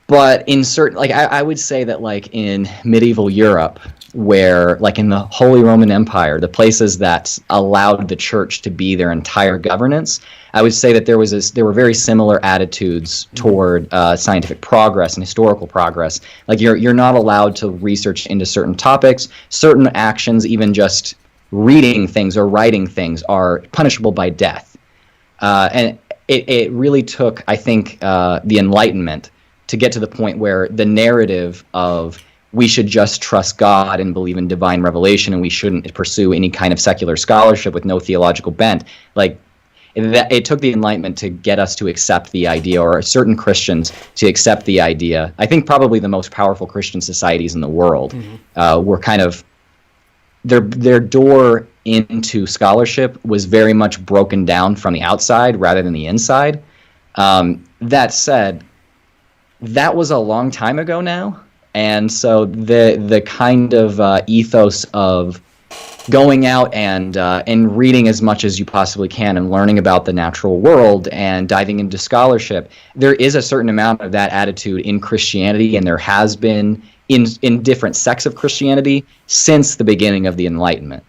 Speaker 2: But in certain, like I would say that like in medieval Europe, where like in the Holy Roman Empire, the places that allowed the church to be their entire governance, I would say that there were very similar attitudes toward scientific progress and historical progress. Like you're not allowed to research into certain topics, certain actions, even just reading things or writing things are punishable by death. And it really took, I think, the Enlightenment to get to the point where the narrative of we should just trust God and believe in divine revelation and we shouldn't pursue any kind of secular scholarship with no theological bent, like it took the Enlightenment to get us to accept the idea, or certain Christians to accept the idea. I think probably the most powerful Christian societies in the world were kind of, their door into scholarship was very much broken down from the outside rather than the inside. That said, that was a long time ago now, and so the kind of ethos of going out and reading as much as you possibly can and learning about the natural world and diving into scholarship, there is a certain amount of that attitude in Christianity, and there has been in different sects of Christianity since the beginning of the Enlightenment.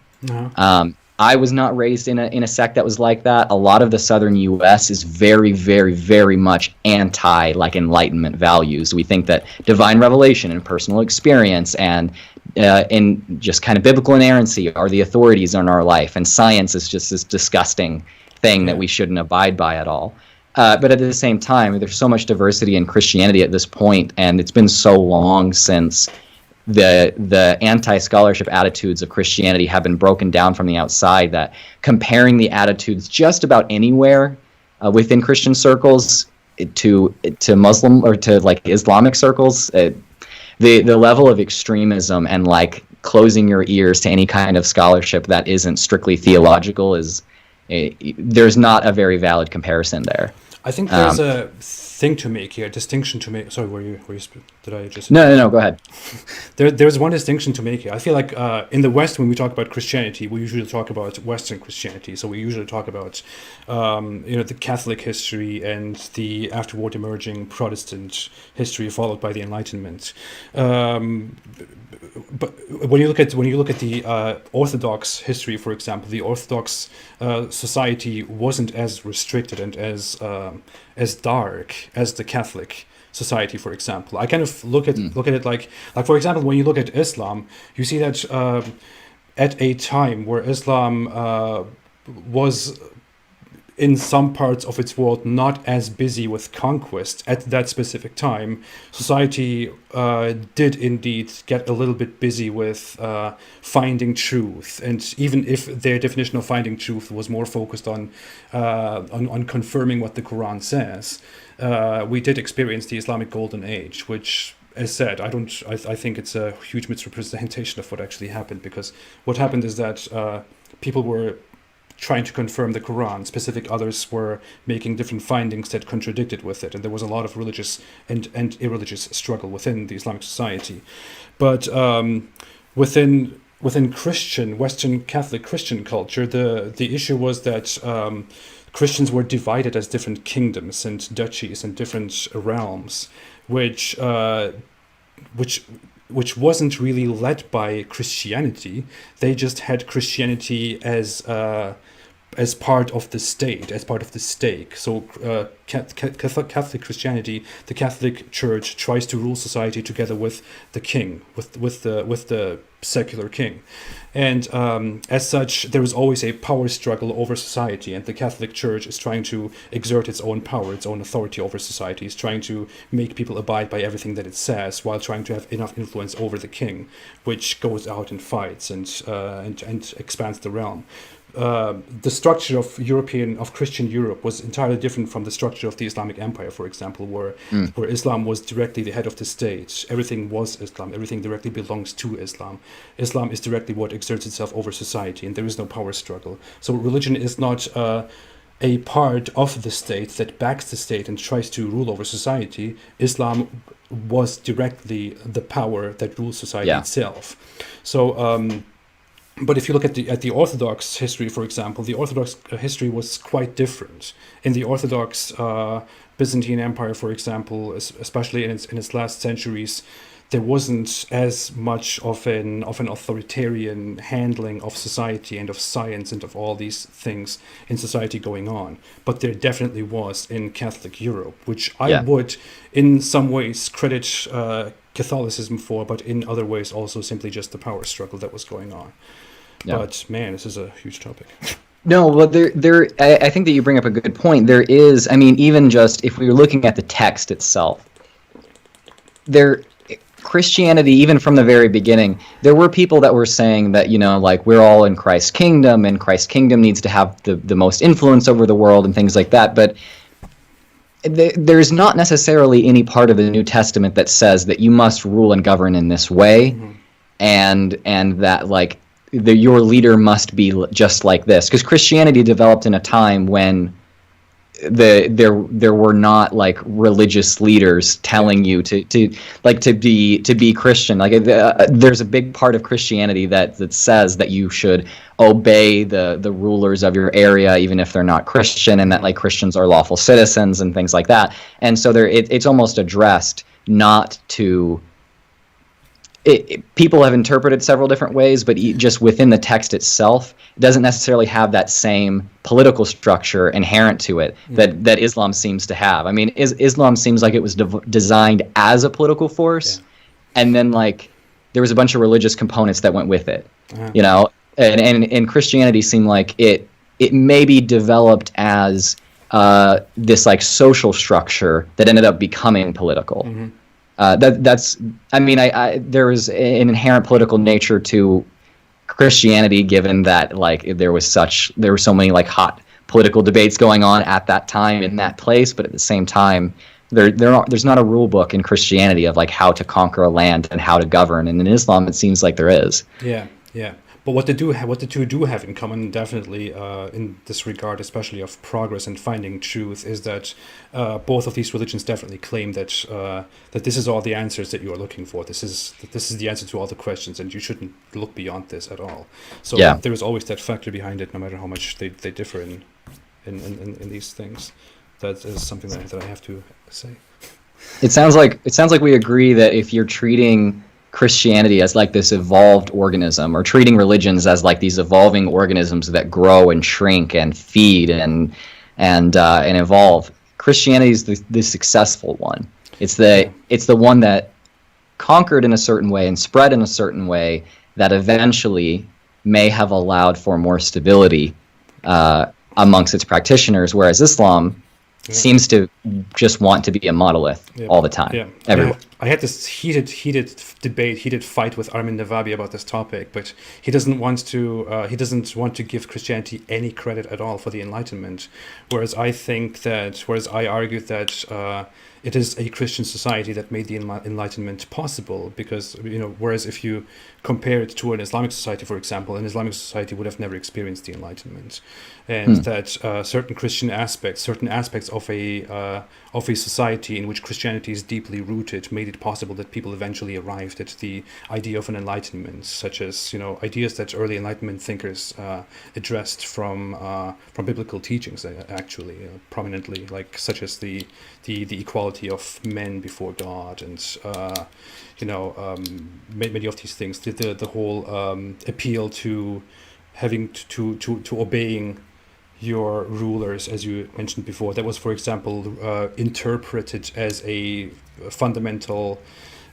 Speaker 2: I was not raised in a sect that was like that. A lot of the southern U.S. is very, very, very much anti like Enlightenment values. We think that divine revelation and personal experience and in just kind of biblical inerrancy are the authorities in our life, and science is just this disgusting thing that we shouldn't abide by at all. But at the same time, there's so much diversity in Christianity at this point, and it's been so long since the anti-scholarship attitudes of Christianity have been broken down from the outside, that comparing the attitudes just about anywhere within Christian circles to Muslim or to like Islamic circles, the level of extremism and like closing your ears to any kind of scholarship that isn't strictly theological is there's not a very valid comparison there.
Speaker 1: I think there's a thing to make here, a distinction to make. Sorry, did I just?
Speaker 2: No, go ahead.
Speaker 1: There's one distinction to make here. I feel like in the West, when we talk about Christianity, we usually talk about Western Christianity. So we usually talk about, the Catholic history and the afterward emerging Protestant history, followed by the Enlightenment. But when you look at the Orthodox history, for example, the Orthodox society wasn't as restricted and as dark as the Catholic society, for example. I kind of look at it like for example, when you look at Islam, you see that at a time where Islam was in some parts of its world not as busy with conquest at that specific time, society did indeed get a little bit busy with finding truth. And even if their definition of finding truth was more focused on confirming what the Quran says, we did experience the Islamic Golden Age, which, as said, I think it's a huge misrepresentation of what actually happened, because what happened is that people were trying to confirm the Quran. Specific others were making different findings that contradicted with it, and there was a lot of religious and irreligious struggle within the Islamic society. But within Western Catholic Christian culture, the issue was that Christians were divided as different kingdoms and duchies and different realms, which wasn't really led by Christianity. They just had Christianity as part of the state, as part of the stake. So Catholic Christianity, the Catholic Church, tries to rule society together with the king, with the secular king, and as such, there is always a power struggle over society, and the Catholic Church is trying to exert its own power, its own authority over society. It's trying to make people abide by everything that it says, while trying to have enough influence over the king, which goes out and fights and expands the realm. The structure of Christian Europe was entirely different from the structure of the Islamic Empire, for example, where Islam was directly the head of the state. Everything was Islam. Everything directly belongs to Islam. Islam is directly what exerts itself over society, and there is no power struggle. So religion is not a part of the state that backs the state and tries to rule over society. Islam was directly the power that rules society itself. So. But if you look at the Orthodox history, for example, the Orthodox history was quite different. In the Orthodox Byzantine Empire, for example, especially in its last centuries, there wasn't as much of an authoritarian handling of society and of science and of all these things in society going on. But there definitely was in Catholic Europe, which I would, in some ways, credit Catholicism for, but in other ways also simply just the power struggle that was going on. Yeah. But man, this is a huge topic.
Speaker 2: No, well, I think that you bring up a good point. There is, I mean, even just if we were looking at the text itself, Christianity, even from the very beginning, there were people that were saying that, like, we're all in Christ's kingdom, and Christ's kingdom needs to have the most influence over the world and things like that. But there's not necessarily any part of the New Testament that says that you must rule and govern in this way, and that, like, your leader must be just like this. Because Christianity developed in a time when there were not like religious leaders telling you to be Christian. Like there's a big part of Christianity that says that you should obey the rulers of your area, even if they're not Christian, and that like Christians are lawful citizens and things like that. And so it's almost addressed not to people have interpreted several different ways, but just within the text itself, it doesn't necessarily have that same political structure inherent to it that Islam seems to have. I mean, Islam seems like it was designed as a political force, and then like there was a bunch of religious components that went with it, you know. And Christianity seemed like it maybe developed as this like social structure that ended up becoming political. That's I mean, there was an inherent political nature to Christianity, given that like there were so many like hot political debates going on at that time in that place, but at the same time there's not a rule book in Christianity of like how to conquer a land and how to govern, and in Islam it seems like there is.
Speaker 1: Yeah. But what the two do have in common, definitely, in this regard, especially of progress and finding truth, is that both of these religions definitely claim that that this is all the answers that you are looking for. This is the answer to all the questions, and you shouldn't look beyond this at all. So there is always that factor behind it, no matter how much they differ in these things. That is something that I have to say.
Speaker 2: It sounds like we agree that if you're treating Christianity as like this evolved organism, or treating religions as like these evolving organisms that grow and shrink and feed and evolve, Christianity is the successful one. It's the one that conquered in a certain way and spread in a certain way that eventually may have allowed for more stability amongst its practitioners, whereas Islam seems to just want to be a monolith all the time. Everywhere.
Speaker 1: I had this heated fight with Armin Navabi about this topic, but he doesn't want to give Christianity any credit at all for the Enlightenment, whereas I argued that it is a Christian society that made the Enlightenment possible, because whereas if you compare it to an Islamic society, for example, an Islamic society would have never experienced the Enlightenment, and that certain aspects of a society in which Christianity is deeply rooted made it possible that people eventually arrived at the idea of an enlightenment, such as ideas that early Enlightenment thinkers addressed from biblical teachings, actually prominently, like such as the equality of men before God, and many of these things. The whole appeal to having to obeying your rulers, as you mentioned before, that was, for example, interpreted as a fundamental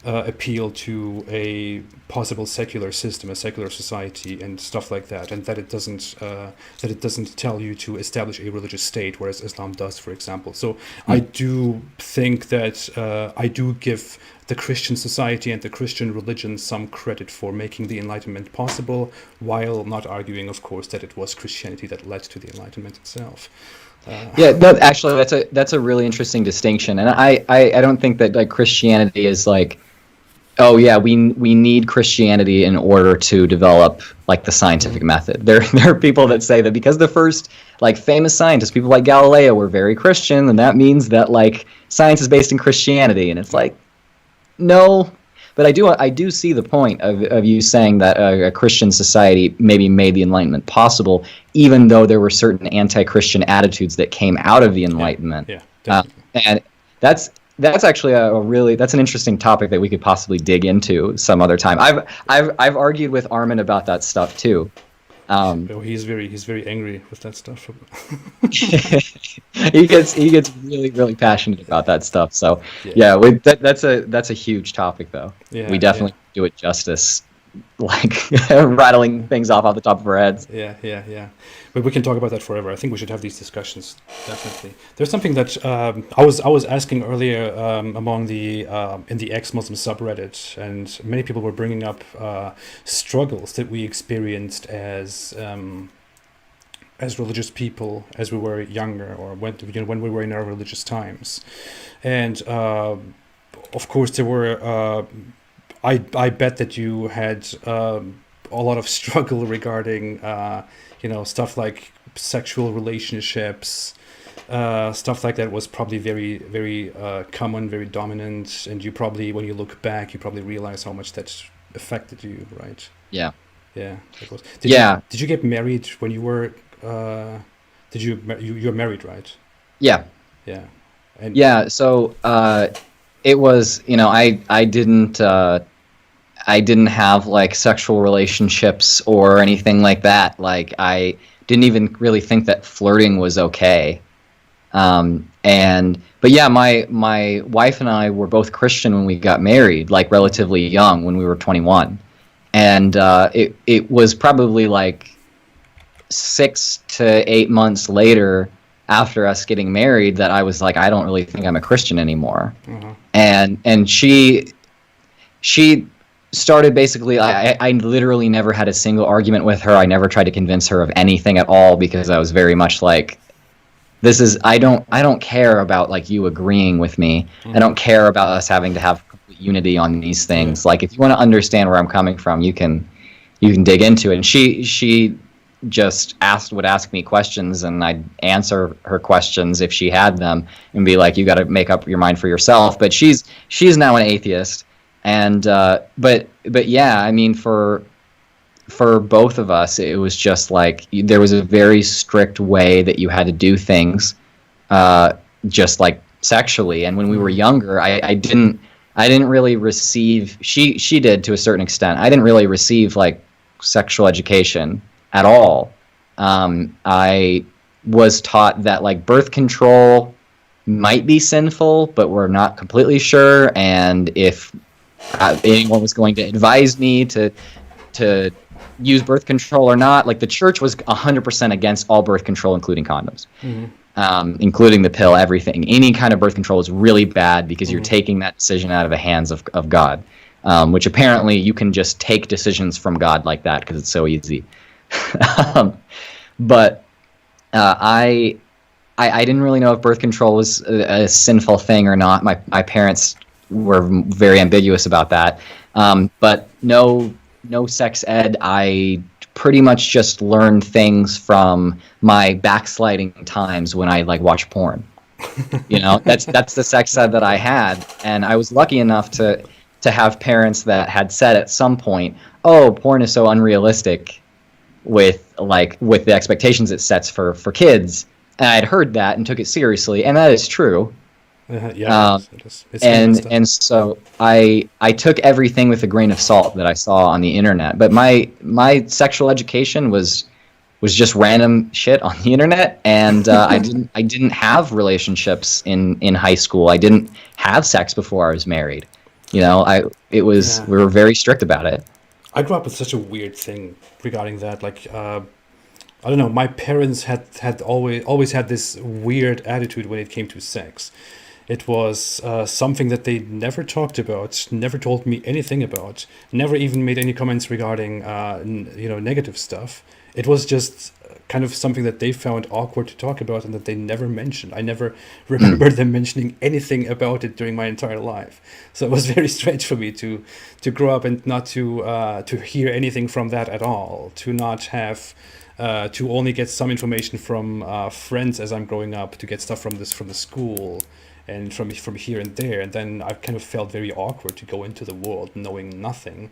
Speaker 1: appeal to a possible secular system, a secular society, and stuff like that, and that it doesn't tell you to establish a religious state, whereas Islam does, for example. So I do think that I do give the Christian society and the Christian religion some credit for making the Enlightenment possible, while not arguing, of course, that it was Christianity that led to the Enlightenment itself.
Speaker 2: Actually, that's a really interesting distinction, and I don't think that like Christianity is like, oh yeah, we need Christianity in order to develop like the scientific method. There are people that say that because the first like famous scientists, people like Galileo, were very Christian, and that means that like science is based in Christianity, and it's like, no. But I do see the point of you saying that a Christian society maybe made the Enlightenment possible, even though there were certain anti-Christian attitudes that came out of the Enlightenment. And that's actually that's an interesting topic that we could possibly dig into some other time. I've argued with Armin about that stuff too.
Speaker 1: He's very angry with that stuff.
Speaker 2: he gets really, really passionate about that stuff. So that's a huge topic though. We definitely do it justice, like rattling things off the top of our heads.
Speaker 1: Yeah. But we can talk about that forever. I think we should have these discussions, definitely. There's something that I was asking earlier among the in the ex-Muslim subreddit, and many people were bringing up struggles that we experienced as religious people as we were younger, or when we were in our religious times, and of course there were. I bet that you had a lot of struggle regarding stuff like sexual relationships, stuff like that was probably very, very common, very dominant, and you probably, when you look back, you probably realize how much that affected you, right?
Speaker 2: Yeah.
Speaker 1: Did you get married when you were? You're married, right?
Speaker 2: Yeah.
Speaker 1: And
Speaker 2: So it was, I didn't. I didn't have like sexual relationships or anything like that. Like I didn't even really think that flirting was okay. But yeah, my wife and I were both Christian when we got married, like relatively young, when we were 21, and it was probably like 6 to 8 months later after us getting married that I was like, I don't really think I'm a Christian anymore. And she started basically, I literally never had a single argument with her. I never tried to convince her of anything at all, because I was very much like, I don't care about like you agreeing with me. I don't care about us having to have complete unity on these things. Like, if you want to understand where I'm coming from, you can dig into it. And she just would ask me questions, and I'd answer her questions if she had them, and be like, you got to make up your mind for yourself. But she's now an atheist, and but yeah, I mean, for both of us, it was just like there was a very strict way that you had to do things, just like sexually. And when we were younger, I didn't really receive. She did to a certain extent. I didn't really receive like sexual education at all. I was taught that like birth control might be sinful, but we're not completely sure. And if anyone was going to advise me to use birth control or not, like the church was 100% against all birth control, including condoms, including the pill, everything. Any kind of birth control is really bad, because you're taking that decision out of the hands of God, which apparently you can just take decisions from God like that because it's so easy. But I didn't really know if birth control was a sinful thing or not. My parents were very ambiguous about that. But no sex ed. I pretty much just learned things from my backsliding times when I like watch porn. You know, that's the sex ed that I had, and I was lucky enough to have parents that had said at some point, "Oh, porn is so unrealistic with the expectations it sets for kids." And I had heard that and took it seriously, and that is true. And so I took everything with a grain of salt that I saw on the internet. But my sexual education was just random shit on the internet, and I didn't have relationships in high school. I didn't have sex before I was married. You know, we were very strict about it.
Speaker 1: I grew up with such a weird thing regarding that. Like, I don't know. My parents had always had this weird attitude when it came to sex. It was something that they never talked about, never told me anything about, never even made any comments regarding, negative stuff. It was just kind of something that they found awkward to talk about and that they never mentioned. I never remember them mentioning anything about it during my entire life. So it was very strange for me to grow up and not to hear anything from that at all, to not have... to only get some information from friends as I'm growing up, to get stuff from the school, and from here and there, and then I kind of felt very awkward to go into the world knowing nothing,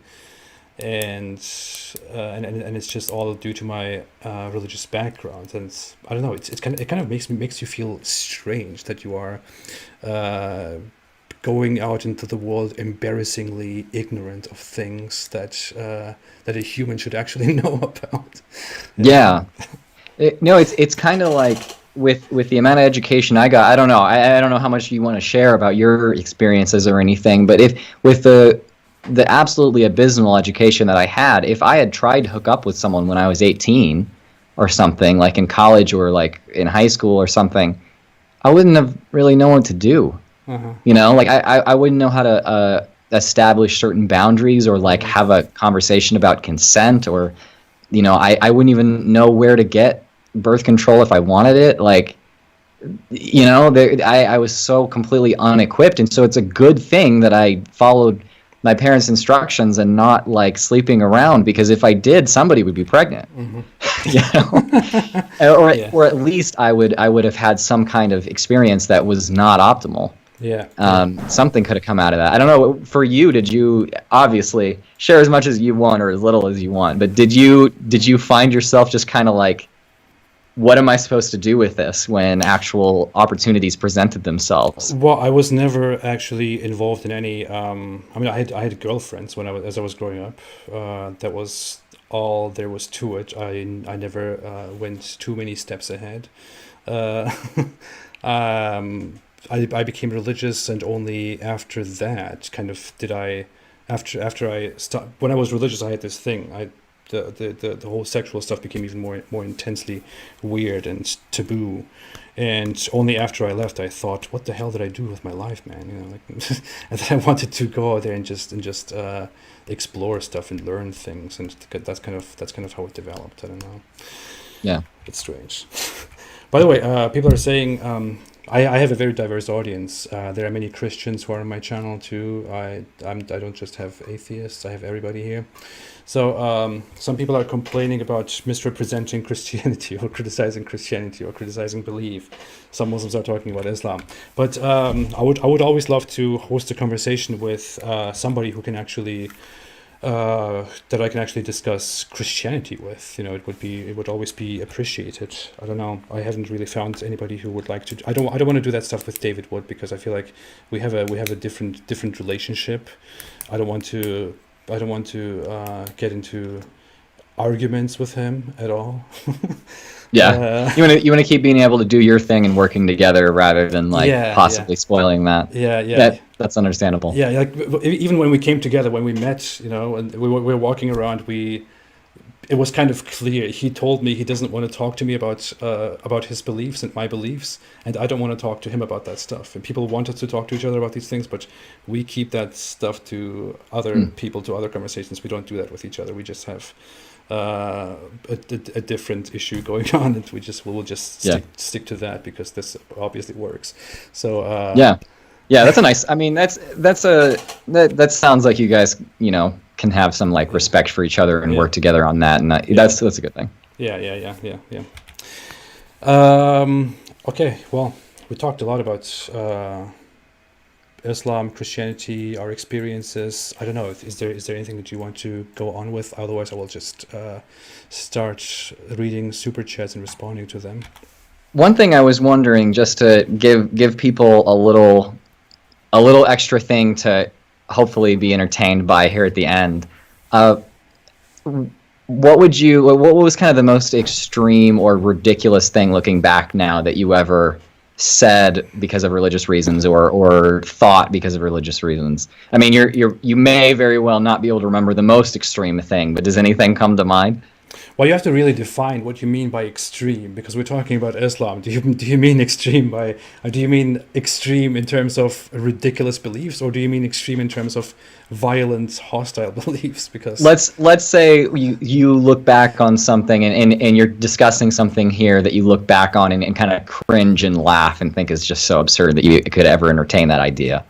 Speaker 1: and it's just all due to my religious background. And I don't know, it kind of makes you feel strange that you are going out into the world embarrassingly ignorant of things that a human should actually know about.
Speaker 2: Yeah. It's kind of like with the amount of education I got. I don't know. I don't know how much you want to share about your experiences or anything, but if with the absolutely abysmal education that I had, if I had tried to hook up with someone when I was 18 or something, like in college or like in high school or something, I wouldn't have really known what to do. You know, like I wouldn't know how to establish certain boundaries, or like have a conversation about consent, or, you know, I wouldn't even know where to get birth control if I wanted it. Like, you know, I was so completely unequipped, and so it's a good thing that I followed my parents' instructions and not like sleeping around, because if I did, somebody would be pregnant. You know? or at least I would have had some kind of experience that was not optimal. Something could have come out of that. I don't know, for you, did you, obviously share as much as you want or as little as you want, but did you find yourself just kind of like what am I supposed to do with this when actual opportunities presented themselves?
Speaker 1: Well, I was never actually involved in any. I mean, I had girlfriends when as I was growing up. That was all there was to it. I never went too many steps ahead. Uh, I became religious, and only after that, kind of, did I. After I start when I was religious, I had this thing. The whole sexual stuff became even more intensely weird and taboo, and only after I left, I thought, what the hell did I do with my life, man? Like, and then I wanted to go out there and just explore stuff and learn things, and that's kind of how it developed. I don't know.
Speaker 2: Yeah.
Speaker 1: It's strange. By the way, people are saying I have a very diverse audience. There are many Christians who are on my channel too. I don't just have atheists. I have everybody here. So some people are complaining about misrepresenting Christianity or criticizing Christianity or criticizing belief. Some Muslims are talking about Islam. But I would always love to host a conversation with somebody who can actually that I can actually discuss Christianity with. It would always be appreciated. I don't know. I haven't really found anybody who would like to. I don't want to do that stuff with David Wood, because I feel like we have a different relationship. I don't want to get into arguments with him at all.
Speaker 2: Yeah. You want to keep being able to do your thing and working together rather than possibly spoiling that.
Speaker 1: Yeah.
Speaker 2: That's understandable.
Speaker 1: Yeah, like even when we came together, when we met, and we were walking around, it was kind of clear. He told me he doesn't want to talk to me about his beliefs and my beliefs, and I don't want to talk to him about that stuff. And people want us to talk to each other about these things, but we keep that stuff to other people, to other conversations. We don't do that with each other. We just have a different issue going on, and we'll just stick to that because this obviously works. So
Speaker 2: yeah, that's a nice. I mean, that sounds like you guys can have some like respect for each other and work together on that, and that's a good thing.
Speaker 1: Yeah. Okay, well, we talked a lot about Islam, Christianity, our experiences. I don't know. Is there anything that you want to go on with? Otherwise, I will just start reading super chats and responding to them.
Speaker 2: One thing I was wondering, just to give people a little extra thing to hopefully be entertained by here at the end. What was kind of the most extreme or ridiculous thing looking back now that you ever said because of religious reasons or thought because of religious reasons? I mean, you may very well not be able to remember the most extreme thing, but does anything come to mind?
Speaker 1: Well, you have to really define what you mean by extreme, because we're talking about Islam. Do you mean extreme do you mean extreme in terms of ridiculous beliefs, or do you mean extreme in terms of violent, hostile beliefs? Because
Speaker 2: let's say you look back on something and you're discussing something here that you look back on and kind of cringe and laugh and think is just so absurd that you could ever entertain that idea.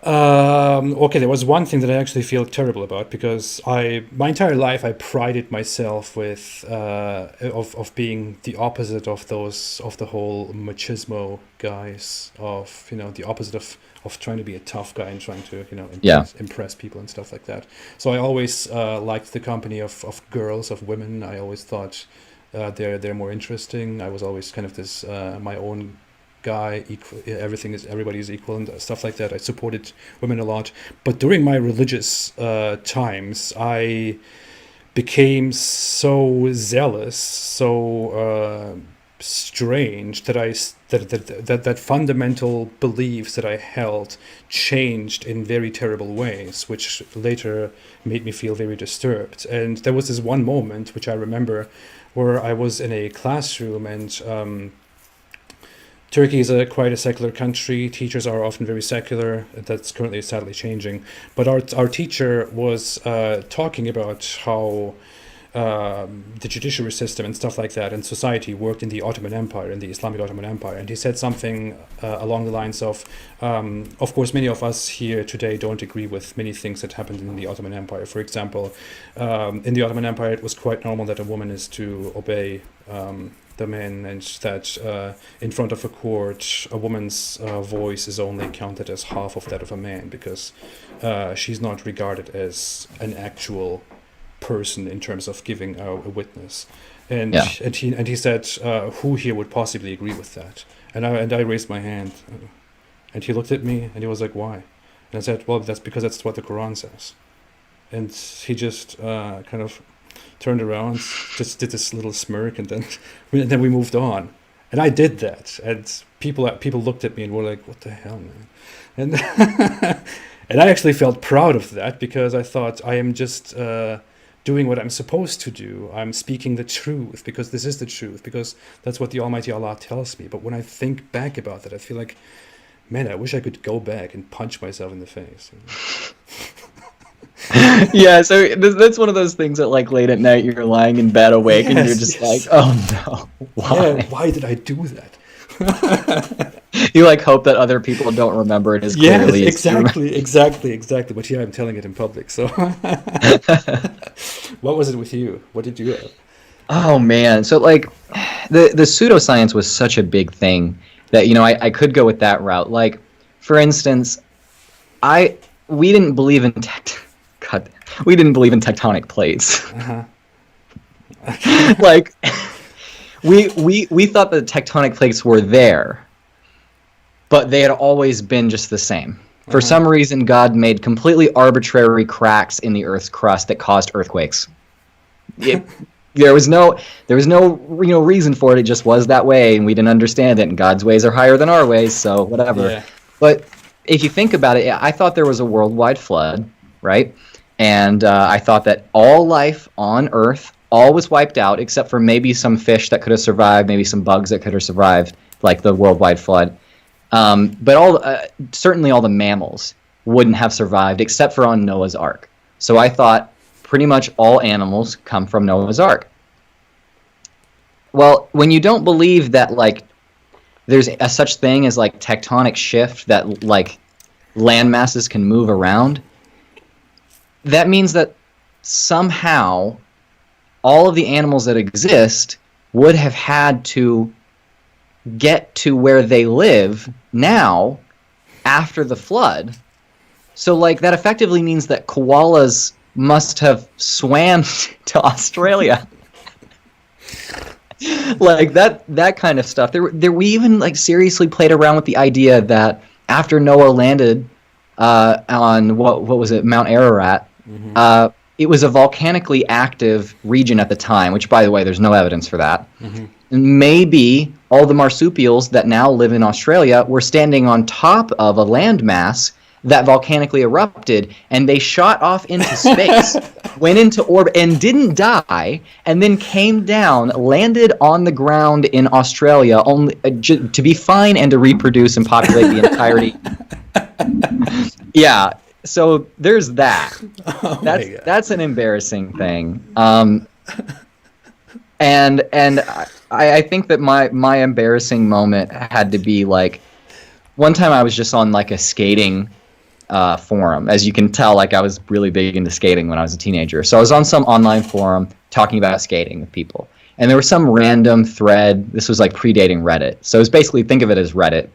Speaker 1: Okay, there was one thing that I actually feel terrible about, because my entire life I prided myself with of being the opposite of the whole machismo guys, of the opposite of trying to be a tough guy and trying to impress people and stuff like that. So I always liked the company of girls, of women. I always thought they're more interesting. I was always kind of this my own guy, everybody is equal and stuff like that. I supported women a lot, but during my religious times, I became so zealous, so strange that fundamental beliefs that I held changed in very terrible ways, which later made me feel very disturbed. And there was this one moment which I remember, where I was in a classroom, and Turkey is quite a secular country. Teachers are often very secular. That's currently sadly changing. But our teacher was talking about how the judiciary system and stuff like that and society worked in the Ottoman Empire, in the Islamic Ottoman Empire. And he said something along the lines of course, many of us here today don't agree with many things that happened in the Ottoman Empire. For example, in the Ottoman Empire, it was quite normal that a woman is to obey the men, and that in front of a court, a woman's voice is only counted as half of that of a man, because she's not regarded as an actual person in terms of giving a witness. And
Speaker 2: Yeah.
Speaker 1: he said, who here would possibly agree with that? And I raised my hand, and he looked at me and he was like, why? And I said, well, that's because that's what the Quran says. And he just kind of turned around, just did this little smirk, and then we moved on. And I did that, and people looked at me and were like, what the hell, man? And and I actually felt proud of that, because I thought, I am just doing what I'm supposed to do. I'm speaking the truth, because this is the truth, because that's what the Almighty Allah tells me. But when I think back about that, I feel like, man, I wish I could go back and punch myself in the face.
Speaker 2: Yeah, so that's one of those things that, like, late at night you're lying in bed awake and you're just like, oh no, why?
Speaker 1: Yeah, why did I do that?
Speaker 2: You like hope that other people don't remember it as
Speaker 1: Yes,
Speaker 2: clearly as you remember.
Speaker 1: exactly. But here I'm telling it in public. So, what was it with you? What did you have?
Speaker 2: Oh man, so like the pseudoscience was such a big thing that, you know, I could go with that route. Like, for instance, we didn't believe in we didn't believe in tectonic plates.
Speaker 1: Uh-huh.
Speaker 2: Like, we thought the tectonic plates were there, but they had always been just the same. For some reason, God made completely arbitrary cracks in the Earth's crust that caused earthquakes. There was no reason for it. It just was that way, and we didn't understand it. And God's ways are higher than our ways, so whatever.
Speaker 1: Yeah.
Speaker 2: But if you think about it, I thought there was a worldwide flood, right? And I thought that all life on Earth, all was wiped out, except for maybe some fish that could have survived, maybe some bugs that could have survived, like the worldwide flood. But certainly all the mammals wouldn't have survived, except for on Noah's Ark. So I thought pretty much all animals come from Noah's Ark. Well, when you don't believe that, like, there's a such thing as, like, tectonic shift, that, like, land masses can move around, that means that somehow all of the animals that exist would have had to get to where they live now after the flood. So, like, that effectively means that koalas must have swam to Australia. Like, that kind of stuff. We even, like, seriously played around with the idea that after Noah landed on what was it, Mount Ararat, it was a volcanically active region at the time, which, by the way, there's no evidence for that. Maybe all the marsupials that now live in Australia were standing on top of a landmass that volcanically erupted, and they shot off into space, went into orbit, and didn't die, and then came down, landed on the ground in Australia only to be fine and to reproduce and populate the entirety. Yeah, so there's that. That's an embarrassing thing. And I think that my embarrassing moment had to be, like, one time I was just on, like, a skating forum. As you can tell, like, I was really big into skating when I was a teenager. So I was on some online forum talking about skating with people. And there was some random thread. This was, like, predating Reddit. So it was basically, think of it as Reddit.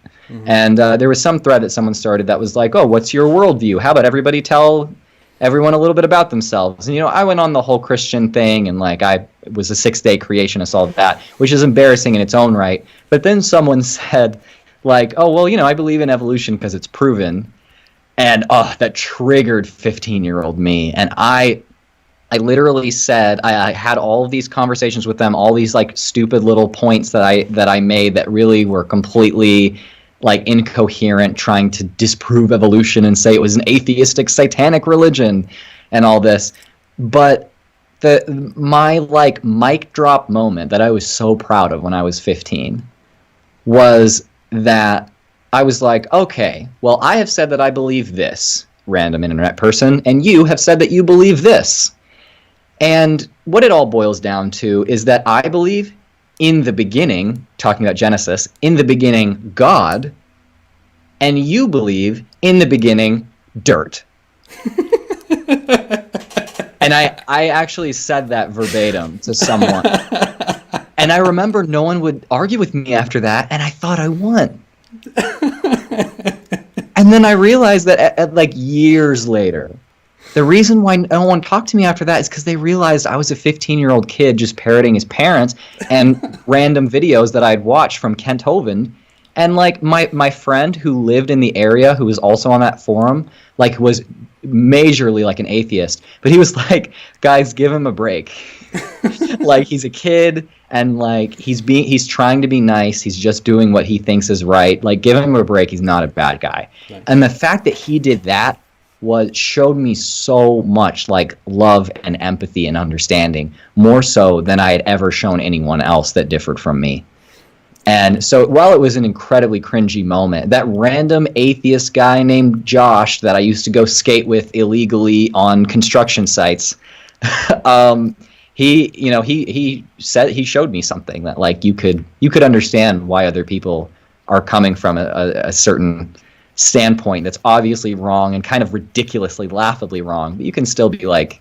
Speaker 2: And there was some thread that someone started that was like, oh, what's your worldview? How about everybody tell everyone a little bit about themselves? And, you know, I went on the whole Christian thing, and, like, I was a 6-day creationist, all of that, which is embarrassing in its own right. But then someone said, like, oh, well, you know, I believe in evolution because it's proven. And, that triggered 15-year-old me. And I literally said, I had all of these conversations with them, all these, like, stupid little points that I made that really were completely, like, incoherent, trying to disprove evolution and say it was an atheistic, satanic religion and all this. But my, like, mic drop moment that I was so proud of when I was 15 was that I was like, okay, well, I have said that I believe this, random internet person, and you have said that you believe this. And what it all boils down to is that I believe in the beginning, talking about Genesis, in the beginning, God, and you believe in the beginning, dirt. And I actually said that verbatim to someone. And I remember no one would argue with me after that, and I thought I won. And then I realized that, like, years later, The reason why no one talked to me after that is because they realized I was a 15-year-old kid just parroting his parents and random videos that I'd watched from Kent Hovind. And like my friend who lived in the area, who was also on that forum, like was majorly like an atheist. But he was like, guys, give him a break. Like he's a kid and like he's trying to be nice. He's just doing what he thinks is right. Like give him a break. He's not a bad guy. Nice. And the fact that he did that showed me so much like love and empathy and understanding, more so than I had ever shown anyone else that differed from me. And so while it was an incredibly cringy moment, that random atheist guy named Josh that I used to go skate with illegally on construction sites, he showed me something that like you could understand why other people are coming from a certain standpoint that's obviously wrong and kind of ridiculously, laughably wrong, but you can still be like,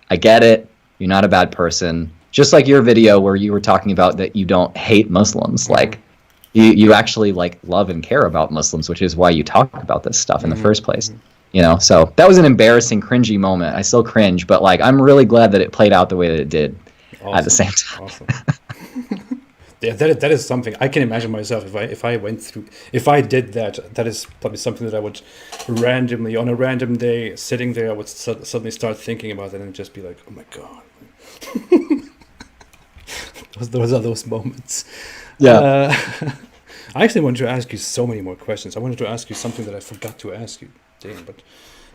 Speaker 2: I get it, you're not a bad person. Just like your video where you were talking about that you don't hate Muslims, like you actually like love and care about Muslims, which is why you talk about this stuff in the first place. You know, so that was an embarrassing, cringy moment. I still cringe, but like I'm really glad that it played out the way that it did. Awesome. At the same time. Awesome.
Speaker 1: Yeah, that is something I can imagine myself if I did that. That is probably something that I would randomly on a random day sitting there, I would suddenly start thinking about it and just be like, oh my god. those are those moments.
Speaker 2: Yeah.
Speaker 1: I actually wanted to ask you so many more questions. I wanted to ask you something that I forgot to ask you. Damn, but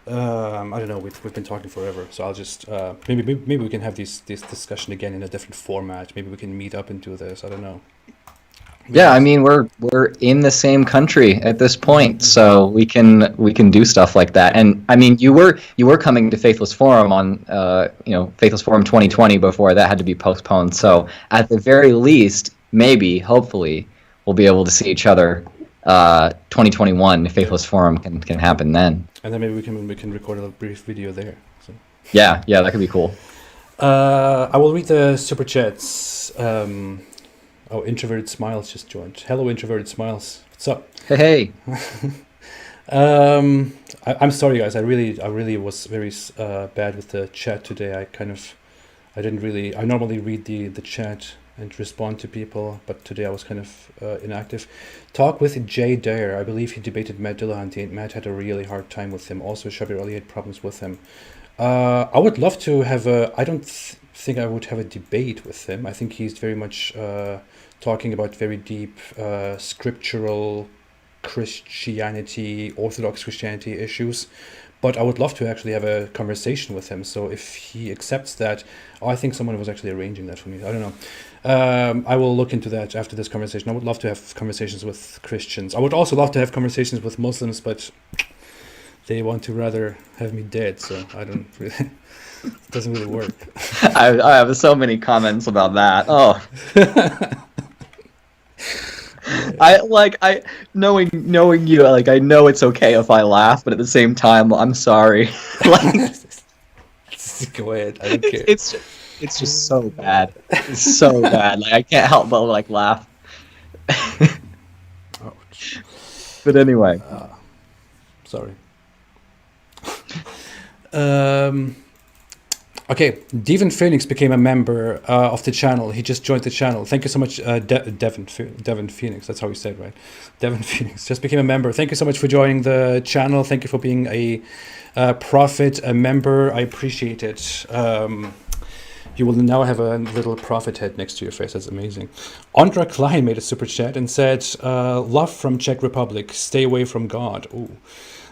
Speaker 1: I don't know. We've been talking forever, so I'll just maybe we can have this discussion again in a different format. Maybe we can meet up and do this. I don't know.
Speaker 2: Yeah, I mean we're in the same country at this point, so we can do stuff like that. And I mean you were coming to Faithless Forum on Faithless Forum 2020 before that had to be postponed. So at the very least, maybe hopefully we'll be able to see each other 2021 if Faithless Forum can happen then.
Speaker 1: And then maybe we can record a brief video there. So.
Speaker 2: Yeah, that could be cool.
Speaker 1: I will read the super chats. Introverted Smiles just joined. Hello, Introverted Smiles. What's up?
Speaker 2: Hey.
Speaker 1: I'm sorry, guys. I really was very bad with the chat today. I normally read the chat and respond to people, but today I was kind of inactive. Talk with Jay Dare. I believe he debated Matt Dillahunty, and Matt had a really hard time with him. Also, Shabir Ali had problems with him. I would love to have I don't think I would have a debate with him. I think he's very much talking about very deep scriptural Christianity, Orthodox Christianity issues. But I would love to actually have a conversation with him. So if he accepts that, I think someone was actually arranging that for me. I don't know. I will look into that after this conversation. I would love to have conversations with Christians. I would also love to have conversations with Muslims, but they want to rather have me dead. So I don't really, it doesn't really work.
Speaker 2: I have so many comments about that. Oh. Knowing you, like I know it's okay if I laugh, but at the same time, I'm sorry. Like,
Speaker 1: go ahead. I don't care.
Speaker 2: It's just so bad. It's so bad. Like I can't help but like laugh.
Speaker 1: Ouch.
Speaker 2: But anyway,
Speaker 1: sorry. Okay, Devin Phoenix became a member of the channel. He just joined the channel. Thank you so much, Devin Phoenix. That's how you say it, right? Devin Phoenix just became a member. Thank you so much for joining the channel. Thank you for being a prophet, a member. I appreciate it. You will now have a little prophet head next to your face. That's amazing. Andra Klein made a super chat and said, love from Czech Republic. Stay away from God. Ooh.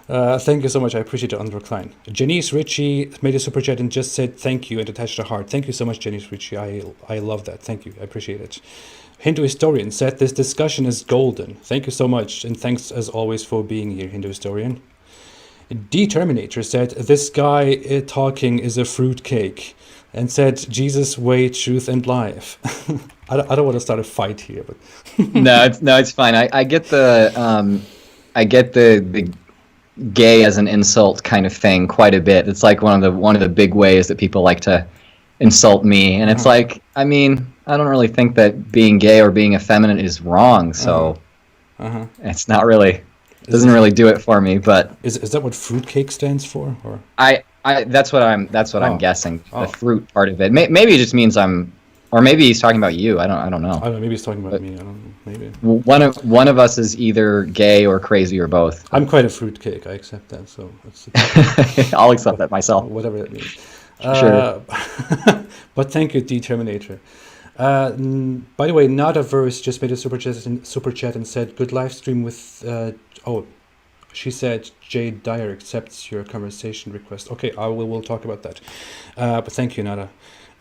Speaker 1: Thank you so much. I appreciate it, Andrew Klein. Janice Ritchie made a super chat and just said thank you and attached a heart. Thank you so much, Janice Ritchie. I love that. Thank you. I appreciate it. Hindu Historian said this discussion is golden. Thank you so much. And thanks as always for being here, Hindu Historian. D Terminator said this guy talking is a fruitcake and said Jesus, way, truth, and life. I don't want to start a fight here, but
Speaker 2: it's fine. I get the gay as an insult kind of thing quite a bit. It's like one of the big ways that people like to insult me, and it's like, I mean, I don't really think that being gay or being effeminate is wrong, so it's not really, doesn't really do it for me. But
Speaker 1: is that what fruitcake stands for? Or
Speaker 2: I That's what I'm
Speaker 1: Oh,
Speaker 2: guessing. The
Speaker 1: oh.
Speaker 2: fruit part of it. Maybe it just means or maybe he's talking about you. I don't know.
Speaker 1: I don't know. Maybe he's talking about
Speaker 2: But
Speaker 1: me. I don't know. Maybe.
Speaker 2: one of us is either gay or crazy or both.
Speaker 1: I'm quite a fruitcake. I accept that. So
Speaker 2: I'll accept that myself.
Speaker 1: whatever that means.
Speaker 2: Sure.
Speaker 1: But thank you, D Terminator. By the way, not a verse just made a super chat and said, "Good live stream with." She said Jay Dyer accepts your conversation request. Okay, we'll talk about that. But thank you, Nada.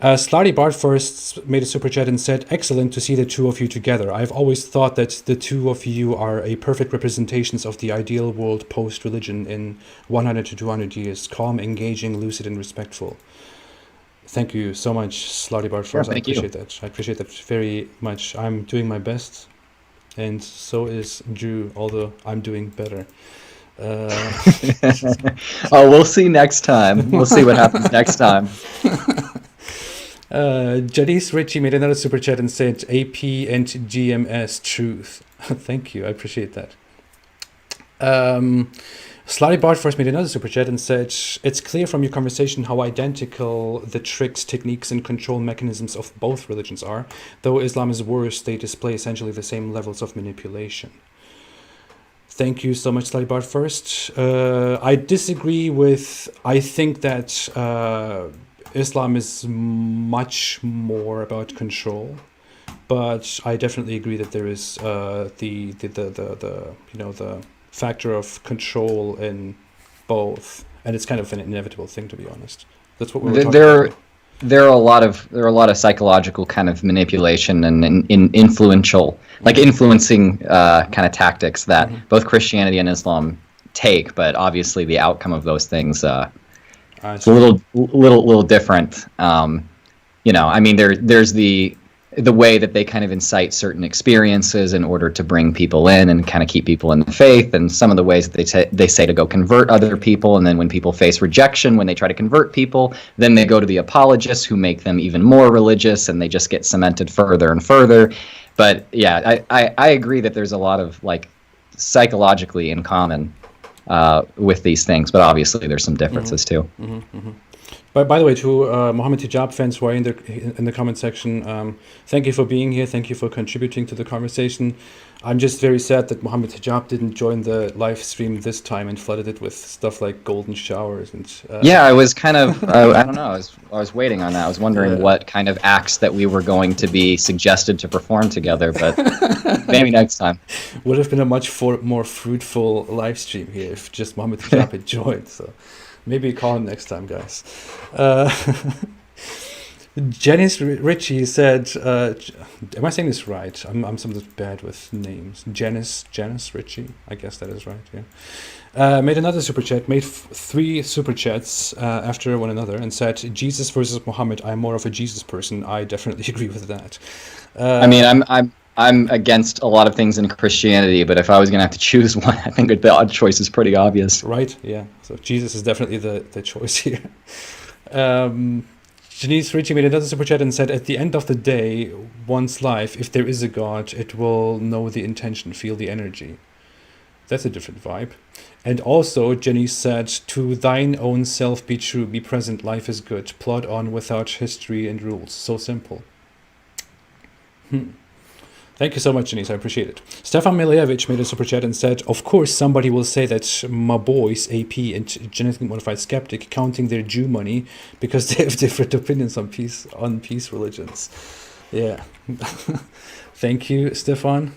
Speaker 1: Slarty Bart first made a super chat and said, "Excellent to see the two of you together. I've always thought that the two of you are a perfect representations of the ideal world post-religion in 100 to 200 years. Calm, engaging, lucid, and respectful." Thank you so much, Slarty Bart first.
Speaker 2: Sure,
Speaker 1: I appreciate that. I appreciate that very much. I'm doing my best, and so is Drew, although I'm doing better.
Speaker 2: We'll see next time. We'll see what happens next time.
Speaker 1: Jadis Ritchie made another super chat and said, "AP and GMS truth." Thank you, I appreciate that. Slarty Bart first made another super chat and said, "It's clear from your conversation how identical the tricks, techniques, and control mechanisms of both religions are. Though Islam is worse, they display essentially the same levels of manipulation." Thank you so much, Slarty Bart first. I disagree with, I think that Islam is much more about control, but I definitely agree that there is the factor of control in both, and it's kind of an inevitable thing, to be honest. That's what we were talking about.
Speaker 2: There are a lot of psychological kind of manipulation and influential, like influencing kind of tactics that both Christianity and Islam take, but obviously the outcome of those things it's a little different. I mean, there's the way that they kind of incite certain experiences in order to bring people in and kind of keep people in the faith, and some of the ways that they say to go convert other people, and then when people face rejection when they try to convert people, then they go to the apologists who make them even more religious, and they just get cemented further and further. But yeah, I agree that there's a lot of like psychologically in common with these things, but obviously there's some differences too.
Speaker 1: But by the way, to Mohammed Hijab fans who are in the comment section, thank you for being here. Thank you for contributing to the conversation. I'm just very sad that Mohammed Hijab didn't join the live stream this time and flooded it with stuff like golden showers and.
Speaker 2: Yeah, I was kind of I don't know. I was waiting on that. I was wondering what kind of acts that we were going to be suggested to perform together, but maybe next time.
Speaker 1: Would have been a much more fruitful live stream here if just Mohammed Hijab had joined. So. Maybe call him next time, guys. Janice Ritchie said, am I saying this right? I'm sometimes bad with names. Janice Ritchie, I guess that is right, yeah. Made another super chat, made 3 super chats after one another and said, "Jesus versus Muhammad, I'm more of a Jesus person." I definitely agree with that.
Speaker 2: I mean, I'm against a lot of things in Christianity, but if I was going to have to choose one, I think the odd choice is pretty obvious.
Speaker 1: Right, yeah. So Jesus is definitely the choice here. Janice Ritchie made another super chat and said, "At the end of the day, one's life, if there is a God, it will know the intention, feel the energy." That's a different vibe. And also, Janice said, "To thine own self be true, be present, life is good. Plod on without history and rules." So simple. Thank you so much, Janice. I appreciate it. Stefan Milevich made a super chat and said, "Of course, somebody will say that my boys, AP and Genetically Modified Skeptic, counting their Jew money because they have different opinions on peace religions." Yeah. Thank you, Stefan.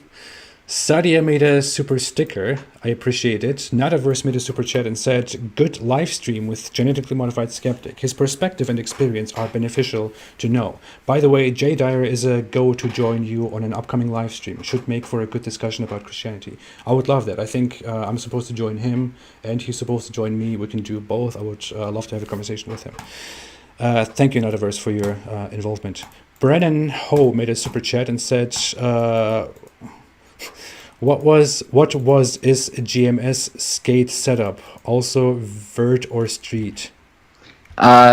Speaker 1: Sadia made a super sticker. I appreciate it. Nadaverse made a super chat and said, "Good live stream with Genetically Modified Skeptic. His perspective and experience are beneficial to know. By the way, Jay Dyer is a go to join you on an upcoming live stream. Should make for a good discussion about Christianity." I would love that. I think I'm supposed to join him and he's supposed to join me. We can do both. I would love to have a conversation with him. Thank you, Nadaverse, for your involvement. Brennan Ho made a super chat and said, What was is GMS skate setup? Also vert or street?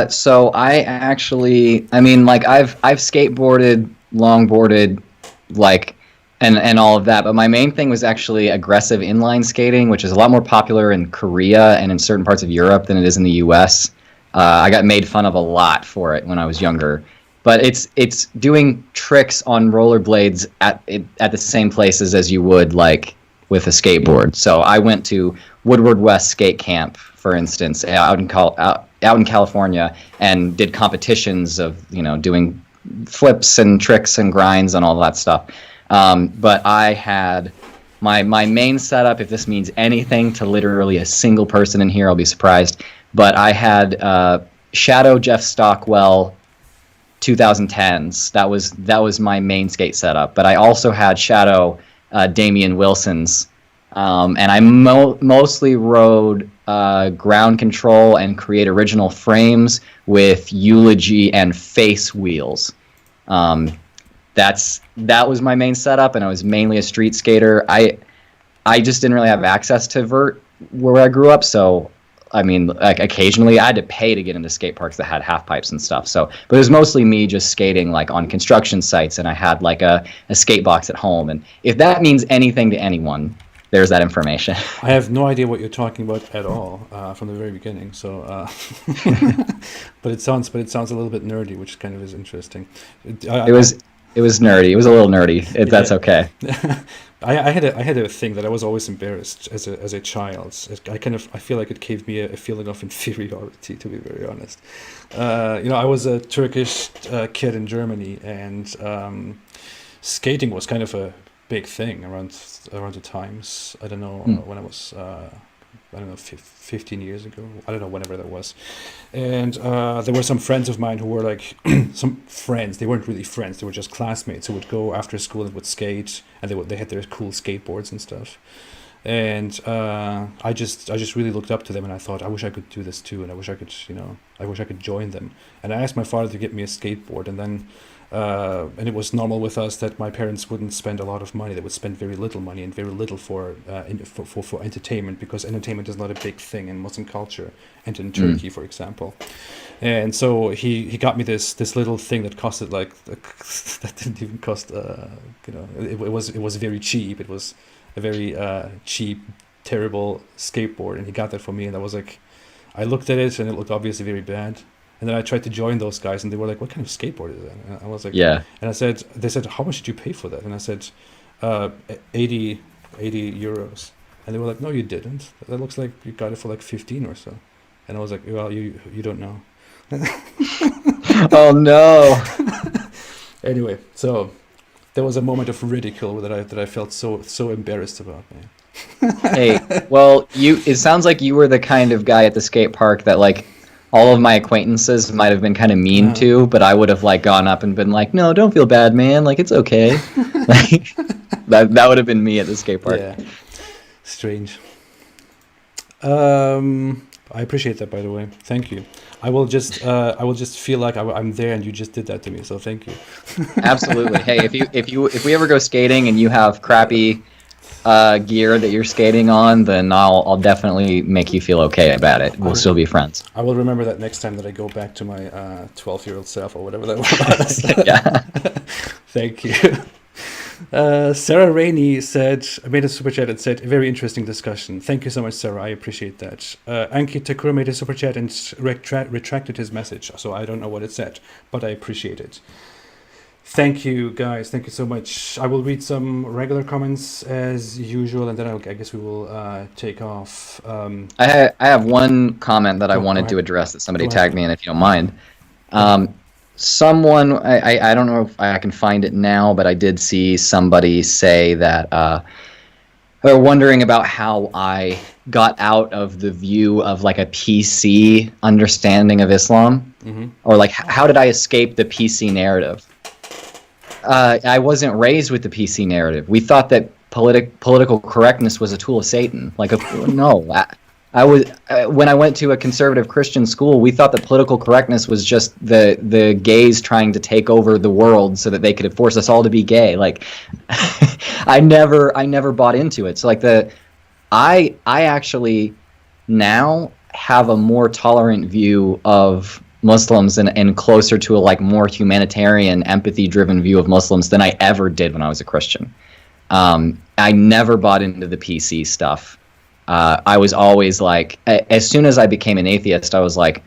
Speaker 2: So I mean, like I've skateboarded, longboarded, like and all of that, but my main thing was actually aggressive inline skating, which is a lot more popular in Korea and in certain parts of Europe than it is in the US. I got made fun of a lot for it when I was younger. But it's doing tricks on rollerblades at the same places as you would like with a skateboard. So I went to Woodward West Skate Camp, for instance, out in California, and did competitions of doing flips and tricks and grinds and all that stuff. But I had my main setup, if this means anything to literally a single person in here, I'll be surprised. But I had Shadow Jeff Stockwell 2010s. That was my main skate setup. But I also had Shadow Damian Wilson's, and I mostly rode ground control and create original frames with eulogy and face wheels. That was my main setup, and I was mainly a street skater. I just didn't really have access to vert where I grew up, so I mean, like occasionally I had to pay to get into skate parks that had half pipes and stuff. So, but it was mostly me just skating like on construction sites, and I had like a skate box at home. And if that means anything to anyone, there's that information.
Speaker 1: I have no idea what you're talking about at all from the very beginning. So, but it sounds a little bit nerdy, which kind of is interesting.
Speaker 2: It was nerdy. It was a little nerdy. That's okay.
Speaker 1: I had a thing that I was always embarrassed as a child. I feel like it gave me a feeling of inferiority, to be very honest. I was a Turkish kid in Germany, and skating was kind of a big thing around the times. I don't know when I was 15 years ago. I don't know, whenever that was. And there were some friends of mine who were like, some friends, they weren't really friends, they were just classmates who would go after school and would skate, and they had their cool skateboards and stuff. And I just really looked up to them, and I thought, I wish I could do this too, and I wish I could join them. And I asked my father to get me a skateboard, and then and it was normal with us that my parents wouldn't spend a lot of money. They would spend very little money and very little for entertainment, because entertainment is not a big thing in Muslim culture and in Turkey, for example. And so he got me this little thing that costed like that didn't even cost it was very cheap. It was a very cheap, terrible skateboard, and he got that for me. And I was like, I looked at it and it looked obviously very bad. And then I tried to join those guys, and they were like, "What kind of skateboard is that?" And I was like,
Speaker 2: "Yeah."
Speaker 1: And they said, "How much did you pay for that?" And I said, 80 euros. And they were like, "No, you didn't. That looks like you got it for like 15 or so." And I was like, "Well, you don't know."
Speaker 2: Oh no.
Speaker 1: Anyway, so there was a moment of ridicule that I felt so embarrassed about, man.
Speaker 2: Hey, well, it sounds like you were the kind of guy at the skate park that like all of my acquaintances might have been kind of mean to, but I would have like gone up and been like, "No, don't feel bad, man. Like, it's okay." Like, that would have been me at the skate park.
Speaker 1: Yeah. Strange. I appreciate that, by the way. Thank you. I will just feel like I'm there, and you just did that to me. So thank you.
Speaker 2: Absolutely. Hey, if we ever go skating and you have crappy gear that you're skating on, then I'll definitely make you feel okay about it. We'll still be friends.
Speaker 1: I will remember that next time that I go back to my 12-year-old self, or whatever that was.
Speaker 2: Yeah.
Speaker 1: Thank you. Sarah Rainey made a super chat and said, "Very interesting discussion." Thank you so much, Sarah. I appreciate that. Ankit Takura made a super chat and retracted his message, so I don't know what it said, but I appreciate it. Thank you, guys. Thank you so much. I will read some regular comments as usual, and then I guess we will take off.
Speaker 2: I have one comment that I wanted to address that somebody tagged me in, if you don't mind. Someone, I don't know if I can find it now, but I did see somebody say that they're wondering about how I got out of the view of like a PC understanding of Islam, or like how did I escape the PC narrative? I wasn't raised with the PC narrative. We thought that political correctness was a tool of Satan. Like, no. I was when I went to a conservative Christian school, we thought that political correctness was just the gays trying to take over the world so that they could force us all to be gay. Like, I never bought into it. So like I actually now have a more tolerant view of Muslims and closer to a like more humanitarian, empathy-driven view of Muslims than I ever did when I was a Christian. I never bought into the PC stuff. I was always like, as soon as I became an atheist, I was like,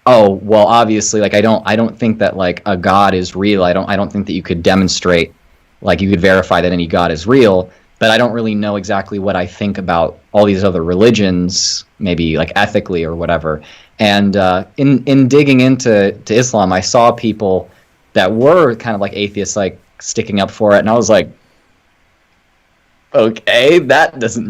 Speaker 2: Oh, well, obviously, like I don't think that like a God is real. I don't think that you could demonstrate, like you could verify that any God is real, but I don't really know exactly what I think about all these other religions, maybe like ethically or whatever. And in digging into Islam, I saw people that were kind of like atheists, like sticking up for it, and I was like, okay, that doesn't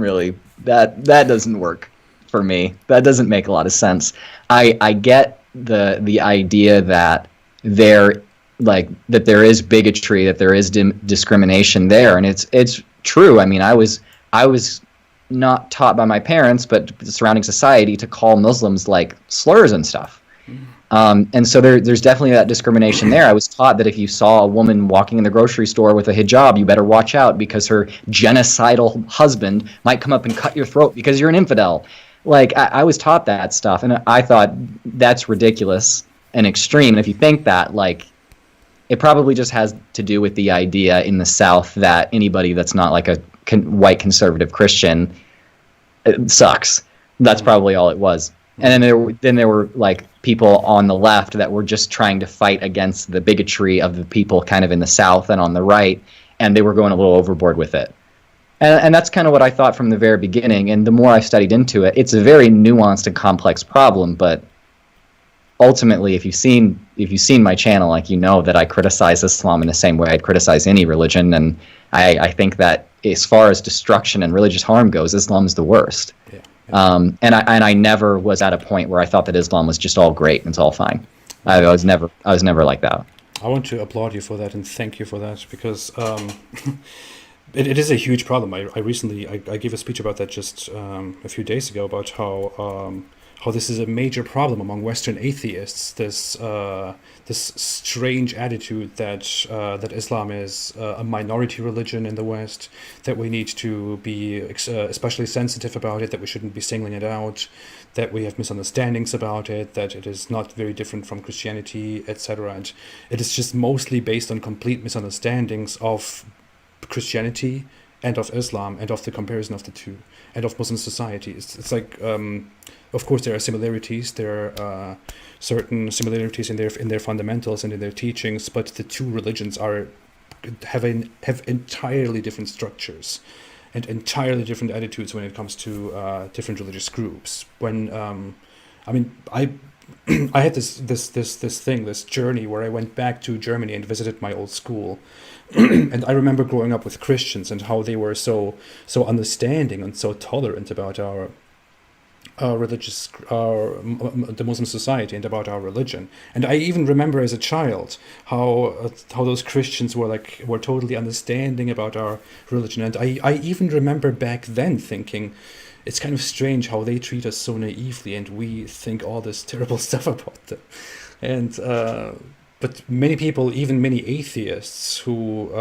Speaker 2: work for me. That doesn't make a lot of sense. I get the idea that there that there is bigotry, that there is discrimination there, and it's true. I mean, I was not taught by my parents, but the surrounding society to call Muslims like slurs and stuff. And so there's definitely that discrimination there. I was taught that if you saw a woman walking in the grocery store with a hijab, you better watch out because her genocidal husband might come up and cut your throat because you're an infidel. Like, I was taught that stuff, and I thought that's ridiculous and extreme. And if you think that, like, it probably just has to do with the idea in the South that anybody that's not like a white conservative Christian sucks. That's probably all it was. And then there were like people on the left that were just trying to fight against the bigotry of the people kind of in the South and on the right, and they were going a little overboard with it. And that's kind of what I thought from the very beginning. And the more I studied into it, it's a very nuanced and complex problem. But ultimately, if you've seen my channel, like, you know that I criticize Islam in the same way I'd criticize any religion, and I think that as far as destruction and religious harm goes, Islam is the worst. Yeah. And I never was at a point where I thought that Islam was just all great and it's all fine. I was never like that.
Speaker 1: I want to applaud you for that and thank you for that, because it is a huge problem. I recently gave a speech about that just a few days ago, about how this is a major problem among Western atheists. This strange attitude that Islam is a minority religion in the West, that we need to be especially sensitive about it, that we shouldn't be singling it out, that we have misunderstandings about it, that it is not very different from Christianity, etc. And it is just mostly based on complete misunderstandings of Christianity and of Islam and of the comparison of the two and of Muslim society. It's like, of course, there are similarities. There are certain similarities in their fundamentals and in their teachings, but the two religions have entirely different structures and entirely different attitudes when it comes to different religious groups. When I had this journey where I went back to Germany and visited my old school. And I remember growing up with Christians and how they were so understanding and so tolerant about our the Muslim society and about our religion. And I even remember as a child how those Christians were totally understanding about our religion. And I even remember back then thinking, it's kind of strange how they treat us so naively and we think all this terrible stuff about them. And but many people, even many atheists who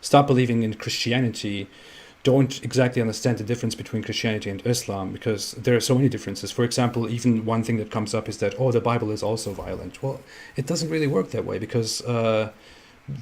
Speaker 1: stop believing in Christianity, don't exactly understand the difference between Christianity and Islam, because there are so many differences. For example, even one thing that comes up is that, the Bible is also violent. Well, it doesn't really work that way, because the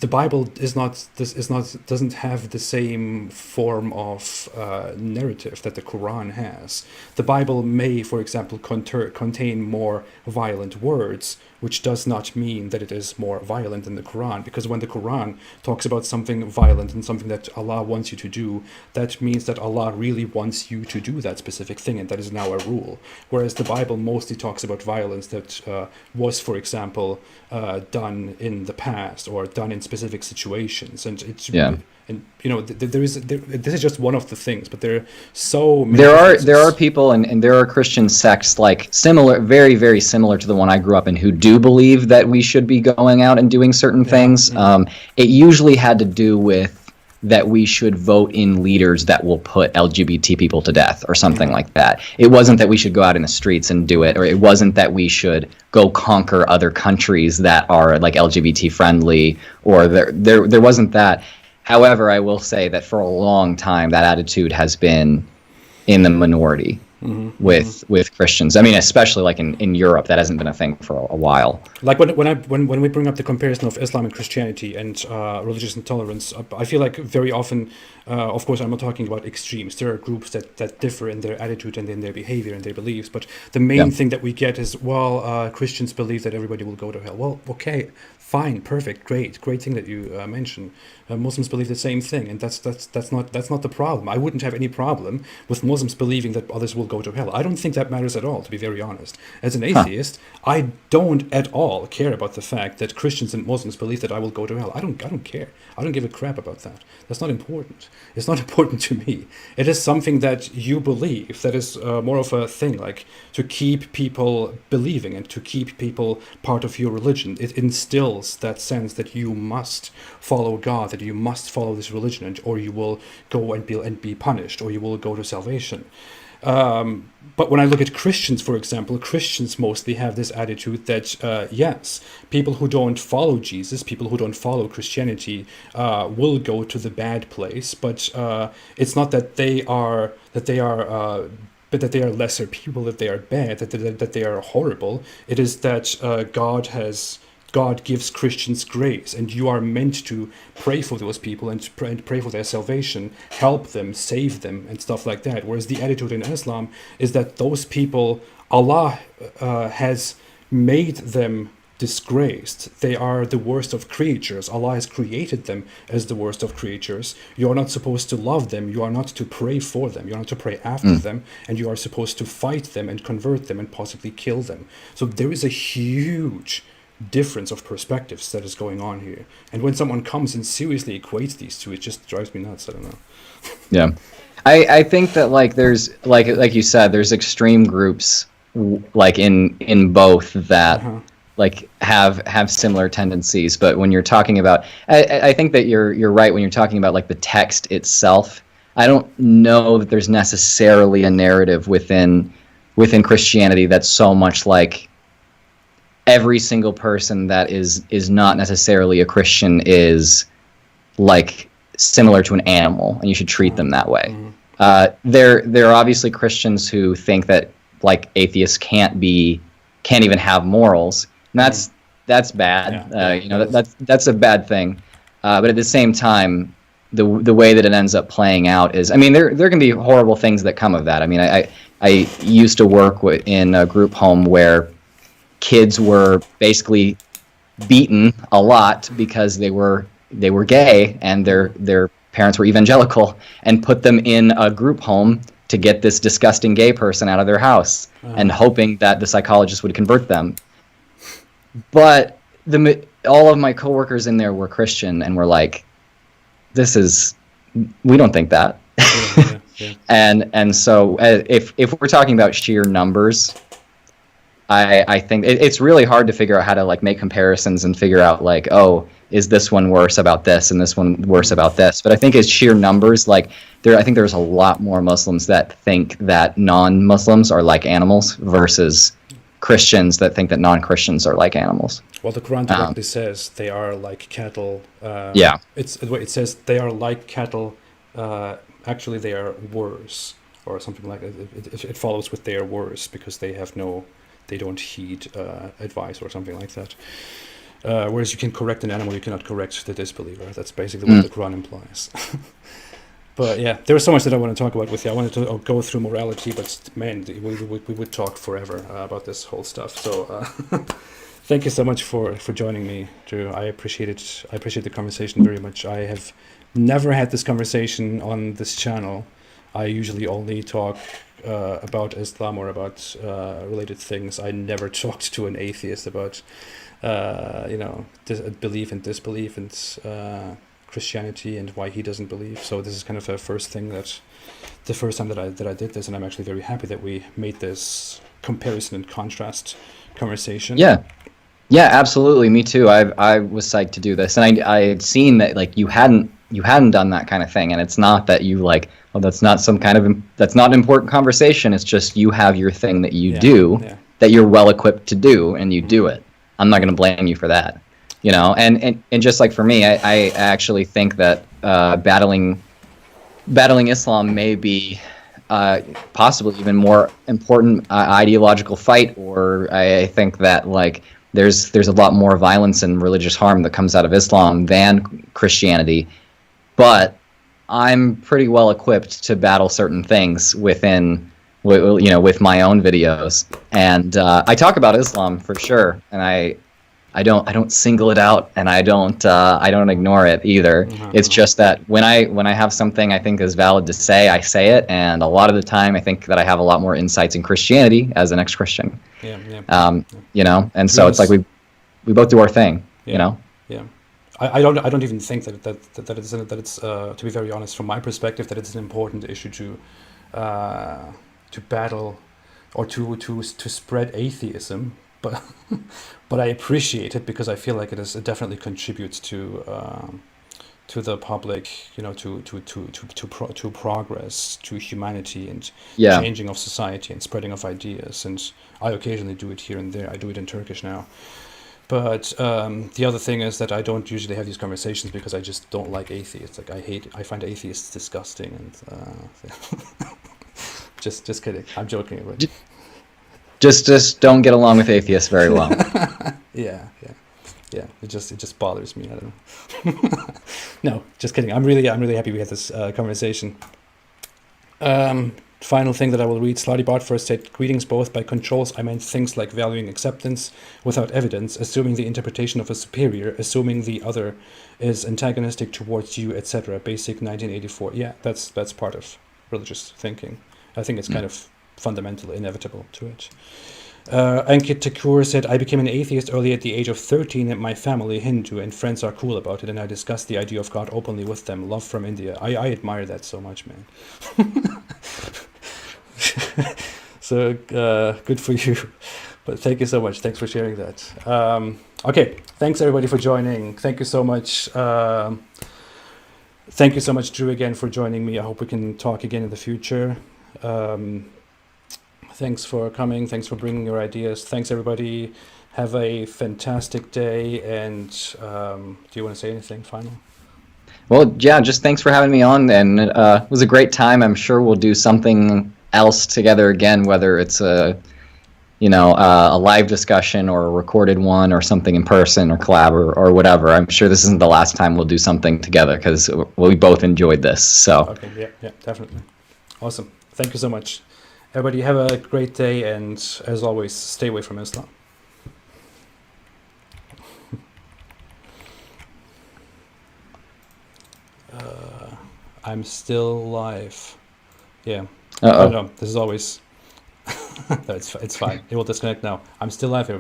Speaker 1: Bible doesn't have the same form of narrative that the Quran has. The Bible may, for example, contain more violent words, which does not mean that it is more violent than the Quran, because when the Quran talks about something violent and something that Allah wants you to do, that means that Allah really wants you to do that specific thing, and that is now a rule. Whereas the Bible mostly talks about violence that was, for example, done in the past or done in specific situations, and it's and this is just one of the things, but there are so many.
Speaker 2: There are people and there are Christian sects like very, very similar to the one I grew up in who do believe that we should be going out and doing certain things. It usually had to do with that we should vote in leaders that will put LGBT people to death or something like that. It wasn't that we should go out in the streets and do it, or it wasn't that we should go conquer other countries that are like LGBT friendly, or there wasn't that. However, I will say that for a long time that attitude has been in the minority. with Christians. I mean, especially like in Europe, that hasn't been a thing for a while.
Speaker 1: Like when we bring up the comparison of Islam and Christianity and religious intolerance, I feel like very often, of course, I'm not talking about extremes. There are groups that differ in their attitude and in their behavior and their beliefs. But the main thing that we get is, well, Christians believe that everybody will go to hell. Well, okay, fine, perfect, great thing that you mentioned. Muslims believe the same thing, and that's not the problem. I wouldn't have any problem with Muslims believing that others will go to hell. I don't think that matters at all, to be very honest. As an atheist, I don't at all care about the fact that Christians and Muslims believe that I will go to hell. I don't care. I don't give a crap about that. That's not important. It's not important to me. It is something that you believe, that is more of a thing, like to keep people believing and to keep people part of your religion. It instills that sense that you must follow God, that you must follow this religion, or you will go and be punished, or you will go to salvation. But when I look at Christians, for example, Christians mostly have this attitude that yes, people who don't follow Jesus, people who don't follow Christianity, will go to the bad place. But it's not that they are but that they are lesser people, that they are bad, that they are horrible. It is that God gives Christians grace, and you are meant to pray for those people and pray for their salvation, help them, save them, and stuff like that. Whereas the attitude in Islam is that those people, Allah has made them disgraced. They are the worst of creatures. Allah has created them as the worst of creatures. You are not supposed to love them. You are not to pray for them. You are not to pray after them. And you are supposed to fight them and convert them and possibly kill them. So there is a huge difference of perspectives that is going on here. And when someone comes and seriously equates these two, it just drives me nuts. I don't know.
Speaker 2: Yeah. I think that like there's like you said, there's extreme groups like in both that like have similar tendencies. But when you're talking about, I think that you're right when you're talking about like the text itself. I don't know that there's necessarily a narrative within Christianity that's so much like every single person that is not necessarily a Christian is like similar to an animal, and you should treat them that way. There are obviously Christians who think that like atheists can't even have morals, and that's bad. You know, that's a bad thing. But at the same time, the way that it ends up playing out is, I mean, there can be horrible things that come of that. I mean, I used to work in a group home where kids were basically beaten a lot because they were gay and their parents were evangelical, and put them in a group home to get this disgusting gay person out of their house, and hoping that the psychologist would convert them. But all of my coworkers in there were Christian and were like, we don't think that. Yeah. And so if we're talking about sheer numbers, I think it's really hard to figure out how to like make comparisons and figure out like, oh, is this one worse about this and this one worse about this? But I think as sheer numbers, like I think there's a lot more Muslims that think that non-Muslims are like animals versus Christians that think that non-Christians are like animals.
Speaker 1: Well, the Quran directly says they are like cattle. It says they are like cattle. Actually, they are worse, or something like that. It follows with they are worse because they don't heed advice or something like that. Whereas you can correct an animal, you cannot correct the disbeliever. That's basically what the Quran implies. But yeah, there was so much that I want to talk about with you. I wanted to go through morality, but man, we would talk forever about this whole stuff. So thank you so much for joining me, Drew. I appreciate it. I appreciate the conversation very much. I have never had this conversation on this channel. I usually only talk about Islam or about related things. I never talked to an atheist about belief and disbelief and Christianity and why he doesn't believe. So this is kind of the first time that I did this, and I'm actually very happy that we made this comparison and contrast conversation.
Speaker 2: Yeah, absolutely. Me too. I was psyched to do this, and I had seen that like you hadn't done that kind of thing, and it's not that you like, well, that's not an important conversation. It's just you have your thing that you do that you're well equipped to do, and you do it. I'm not going to blame you for that, you know. And just like for me, I actually think that battling Islam may be possibly even more important ideological fight, or I think that like there's a lot more violence and religious harm that comes out of Islam than Christianity. But I'm pretty well equipped to battle certain things within, with my own videos, and I talk about Islam for sure, and I don't single it out, and I don't ignore it either. It's just that when I have something I think is valid to say, I say it, and a lot of the time I think that I have a lot more insights in Christianity as an ex-Christian. And so it's like we both do our thing.
Speaker 1: Yeah. I don't even think that it's to be very honest, from my perspective, that it's an important issue to battle or to spread atheism, but but I appreciate it because I feel like it definitely contributes to the public, to progress, to humanity, and changing of society and spreading of ideas. And I occasionally do it here and there. I do it in Turkish now. But the other thing is that I don't usually have these conversations because I just don't like atheists. Like I find atheists disgusting, and just kidding. I'm joking. But
Speaker 2: just don't get along with atheists very well.
Speaker 1: yeah. It just bothers me. I don't know. No, just kidding. I'm really happy we had this conversation. Final thing that I will read. Slotty first said, "Greetings both. By controls, I meant things like valuing acceptance without evidence, assuming the interpretation of a superior, assuming the other is antagonistic towards you, etc." Basic 1984. Yeah, that's part of religious thinking. I think it's kind of fundamental, inevitable to it. Ankit Thakur said, "I became an atheist early at the age of 13, and my family, Hindu, and friends are cool about it, and I discussed the idea of God openly with them. Love from India." I admire that so much, man. So good for you. But thank you so much. Thanks for sharing that. Okay, thanks everybody for joining. Thank you so much. Thank you so much, Drew, again for joining me. I hope we can talk again in the future. Thanks for coming. Thanks for bringing your ideas. Thanks, everybody. Have a fantastic day. And do you want to say anything final?
Speaker 2: Well, yeah, just thanks for having me on. And it was a great time. I'm sure we'll do something else together again, whether it's a live discussion or a recorded one or something in person or collab or whatever. I'm sure this isn't the last time we'll do something together because we both enjoyed this. So.
Speaker 1: Okay. Yeah, definitely. Awesome. Thank you so much. Everybody have a great day, and as always, stay away from Islam. I'm still live. Yeah.
Speaker 2: Uh-oh.
Speaker 1: No, this is always... No, it's fine. It will disconnect now. I'm still live, everybody.